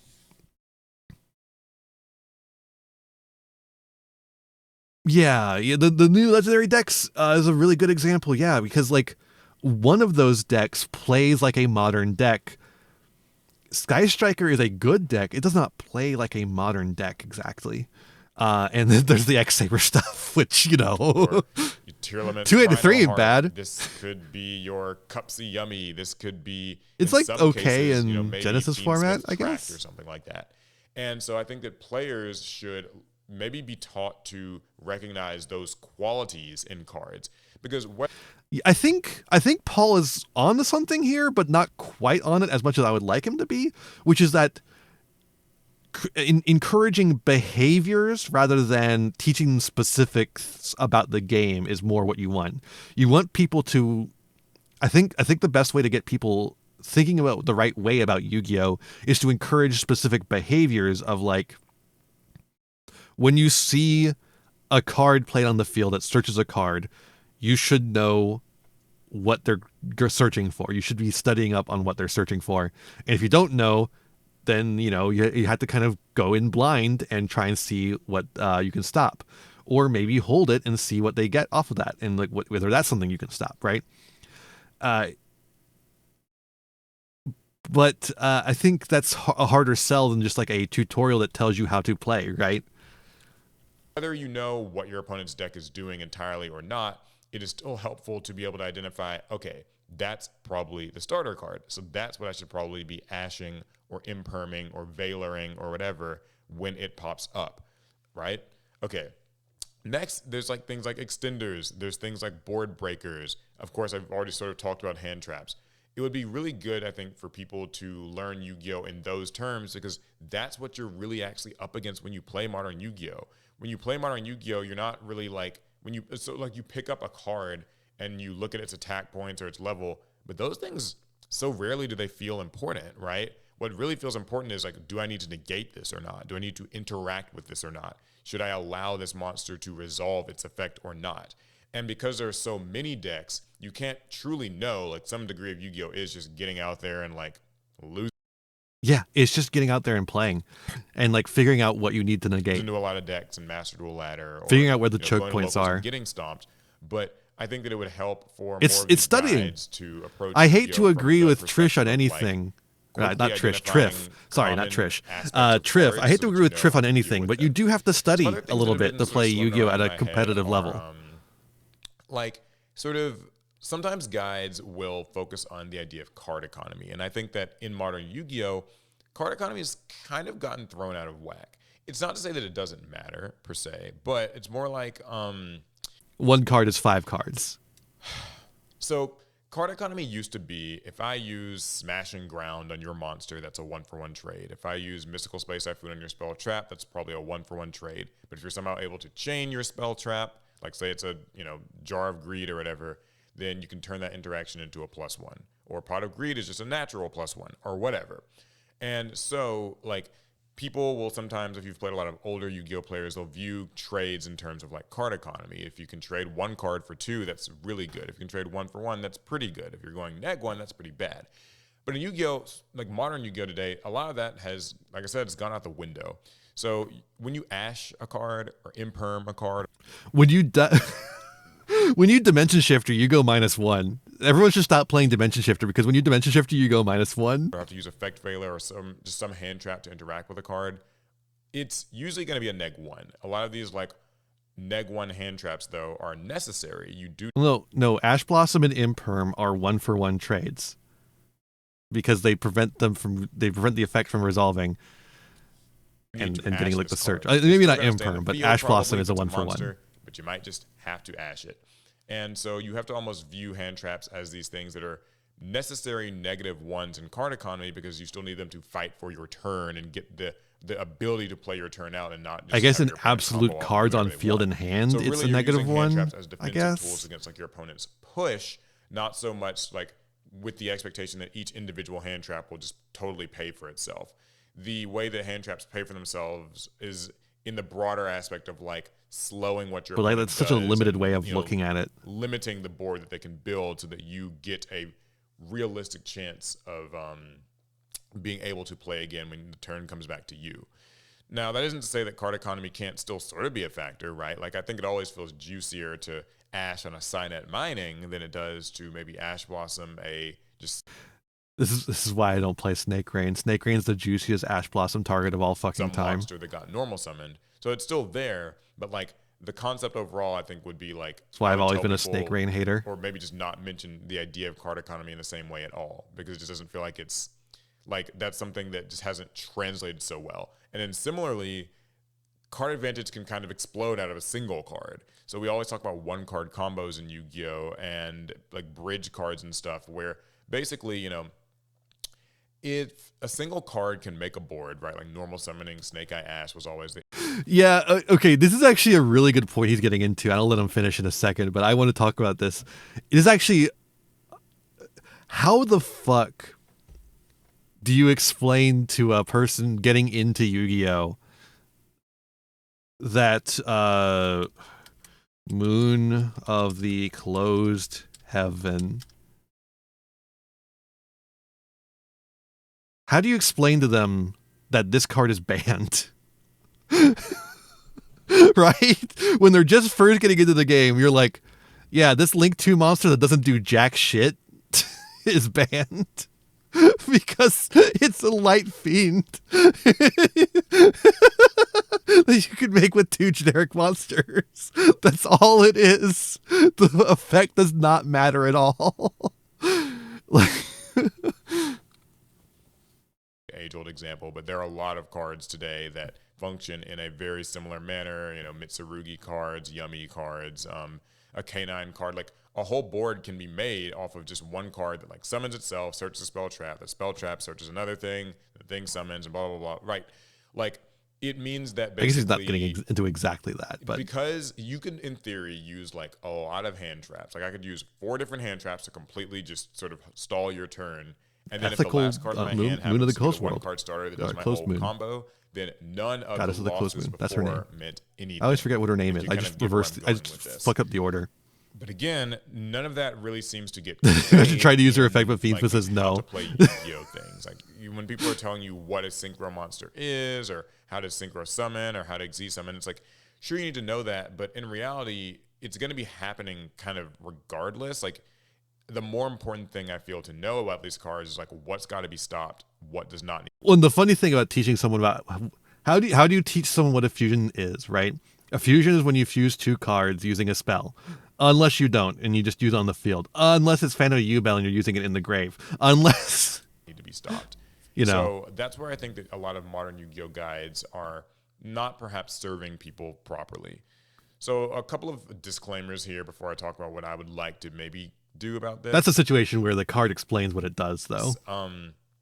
Yeah, the new Legendary decks is a really good example. Yeah, because like one of those decks plays like a modern deck. Sky Striker is a good deck. It does not play like a modern deck exactly. And then there's the X-Saber stuff, which, you know, 283 ain't bad. This could be your Cupsy Yummy. This could be, it's like okay cases, in Genesis format, I guess, or something like that. And so I think that players should maybe be taught to recognize those qualities in cards, because I think Paul is on to something here, but not quite on it as much as I would like him to be, which is that encouraging behaviors rather than teaching specifics about the game is more what you want. You want people to, I think the best way to get people thinking about the right way about Yu-Gi-Oh! Is to encourage specific behaviors of like, when you see a card played on the field that searches a card, you should know what they're searching for. You should be studying up on what they're searching for. And if you don't know, then, you know, you have to kind of go in blind and try and see what you can stop, or maybe hold it and see what they get off of that, and like whether that's something you can stop, right? But I think that's a harder sell than just like a tutorial that tells you how to play, right? Whether you know what your opponent's deck is doing entirely or not, it is still helpful to be able to identify, okay, that's probably the starter card, so that's what I should probably be ashing or imperming or veiloring or whatever when it pops up, right? Okay. Next, there's like things like extenders. There's things like board breakers. Of course, I've already sort of talked about hand traps. It would be really good, I think, for people to learn Yu-Gi-Oh! In those terms, because that's what you're really actually up against when you play modern Yu-Gi-Oh! When you play modern Yu-Gi-Oh!, you're not really like, you pick up a card and you look at its attack points or its level, but those things, so rarely do they feel important, right? What really feels important is like, do I need to negate this or not? Do I need to interact with this or not? Should I allow this monster to resolve its effect or not? And because there are so many decks, you can't truly know, like some degree of Yu-Gi-Oh! Is just getting out there and like losing. Yeah, it's just getting out there and playing and like figuring out what you need to negate. Into a lot of decks and Master Duel Ladder. Or, figuring out where the choke points are. Getting stomped. But I think that it would help for it's studying. To approach I hate to agree with Trish on anything. Like, not Trish, Triff. Sorry, not Trish. Triff. I hate to agree with Triff on anything, but you do have to study a little bit to play Yu-Gi-Oh! At a competitive level. Like, sort of sometimes guides will focus on the idea of card economy. And I think that in modern Yu-Gi-Oh, card economy has kind of gotten thrown out of whack. It's not to say that it doesn't matter per se, but it's more like one card is 5 cards. So card economy used to be, if I use Smash and Ground on your monster, that's a 1-for-1 trade. If I use Mystical Space Typhoon on your spell trap, that's probably a 1-for-1 trade. But if you're somehow able to chain your spell trap, like say it's a Jar of Greed or whatever, then you can turn that interaction into a +1. Or Pot of Greed is just a natural +1 or whatever. And so like people will sometimes, if you've played a lot of older Yu-Gi-Oh players, they'll view trades in terms of like card economy. If you can trade 1 card for 2, that's really good. If you can trade 1 for 1, that's pretty good. If you're going neg 1, that's pretty bad. But in Yu-Gi-Oh, like modern Yu-Gi-Oh today, a lot of that has, like I said, it's gone out the window. So when you ash a card or imperm a card, When you when you Dimension Shifter, you go -1. Everyone should stop playing Dimension Shifter, because when you Dimension Shifter, you go -1. or have to use Effect Veiler or some hand trap to interact with a card, it's usually going to be a neg 1. A lot of these like neg 1 hand traps though are necessary. You do No, Ash Blossom and Imperm are 1-for-1 trades, because they prevent the effect from resolving and getting like the search. Maybe not Imperm, but Ash Blossom is a 1-for-1. But you might just have to ash it. And so you have to almost view hand traps as these things that are necessary -1s in card economy, because you still need them to fight for your turn and get the ability to play your turn out, and not just I guess have in your opponent absolute combo off cards on whenever they field want. in hand, So it's really a you're using hand -1, traps as I defensive guess. tools against like your opponent's push, not so much like with the expectation that each individual hand trap will just totally pay for itself. The way that hand traps pay for themselves is in the broader aspect of like slowing what your But like opponent that's such a does limited and, way of you know, looking at it. limiting the board that they can build so that you get a realistic chance of being able to play again when the turn comes back to you. Now, that isn't to say that card economy can't still sort of be a factor, right? Like, I think it always feels juicier to Ash on a Signet Mining than it does to maybe Ash Blossom a just This is why I don't play Snake Rain. Snake Rain's the juiciest Ash Blossom target of all fucking some time. monster that got normal summoned. So it's still there, but like the concept overall, I think, would be like. That's why I I've would always tell been a people- Snake Rain hater. Or maybe just not mention the idea of card economy in the same way at all, because it just doesn't feel like it's like that's something that just hasn't translated so well. And then similarly, card advantage can kind of explode out of a single card. So we always talk about 1-card combos in Yu-Gi-Oh! And like bridge cards and stuff, where basically, you know, if a single card can make a board, right? Like normal summoning Snake Eye Ash was always the. Yeah, okay, this is actually a really good point he's getting into. I'll let him finish in a second, but I want to talk about this. It is actually, how the fuck do you explain to a person getting into Yu-Gi-Oh! That Moon of the Closed Heaven? How do you explain to them that this card is banned? Right? When they're just first getting into the game, you're like, yeah, this Link 2 monster that doesn't do jack shit is banned. Because it's a light fiend that you could make with 2 generic monsters. That's all it is. The effect does not matter at all. Like, age-old example, but there are a lot of cards today that function in a very similar manner. You know, Mitsurugi cards, Yummy cards, a K9 card. Like a whole board can be made off of just one card that like summons itself, searches a spell trap. That spell trap searches another thing. The thing summons and blah blah blah. Right? Like it means that basically. I guess he's not getting into exactly that, but because you can, in theory, use like a lot of hand traps. Like I could use 4 different hand traps to completely just sort of stall your turn. And then if the last card in my hand Moon of the happens to Close be the World. 1-card starter that does my Close whole Moon. combo, then none of Goddess the of the Close losses Moon. That's her name. before meant anything. I always forget what her name If is. you I kind just of get where reversed. I'm I going with just this. fuck up the order. But again, none of that really seems to get. She tried to use her effect, but Fiends like, says how no. to play Yu-Gi-Oh things like when people are telling you what a synchro monster is, or how to synchro summon, or how to Xyz summon, it's like sure you need to know that, but in reality, it's going to be happening kind of regardless. Like the more important thing I feel to know about these cards is like what's got to be stopped, what does not need. Well, and the funny thing about teaching someone about how do you teach someone what a fusion is, right? A fusion is when you fuse 2 cards using a spell. Unless you don't, and you just use it on the field. Unless it's Phantom Yubel and you're using it in the grave. Unless need to be stopped. You know. So that's where I think that a lot of modern Yu-Gi-Oh guides are not perhaps serving people properly. So a couple of disclaimers here before I talk about what I would like to maybe do about this. That's a situation where the card explains what it does, though.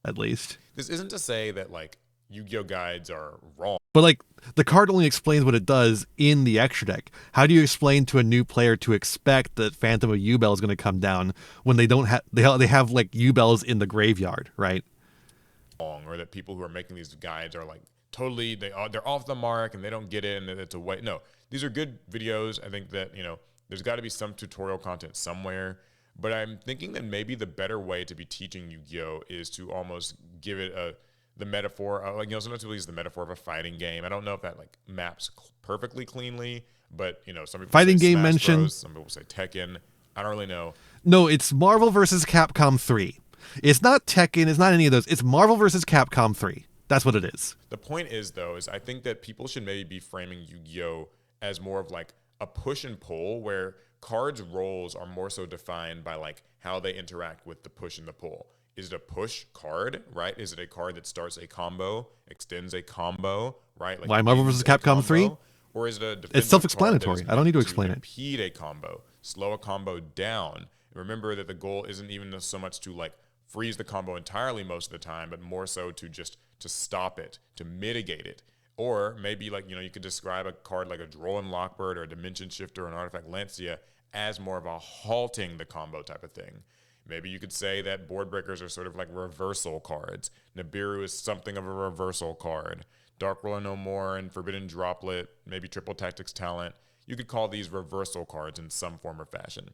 At least. This isn't to say that like Yu-Gi-Oh guides are wrong. But like the card only explains what it does in the extra deck. How do you explain to a new player to expect that Phantom of Yubel is going to come down when they don't have they have like Yubels in the graveyard, right? Or that people who are making these guides are like totally they're off the mark and they don't get it and it's a way. No, these are good videos. I think that there's got to be some tutorial content somewhere. But I'm thinking that maybe the better way to be teaching Yu-Gi-Oh is to almost give it the metaphor, sometimes people use the metaphor of a fighting game. I don't know if that like maps perfectly cleanly, but some people fighting say game Smash mention. Bros, some people say Tekken. I don't really know. No, it's Marvel versus Capcom 3. It's not Tekken. It's not any of those. It's Marvel versus Capcom 3. That's what it is. The point is, though, is I think that people should maybe be framing Yu-Gi-Oh as more of like a push and pull, where cards' roles are more so defined by like how they interact with the push and the pull. Is it a push card, right? Is it a card that starts a combo, extends a combo, right? Like why Marvel vs. Capcom 3? Or is it a defensive It's self-explanatory. card that is I don't need to meant explain it. impede a combo, slow a combo down. Remember that the goal isn't even so much to like freeze the combo entirely most of the time, but more so to just to stop it, to mitigate it. Or maybe like, you could describe a card like a Drolin Lockbird or a Dimension Shifter or an Artifact Lancia as more of a halting the combo type of thing. Maybe you could say that board breakers are sort of like reversal cards. Nibiru is something of a reversal card. Dark Ruler No More and Forbidden Droplet, maybe Triple Tactics Talent. You could call these reversal cards in some form or fashion.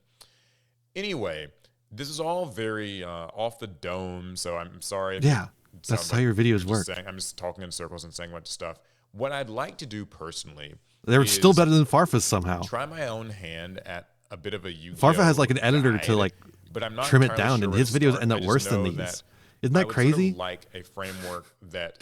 Anyway, this is all very off the dome, so I'm sorry. Yeah, that's how your videos work. I'm just talking in circles and saying a bunch of stuff. What I'd like to do personally, they're still better than Farfa's somehow. Try my own hand at a bit of a Yu-Gi-Oh! Farfa has like an editor guide, to like but I'm not trim it entirely down, sure and where his to videos start. end up I just worse than know these. that Isn't that I would crazy? Sort of like a framework that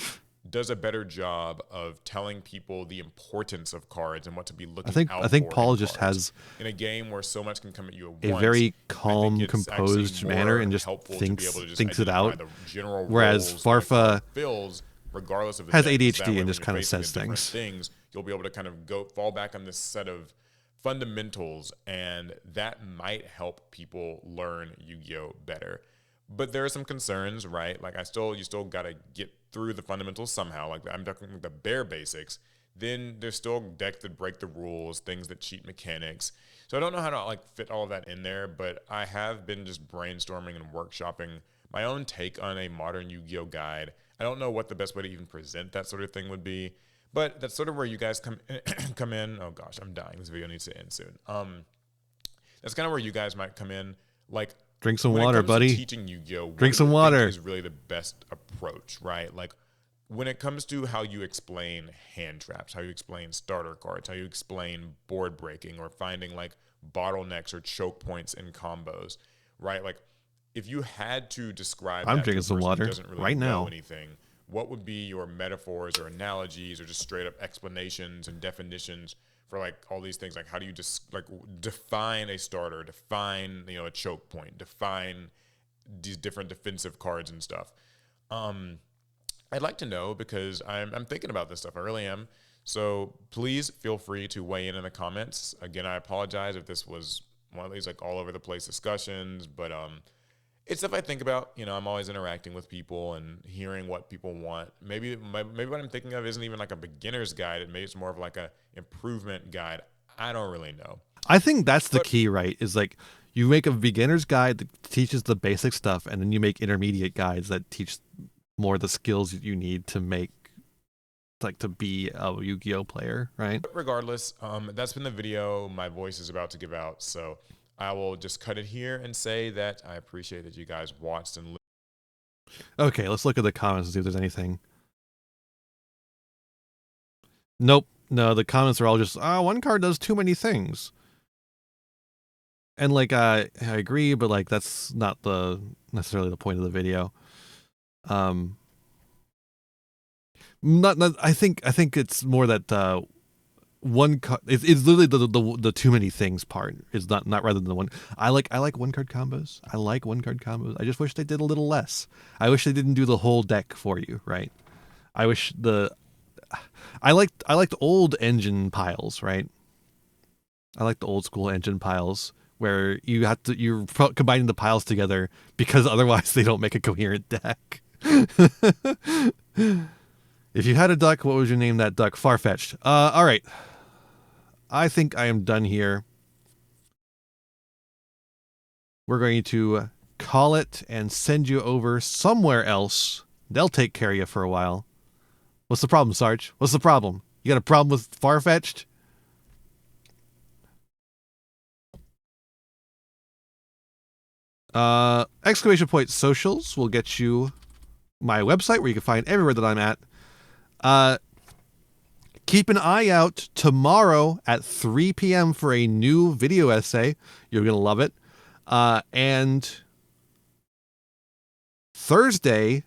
does a better job of telling people the importance of cards and what to be looking out for. I think Paul in just cards. has in a game where so much can come at you at a once, very I calm, think it's composed actually manner more and just helpful to thinks be able to just thinks it identify out. the general Whereas roles that a card Farfa fills, regardless of the has deck, so that ADHD way and when just you're kind of facing says the different things. you'll be able to kind of fall back on this set of fundamentals, and that might help people learn Yu-Gi-Oh better. But there are some concerns, right? Like you still got to get through the fundamentals somehow. Like I'm talking the bare basics. Then there's still decks that break the rules, things that cheat mechanics. So I don't know how to like fit all of that in there, but I have been just brainstorming and workshopping my own take on a modern Yu-Gi-Oh guide. I don't know what the best way to even present that sort of thing would be, but that's sort of where you guys come in. Oh gosh, I'm dying. This video needs to end soon. That's kind of where you guys might come in. Like, drink some when water, it comes to buddy. teaching Yu-Gi-Oh, Drink some water. is really the best approach, right? Like when it comes to how you explain hand traps, how you explain starter cards, how you explain board breaking or finding like bottlenecks or choke points in combos, right? Like if you had to describe, I'm that to drinking a some person who water doesn't really right know now. anything, what would be your metaphors or analogies or just straight up explanations and definitions for like all these things? Like how do you just define a starter, define a choke point, define these different defensive cards and stuff? I'd like to know because I'm thinking about this stuff. I really am. So please feel free to weigh in the comments. Again, I apologize if this was one of these like all over the place discussions, but it's stuff I think about. I'm always interacting with people and hearing what people want. Maybe what I'm thinking of isn't even like a beginner's guide. Maybe it's more of like a improvement guide. I don't really know. I think that's the key, right? Is like you make a beginner's guide that teaches the basic stuff, and then you make intermediate guides that teach more the skills you need to make, like to be a Yu-Gi-Oh player, right? But regardless, that's been the video my voice is about to give out. So I will just cut it here and say that I appreciate that you guys watched and listened. Okay, let's look at the comments and see if there's anything. Nope. No, the comments are all just, one card does too many things. And like, I agree, but like, that's not necessarily the point of the video. I think it's more that It's literally the too many things part. Is not rather than the one. I like 1-card combos. I like 1-card combos. I just wish they did a little less. I wish they didn't do the whole deck for you, right? I wish I liked old engine piles, right? I like the old school engine piles where you're combining the piles together because otherwise they don't make a coherent deck. If you had a duck, what would you name that duck? Farfetched. All right. I think I am done here. We're going to call it and send you over somewhere else. They'll take care of you for a while. What's the problem, Sarge? What's the problem? You got a problem with Farfetched? Exclamation point socials will get you my website where you can find everywhere that I'm at. Keep an eye out tomorrow at 3 p.m. for a new video essay. You're going to love it. And Thursday,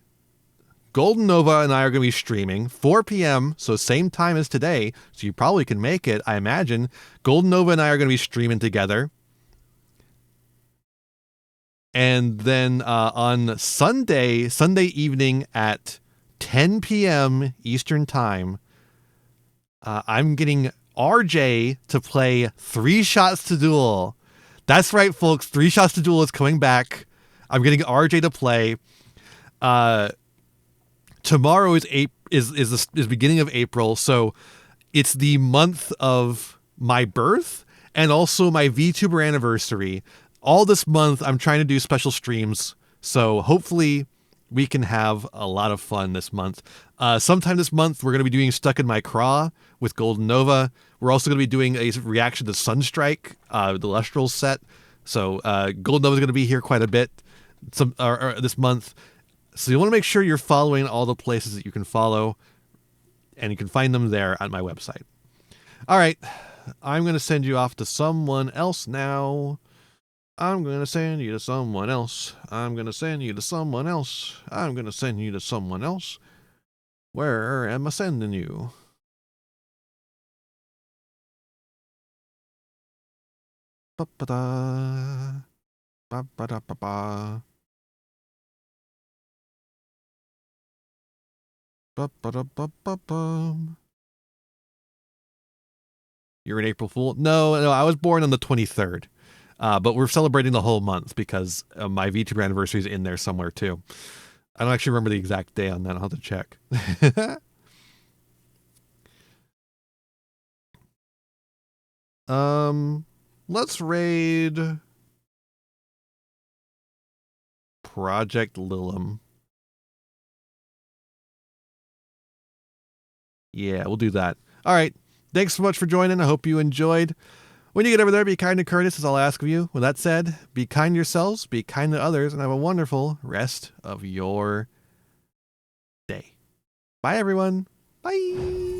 Golden Nova and I are going to be streaming 4 p.m. So same time as today. So you probably can make it, I imagine. Golden Nova and I are going to be streaming together. And then on Sunday evening at 10 p.m. Eastern Time, I'm getting RJ to play 3 Shots to Duel. That's right, folks. 3 Shots to Duel is coming back. I'm getting RJ to play. Tomorrow is beginning of April, so it's the month of my birth and also my VTuber anniversary. All this month, I'm trying to do special streams, so hopefully we can have a lot of fun this month. Sometime this month, we're going to be doing Stuck in My Craw with Golden Nova. We're also going to be doing a reaction to Sunstrike, the Lustral set. So Golden Nova is going to be here quite a bit this month. So you want to make sure you're following all the places that you can follow, and you can find them there at my website. All right, I'm going to send you off to someone else now. I'm going to send you to someone else. I'm going to send you to someone else. I'm going to send you to someone else. Where am I sending you? Ba-ba-da. Ba-ba-da-ba-ba. Ba-ba-da-ba-ba-bum. You're an April Fool? No, I was born on the 23rd. But we're celebrating the whole month because my VTuber anniversary is in there somewhere too. I don't actually remember the exact day on that. I'll have to check. Let's raid Project Lilum. Yeah, we'll do that. All right. Thanks so much for joining. I hope you enjoyed. When you get over there, be kind and courteous, as I'll ask of you. With that said, be kind to yourselves, be kind to others, and have a wonderful rest of your day. Bye, everyone. Bye.